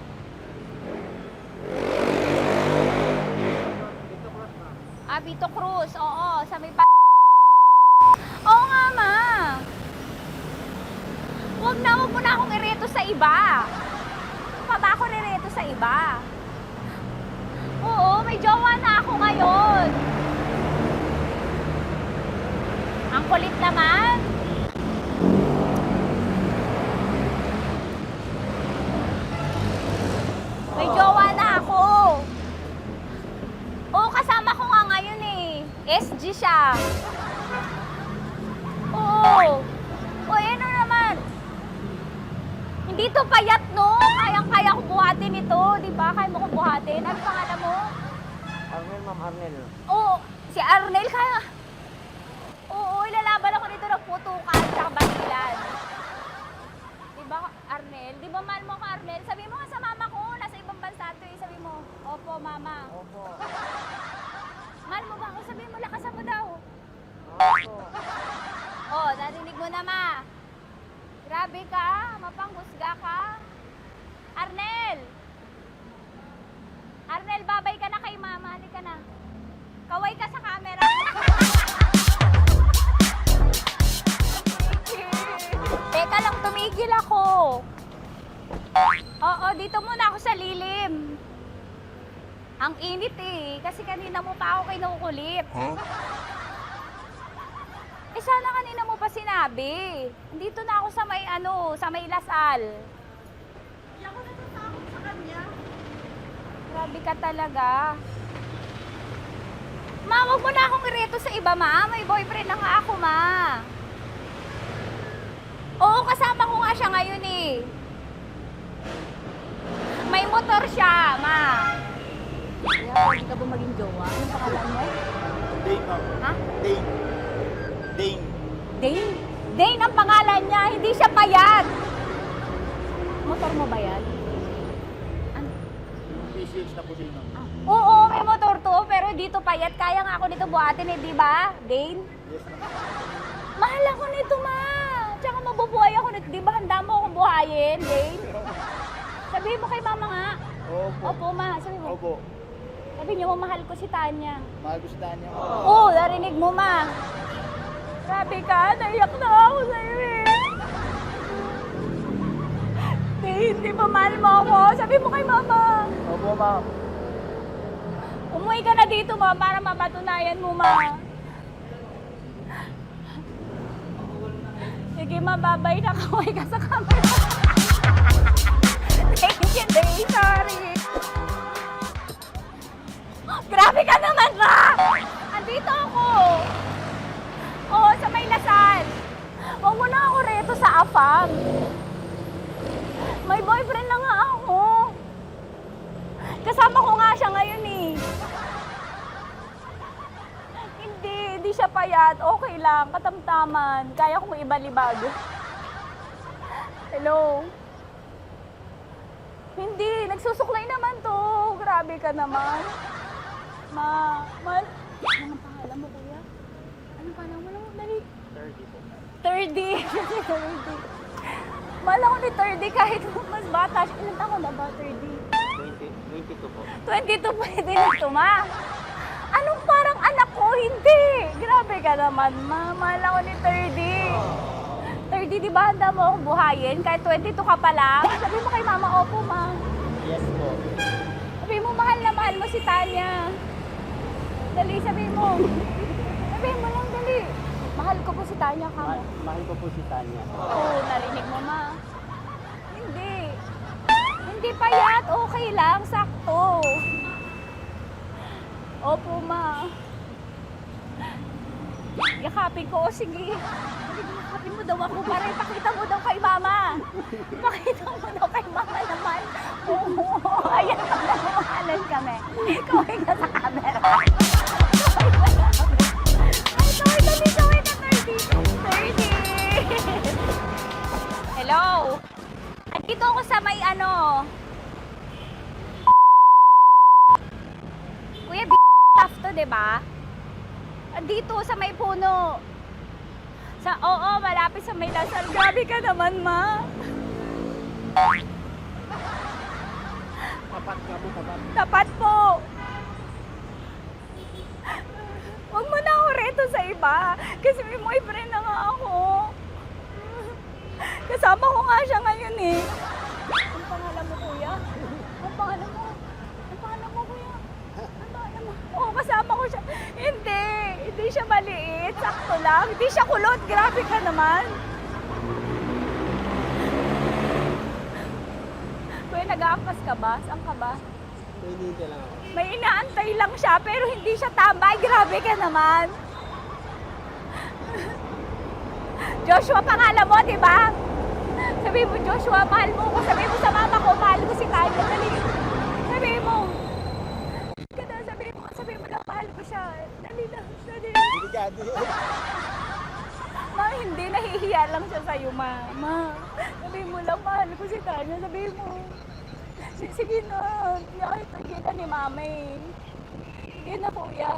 Vito Cruz. Oo, sa may Oo nga, ma. Wag mo na akong ireto sa iba. Pa ba ako nireto sa iba? Oo, may jowa na ako ngayon. Ang kulit naman. May jowa na ako. Oo, kasama ko nga ngayon eh. SG siya. Oo. O, ano naman? Hindi to payat, no? Kayang-kaya ko buhatin ito. Di ba? Kaya mo kong buhatin. Ano pangalan mo? Arnel, ma'am, Arnel. Oo. Si Arnel, kaya... Oo, ilalaban ako dito ng putukan sa basilan. Di ba, Arnel? Di ba mahal mo ko, Arnel? Sabi mo nga sa mama ko, nasa ibang bansa to eh. Sabi mo, opo, mama. Opo. Mahal Mahal mo ba ako? Sabihin mo, lakasan mo daw. Oh, narinig mo na, ma. Grabe ka, mapanghusga ka. Arnel! Arnel, babay ka na kay mama. Halika na. Kaway ka sa camera. Teka lang, tumigil ako. Oo, dito muna ako sa lilim. Ang init eh, kasi kanina mo pa ako kinukulit. Eh sana kanina mo pa sinabi. Dito na ako sa may sa may Lasal. Hindi ako natatakot sa kanya. Grabe ka talaga. Ma, wag mo na akong ireto sa iba, ma. May boyfriend na nga ako, ma. Oo, kasama ko nga siya ngayon eh. May motor siya, ma. Kaya, pwede ka ba maging jowa? Anong pangalan mo? Dane, ma'am. Ha? Dane. Dane. Dane? Dane ang pangalan niya, hindi siya payat. Motor mo ba yan? PCX na po sila, ma'am. Oo, may motor to, pero dito payat. Kaya nga ako nito buhatin eh, di ba? Dane? Yes, ma'am. Mahal ako nito, ma. Tsaka mabubuhay ako nito. Di ba handa mo akong buhayin, Dane? Sabihin mo kay mama nga. Opo. Opo, ma. Sabihin mo. Opo. Sabi niyo mo, mahal ko si Tanya. Mahal ko si Tanya. Oo, narinig mo, ma. Grabe ka, naiyak na ako sa'yo eh. Hindi ba mahal mo ako? Sabi mo kay mama. Opo, ma'am. Umuwi ka na dito, ma, para mapatunayan mo, ma. Sige, ma, babay na. Kaway ka sa camera. Thank you, Day. Sorry. Grabe ka naman, ma! Andito ako. Oo, sa may Lasal. Huwag mo na ako reto sa afam. May boyfriend na nga ako. Kasama ko nga siya ngayon eh. Hindi siya payat. Okay lang, katamtaman. Kaya kong ibalibag. Hello? Hindi, nagsusuklay naman to. Grabe ka naman. Anong pangalan mo, kuya? Anong pangalan mo? Dali. 30 po. 30. Mahal ako ni 30 kahit mas bata siya. Ilan taon na ba, 30? 22 po. 22 pwede na ito, ma. Anong parang anak ko? Hindi. Grabe ka naman, ma. Mahal ako ni 30. 30, di ba handa mo akong buhayin? Kahit 22 ka pa lang. Sabi mo kay mama, opo, ma. Yes po. Sabi mo, mahal na mahal mo si Tanya. Dali, sabi mo. Sabi mo lang, dali. Mahal ko po si Tanya ka mo. Mahal ko po si Tanya. Oo, narinig mo, ma. Hindi. Hindi payat. Okay lang. Sakto. Opo, ma. Yakapin ko. O, sige. Yakapin mo daw ako para ipakita mo daw kay mama. Ipakita mo daw kay mama naman. Oo. Ayan, nagmamahalan kami. Kaway ka sa camera. Kaway na 30. Hello? Andito ako sa may Kuya, tough to, diba? Andito sa may puno. Oo, malapit sa may Lasal. Grabe ka naman, ma. Tapat ka po, tapat. Tapat po. Huwag mo na ako reto sa iba. Kasi may boyfriend na nga ako. Kasama ko nga siya ngayon eh. Ang pangalan mo, kuya? Ang pangalan mo? Ang pangalan mo, kuya? Ang pangalan mo? Oo, kasama ko siya. Hindi siya maliit. Sakto lang. Hindi siya kulot. Grabe ka naman. Kuya, nag-aampas ka ba? Saan ka ba? Dito lang ako. May inaantay lang siya, pero hindi siya tambay. Grabe ka naman. Joshua, pangalan mo, di ba? Sabi mo, Joshua, mahal mo ko. Sabi mo sa mama ko, mahal ko si Tanya. Dali. Sabi mo. Sabi mo lang, mahal ko siya. Dali lang. Delikado. Ma, hindi. Nahihiya lang siya sa'yo, ma. Sabi mo lang, mahal ko si Tanya. Sabi mo. Sige na. Nakita kita ni mama eh. Sige na, kuya.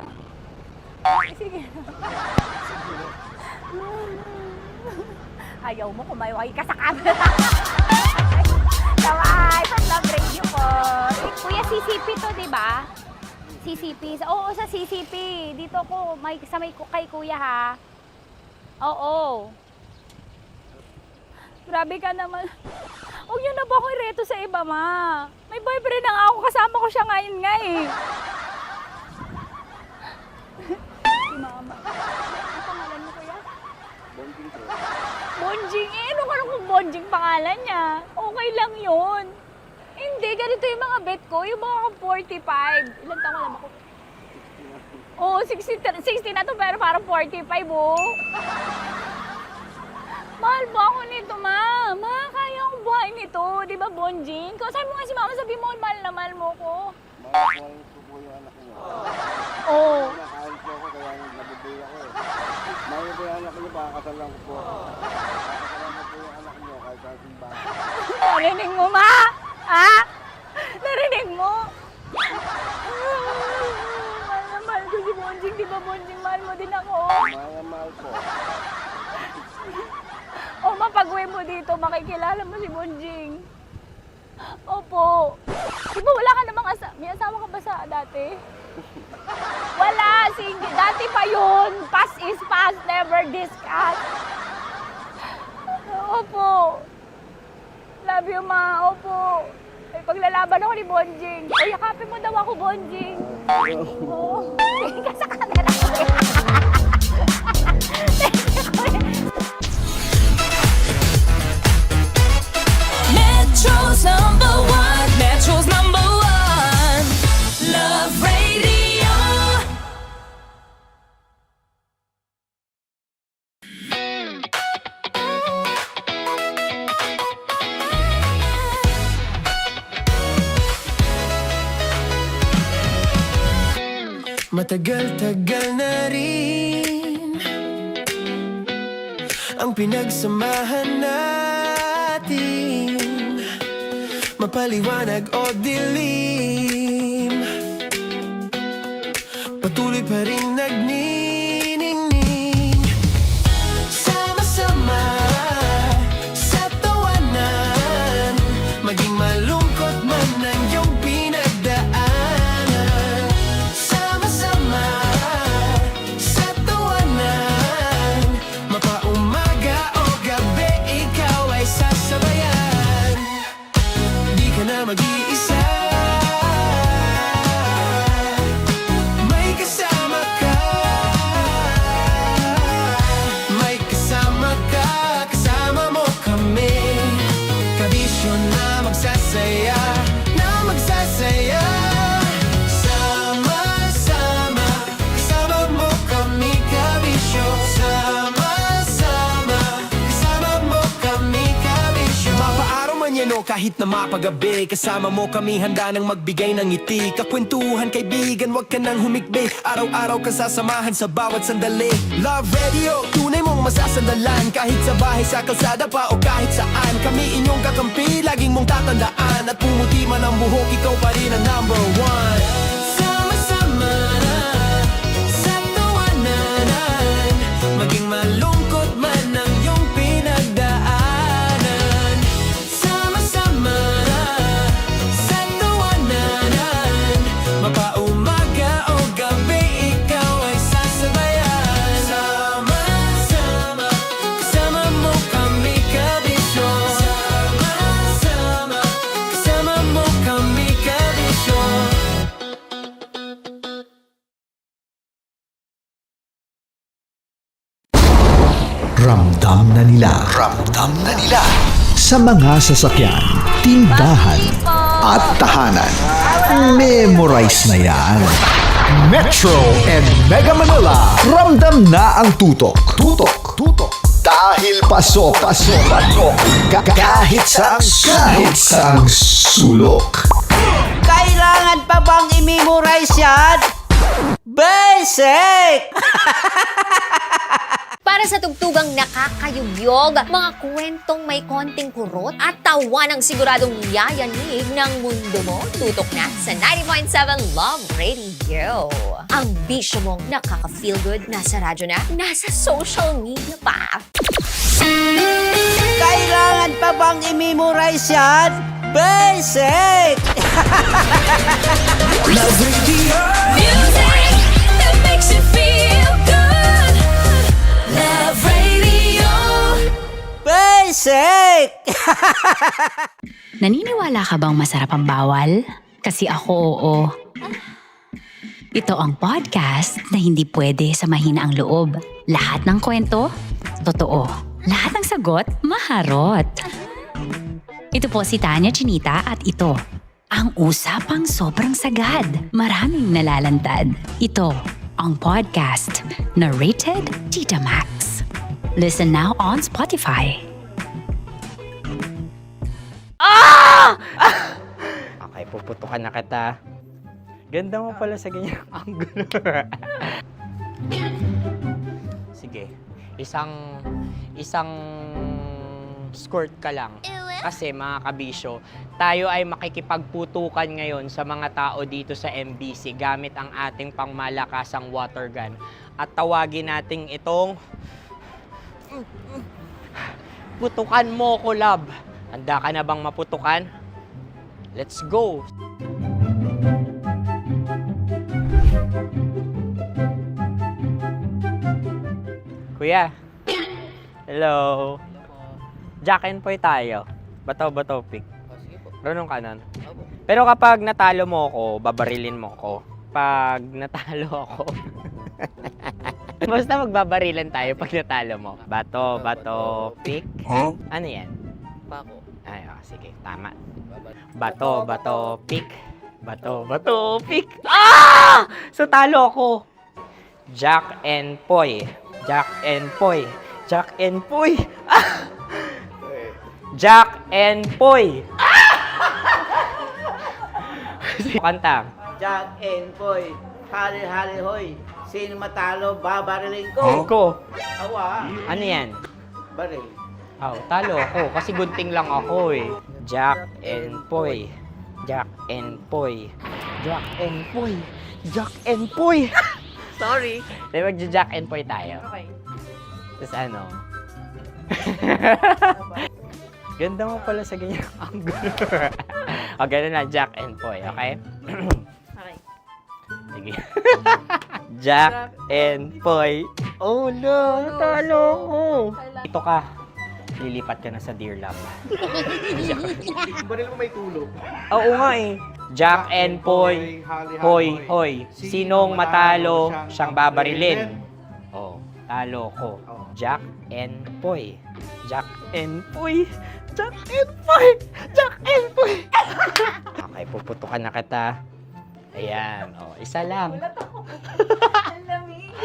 Sige. Ayaw mo kumayaway ka sa camera. Taway, from Love Radio po. Kuya, CCP to, di ba? CCP. Oo, sa CCP. Dito ko, kay kuya ha. Oo. Grabe ka naman. Huwag niyo na ba ako ireto sa iba, ma? May boyfriend na nga ako. Kasama ko siya ngayon nga eh. Si mama. Ano pangalan mo, kuya? Bonjing po. Bonjing? Eh, ano kung Bonjing pangalan niya? Okay lang yun. Hindi, ganito yung mga bet ko. Yung mga 45. Ilan taon alam ako? Oo, 60 na to, pero parang 45, oh. Mahal ba ako nito, ma? Ma, kaya akong buhay nito. Di ba, Bonjing? Sabi mo nga si mama, sabi mo, mahal na mahal mo ko. Mahal ko po yung anak niyo. Oo. Nakahal po ako, kaya nabibay ako eh. Mahal ko yung anak niyo, baka kasalan ko po. Kakasalan ko po yung anak niyo, kahit sa simbahan. Narinig mo, ma? Ha? Narinig mo? Mahal na mahal ko si Bonjing. Di ba, Bonjing, mahal mo din ako? Mahal na mahal po. O, mapag-uwi mo dito, makikilala mo si Bonjing. Opo. Di ba wala ka namang may asawa ka ba sa dati? Wala, single. Dati pa yun. Past is past, never discuss. Opo. Love you, ma. Opo. May paglalaban ako ni Bonjing. O, yakapin mo daw ako, Bonjing. Oo. Tingin ka sa camera ko. Metro's number one. Metro's number one. Love Radio. Matagal-tagal na rin ang pinagsamahan natin, mapaliwanag o dilim, patuloy pa rin nagniningning. Sama-sama sa tawanan, maging malungkot man ang iyong pinagdaanan. Sama-sama sa tawanan, mapaumaga o gabi, ikaw ay sasabayan. Di ka na mag-iisa, may kasama ka. May kasama ka, kasama mo kami. Kabisyo na magsasaya, na magsasaya. Sama-sama, kasama mo kami, kabisyo. Sama-sama, kasama mo kami, kabisyo. Mapaaraw man yan o kahit na mapagabi, kasama mo kami, handa nang magbigay ng ngiti. Kakwentuhan, kaibigan, wag ka nang humikbi. Araw-araw ka sasamahan sa bawat sandali. Love Radio, tunay mong masasandalan. Kahit sa bahay, sa kalsada pa o kahit saan, kami inyong kakampi, laging mong tatandaan. At pumuti man ang buhok, ikaw pa rin ang number one. Sama-sama sa tawanan, maging malungkot man ang iyong pinagdaanan. Sama-sama sa tawanan, mapaumaga o gabi, ikaw ay sasabayan. Sama-sama, kasama mo kami, kabisyo. Sama-sama, kasama mo kami, kabisyo. Ramdam na nila sa mga sasakyan, tindahan at tahanan. Memorize na yan. Metro and Mega Manila, ramdam na ang tutok. Dahil pasok. Kahit saang sulok. Kailangan pa bang i-memorize yan? Basic! Para Para sa tugtugang nakakayugyog, mga kwentong may konting kurot at tawa ng siguradong yayanig ng mundo mo, tutok na sa 90.7 Love Radio. Ang bisyo mong nakaka-feel good, nasa radyo na, nasa social media pa. Kailangan pa bang i-memorize yan? Basic! Love Radio. Music that makes you feel good. Love Radio. Basic! Naniniwala ka bang masarap ang bawal? Kasi ako oo. Ito ang podcast na hindi pwede sa mahina ang loob. Lahat ng kwento, totoo. Lahat ng sagot, maharot. Ito po si Tanya Chinita at ito, ang usapang sobrang sagad. Maraming nalalantad. Ito, ang podcast na Rated Tita Max. Listen now on Spotify. Okay, puputukan na kita. Ganda mo pala sa ganyang angulo. Sige, isang skirt ka lang. Kasi mga kabisyo, tayo ay makikipagputukan ngayon sa mga tao dito sa MBC gamit ang ating pangmalakasang water gun. At tawagin natin itong putukan mo ko, love. Handa ka na bang maputukan? Let's go! Kuya. Hello. Jack and Poy tayo. Bato-bato pick. Sige po. Runong kanan. Pero kapag natalo mo ako, babarilin mo ako. Pag natalo ako, basta magbabarilan tayo pag natalo mo. Bato, pick. Huh? Ano yan? Pako. Ay, sige, tama. Bato, pick. Bato, pick. Ah! So talo ako. Jack and Poy. Jack and Poy. Jack and Poy. Ah! Jack and Poy. Kanta. Jack and Poy, hali-hali hoy. Sino matalo, babariling ko. Ko. Awa. Ano yan? Baril. Oh, talo ako kasi gunting lang ako eh. Jack and Poy. Jack and Poy. Jack and Poy. Jack and Poy. Sorry. Di magja-Jack and Poy tayo. Okay. Tapos ano? Ganda mo pala sa ganyang angulo. O, ganun na, Jack and Poy, okay? Okay. Sige. Jack and Poy. Oh no, natalo ko. Ito ka. Lilipat ka na sa Dear Love. Baril mo may tulog. Oo nga eh. Jack and Poy. Hoy, hoy. Sinong matalo, siyang babarilin. Oh, talo ko. Jack and Poy. Jack and Poy. Jack and Poy. Jack and Poy. Okay, puputukan na kita. Ayan. Oh, isa lang.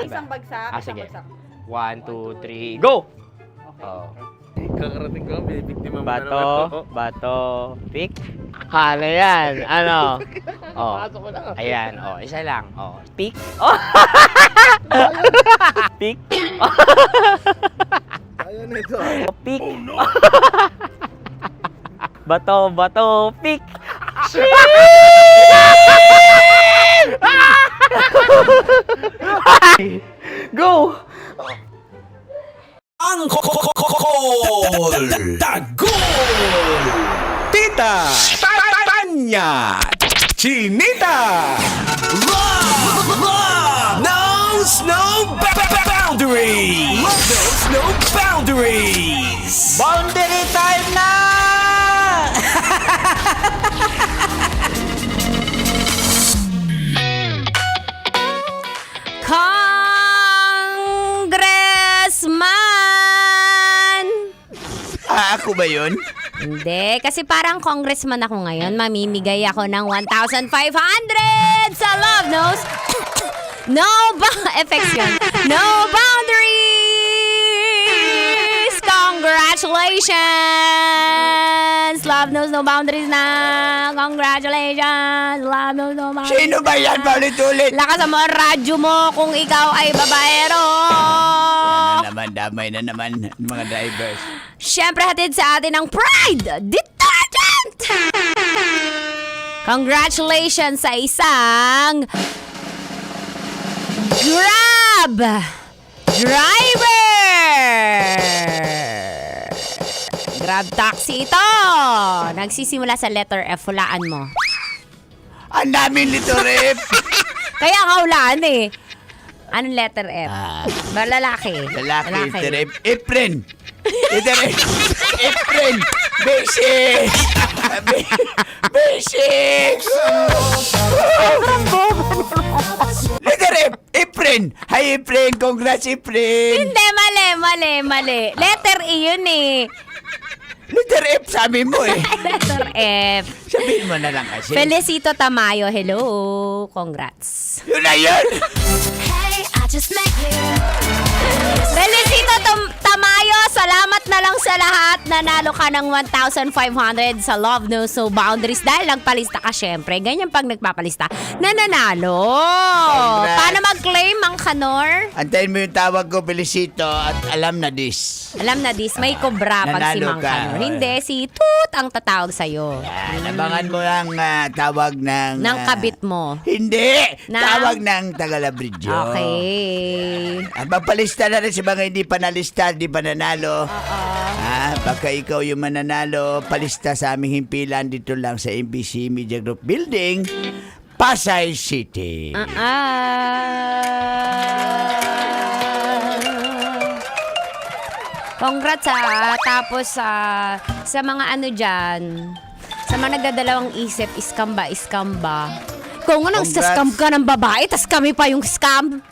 Isang bagsak. Ah, sige. 1, 2, 3, go! Oh. Kakarating ko, may biktima mo na naman to. Bato, pick. Ano yan? Ano? Oh. Ayan, oh, isa lang. Oh, pick. Oh. Pick. Ayan ito. Pick. Bato, pick. Go! Ang Tagol! Tita Tanya Chinita Love knows no boundaries. Love knows no boundaries. Boundary time na! Congressman! Ako ba yun? Hindi, kasi parang congressman ako ngayon. Mamimigay ako ng 1,500 sa Love Knows. Effects yun. No boundaries! Congratulations! Love Knows No Boundaries na! Congratulations! Love Knows No Boundaries. Sino ba yan? Paulit-ulit. Lakas mo ang radyo mo kung ikaw ay babaero. Naman damay na naman ng mga drivers. Siyempre, hatid sa atin ang Pride Detergent! Congratulations sa isang Grab driver! Grab taxi ito! Nagsisimula sa letter F. Hulaan mo. Ang daming letter F! Kaya nga hulaan eh. Anong letter F? Lalaki. Lalaki, letter F. Efren! Letter F. Efren! Basic! Basic! Letter F. Efren! Hi, Efren! Congrats, Efren! Hindi, mali. Letter E yun eh. Letter F, sabi mo eh. Letter F. Sabihin mo na lang kasi. Felicito Tamayo, hello. Congrats. Yun na yun! Felicito Tamayo, salamat na lang sa lahat. Nanalo ka ng 1,500 sa Love Knows No Boundaries dahil nagpalista ka syempre. Ganyan pag nagpapalista, nananalo. Congrats. Paano mag-claim ang kanor? Antayin mo yung tawag ko, Felicito, at alam na this. Alam na this, may kobra pag si nanalo Mang ka. Kanor. Hindi, si Toot ang tatawag sa'yo. Abangan mo lang tawag ng... Ng kabit mo. Hindi! Na? Tawag ng Tagalabridyo. Okay. Mapalista na rin sa mga hindi pa nalista, hindi pa nanalo. Baka ikaw yung mananalo, palista sa aming himpilan dito lang sa MBC Media Group Building, Pasay City. Congrats tapos sa mga ano dyan, sa mga nagdadalawang isip, scam ba? Kung anong scam ka ng babae, tas kami pa yung scam.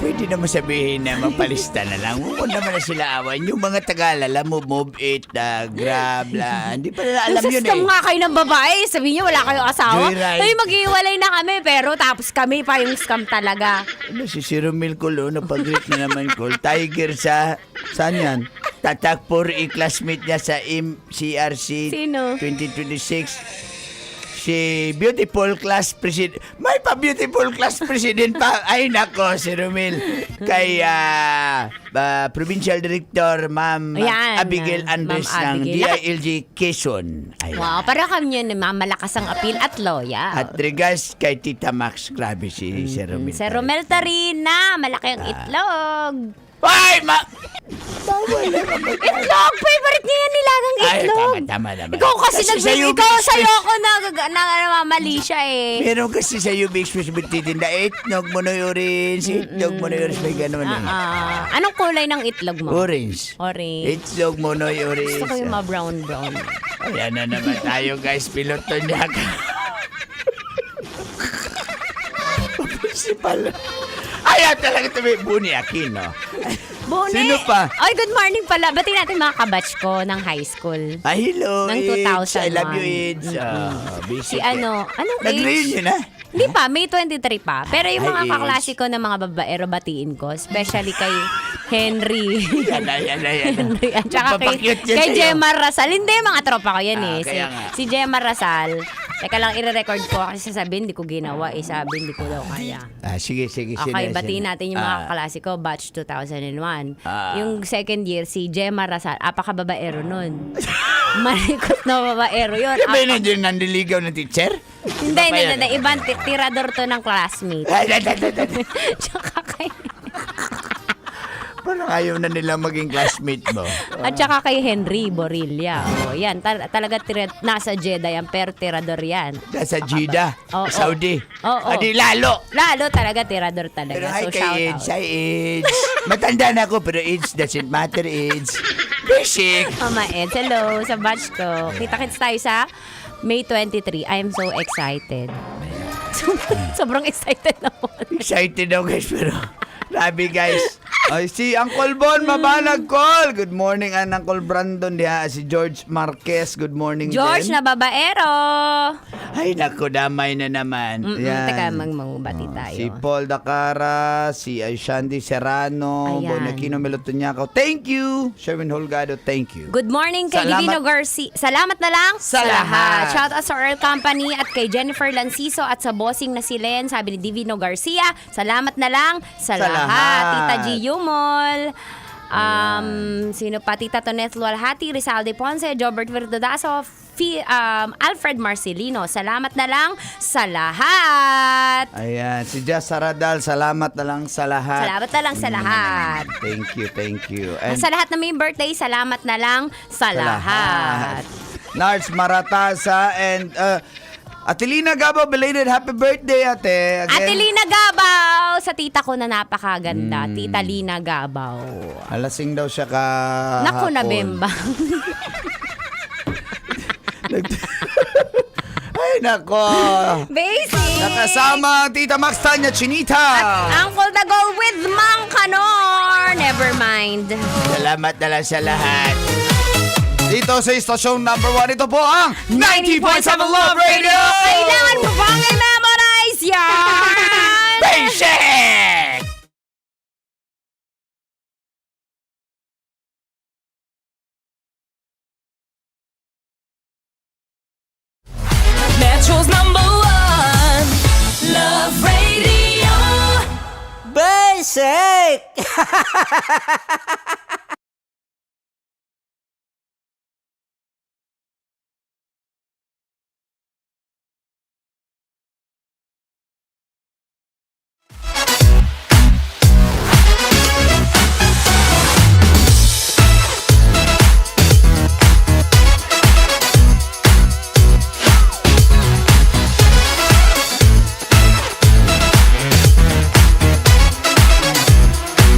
Pwede naman sabihin na magpalista na lang. Huwag naman na sila awan. Yung mga Tagalala mo, Move It, Grab, hindi pa nila alam yun Scam nga kayo ng babae, sabihin niyo wala kayong asawa. Joyride. Ay, mag-iwalay na kami, pero tapos kami pa yung scam talaga. Si Zero Mil Kulo, napag-greet na naman ko. Tiger sa... Saan yan? Tatakpor i-classmate niya sa MCRC Sino? 2026. Si Beautiful Class President. May pa-Beautiful Class President pa. Ay nako, si Romil. Kay Provincial Director, Ma'am Ayan, Abigail Andres ng Ma'am Abigail. DILG Quezon. Ayan. Wow, para kami yun, mamalakas ang appeal at loyal. At regards kay Tita Max. Grabe si Sir Romil. Sir Romel Tarina, malaki ang itlog. Ay, Itlog! Favorite niya yan, nilagang itlog. Tama. Ikaw kasi sa'yo ako namamali siya eh. Meron kasi sa iyo, Big Swiss, titinda itlog mo na orange. Itlog mo na orange. May gano'n eh. Anong kulay ng itlog mo? Orange. Itlog mo na orange. Gusto ko yung brown. Ayan na naman tayo, guys. Piloto niya ka. Principal. Ayan talaga ito may Buni Aquino. Bune. Sino pa? Ay, good morning pala. Bati natin mga kabatch ko ng high school. Hello, ng Ids. 2001. I love you, Ids. Si anong age? Nag-reunion na? Hindi pa, May 23 pa. Pero yung mga Ids. kaklase ko ng mga babaero, batiin ko. Especially kay Henry. Yan. Henry. At saka Papakute yan kay sa'yo. Gemma Rasal. Hindi, mga tropa ko yan eh. kaya nga. Si Gemma Rasal. Teka lang, i-record ko kasi sasabihin, hindi ko ginawa. Sabi, hindi ko daw kaya. Sige. Okay, batiin natin yung mga kaklase ko, batch 2001. Yung second year, si Gemma Rasal, apaka-babaero nun. Malikot na babaero yun. Ano ba yun yung nandiligaw ng teacher? Hindi. Ibang tirador to ng classmate. Tsaka kay... Parang ayaw na nila maging classmate mo. At saka kay Henry Borilla. Yan, talaga nasa Jeddah yan, pero tirador yan. Nasa Jeddah, Saudi. Adi lalo. Lalo talaga, tirador talaga. Pero hi So, kay shout Ids. out. Hi, Ids. Matanda na ako, pero Ids doesn't matter, Ids. Basic. Mama Eds, hello sa batch ko. Kita-kits tayo sa May 23. I am so excited. Sobrang excited na po. Excited daw, guys, pero... Grabe, guys. Ay, si Uncle Bon, mabalag call. Good morning, Uncle Brandon. Si George Marquez, good morning George din. na babaero. Ay, naku, damay na naman. Teka, mamubati tayo. Si Paul Dacara, si Aishandi Serrano, Ayan. Bonakino Melotoniaco. Thank you. Sherwin Holgado, thank you. Good morning kay Salamat. Divino Garcia. Salamat na lang Sa lahat. Shout out sa Earl Company at kay Jennifer Lanciso at sa bossing na si Len. Sabi ni Divino Garcia, salamat na lang sa lahat. Tita G. Yumol. Sino pa? Tita Toneth Lualhati, Rizalde Ponce, Jobert Verdodaso, Alfred Marcelino. Salamat na lang sa lahat. Ayan, si Jazz Saradal, salamat na lang sa lahat. Salamat na lang sa lahat. Thank you. And Sa lahat na may birthday, salamat na lang sa lahat. Nards Maratasa and Atelina Gabaw, belated happy birthday, ate. Again. Ate Lina Gabaw, sa tita ko na napakaganda. Tita Lina Gabaw. Alasing daw siya kahapon. Naku na, Bembang. Ay, nako. Basic. Nakasama ang Tita Max Tanya Chinita. At Uncle Dagol with Mang Kanor. Never mind. Salamat na lang sa lahat. Dito sa istasyon number 1, ito po ang 90.7 Love Radio! Kailangan mo bang i-memorize yan? Basic! Metro's number 1 Love Radio. Basic!